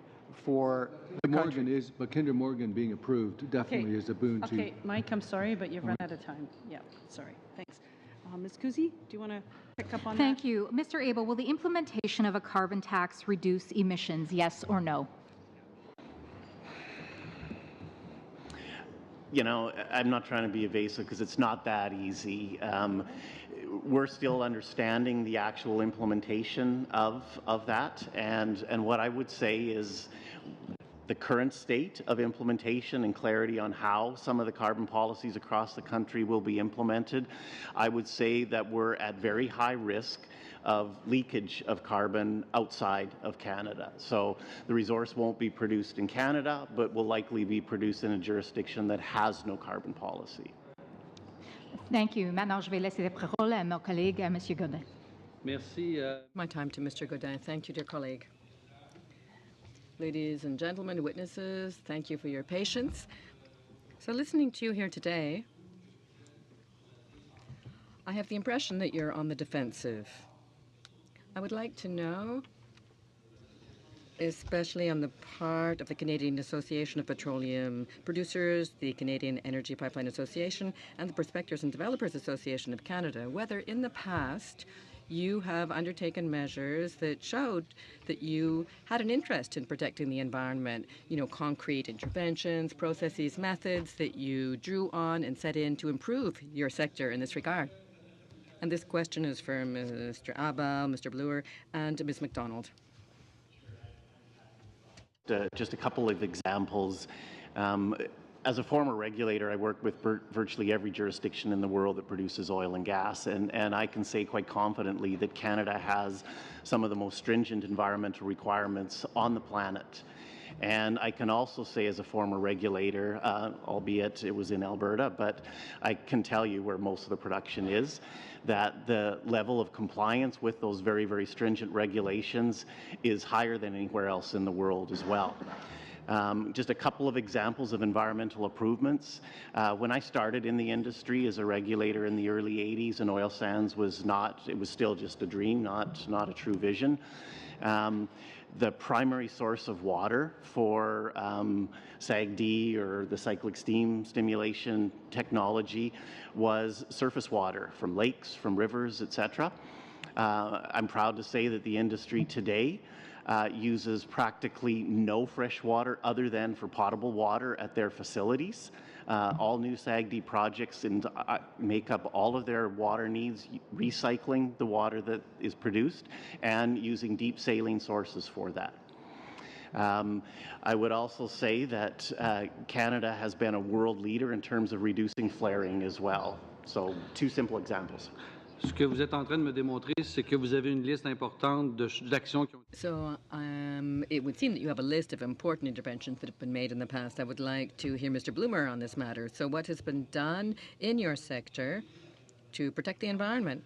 for the country. But Kinder Morgan being approved definitely is a boon to... Okay, Mike, I'm sorry, but you've run out of time. Yeah, sorry. Thanks. Ms. Kuzi, do you want to pick up on that? Thank you. Mr. Abel, will the implementation of a carbon tax reduce emissions, yes or no? You know, I'm not trying to be evasive because it's not that easy. We're still understanding the actual implementation of that, and what I would say is the current state of implementation and clarity on how some of the carbon policies across the country will be implemented, I would say that we're at very high risk of leakage of carbon outside of Canada. So the resource won't be produced in Canada, but will likely be produced in a jurisdiction that has no carbon policy. Thank you. Maintenant, je vais laisser la parole à mon collègue, à Monsieur Godin. Merci. My time to Mr. Godin. Thank you, dear colleague. Ladies and gentlemen, witnesses, thank you for your patience. So listening to you here today, I have the impression that you're on the defensive. I would like to know, especially on the part of the Canadian Association of Petroleum Producers, the Canadian Energy Pipeline Association, and the Prospectors and Developers Association of Canada, whether in the past you have undertaken measures that showed that you had an interest in protecting the environment, you know, concrete interventions, processes, methods that you drew on and set in to improve your sector in this regard. And this question is for Mr. Abel, Mr. Bloor, and Ms. McDonald. Just a couple of examples. As a former regulator, I work with virtually every jurisdiction in the world that produces oil and gas, and I can say quite confidently that Canada has some of the most stringent environmental requirements on the planet. And I can also say as a former regulator, albeit it was in Alberta, but I can tell you where most of the production is, that the level of compliance with those very, very stringent regulations is higher than anywhere else in the world as well. Just a couple of examples of environmental improvements. When I started in the industry as a regulator in the early 80s, and oil sands was still just a dream, not a true vision. The primary source of water for SAGD, or the cyclic steam stimulation technology, was surface water from lakes, from rivers, etc. I'm proud to say that the industry today uses practically no fresh water other than for potable water at their facilities. All new SAGD projects make up all of their water needs, recycling the water that is produced and using deep saline sources for that. I would also say that Canada has been a world leader in terms of reducing flaring as well. So, two simple examples. Ce que vous êtes en train de me démontrer, c'est que vous avez une liste importante d'actions qui ont... So it would seem that you have a list of important interventions that have been made in the past. I would like to hear Mr. Bloomer on this matter. So what has been done in your sector to protect the environment?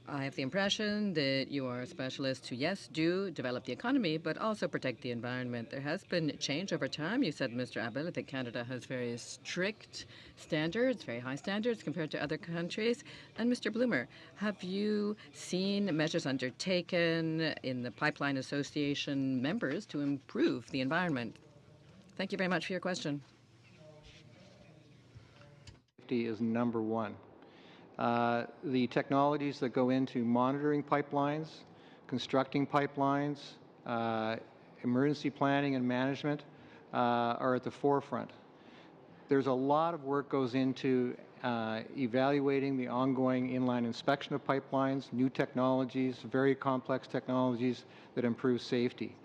I have the impression that you are a specialist who, yes, do develop the economy, but also protect the environment. There has been change over time. You said, Mr. Abel, that Canada has very strict standards, very high standards compared to other countries. And Mr. Bloomer, have you seen measures undertaken in the Pipeline Association members to improve the environment? Thank you very much for your question. Safety is number one. The technologies that go into monitoring pipelines, constructing pipelines, emergency planning and management are at the forefront. There's a lot of work goes into evaluating the ongoing inline inspection of pipelines, new technologies, very complex technologies that improve safety.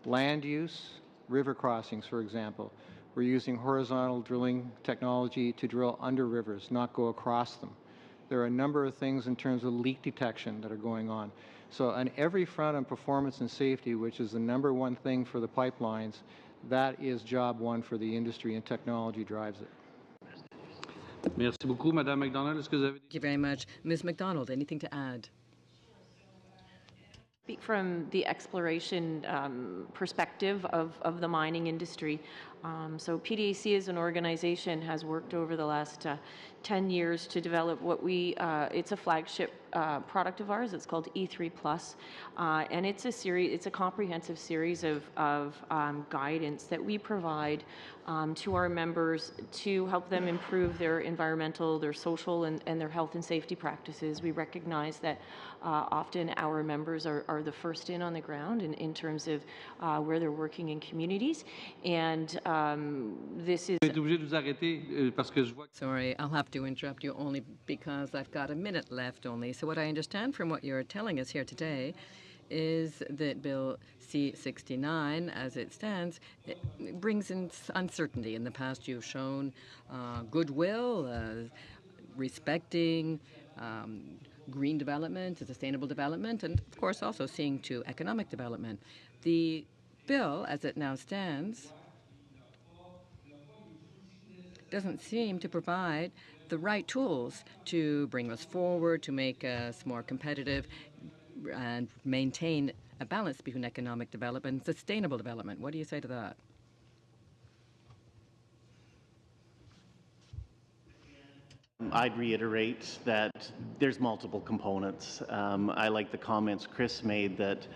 land use, river crossings, for example. We're using horizontal drilling technology to drill under rivers, not go across them. There are a number of things in terms of leak detection that are going on. So on every front on performance and safety, which is the #1 thing for the pipelines, that is job one for the industry, and technology drives it. Merci beaucoup, Madame McDonald. Est-ce que vous avez... Thank you very much. Ms. McDonald, anything to add? Speak from the exploration perspective of the mining industry. So PDAC as an organization has worked over the last 10 years to develop what it's a flagship product of ours. It's called E3 Plus, and it's a comprehensive series of guidance that we provide to our members to help them improve their environmental, their social, and their health and safety practices. We recognize that often our members are the first in on the ground in terms of where they're working in communities, and this is... Sorry, I'll have to interrupt you only because I've got a minute left only. So what I understand from what you're telling us here today is that Bill C-69, as it stands, it brings in uncertainty. In the past, you've shown goodwill, respecting green development, sustainable development, and of course also seeing to economic development. The bill, as it now stands, doesn't seem to provide the right tools to bring us forward, to make us more competitive, and maintain a balance between economic development and sustainable development. What do you say to that? I'd reiterate that there's multiple components. I like the comments Chris made that,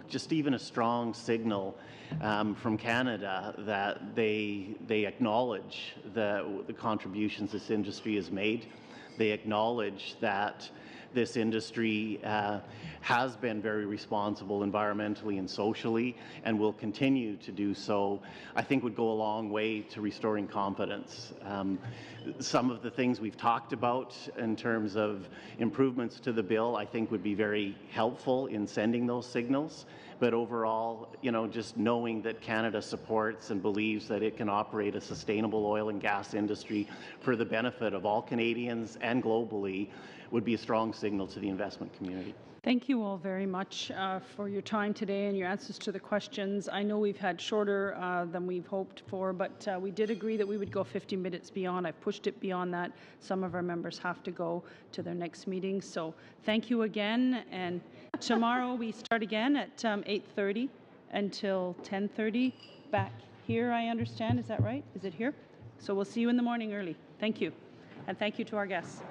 just even a strong signal from Canada that they acknowledge the contributions this industry has made. They acknowledge that this industry has been very responsible environmentally and socially and will continue to do so, I think would go a long way to restoring confidence. Some of the things we've talked about in terms of improvements to the bill, I think would be very helpful in sending those signals. But overall, just knowing that Canada supports and believes that it can operate a sustainable oil and gas industry for the benefit of all Canadians and globally would be a strong signal to the investment community. Thank you all very much for your time today and your answers to the questions. I know we've had shorter than we've hoped for, but we did agree that we would go 50 minutes beyond. I've pushed it beyond that. Some of our members have to go to their next meeting. So thank you again. And tomorrow we start again at 8:30 until 10:30 back here, I understand. Is that right? Is it here? So we'll see you in the morning early. Thank you. And thank you to our guests.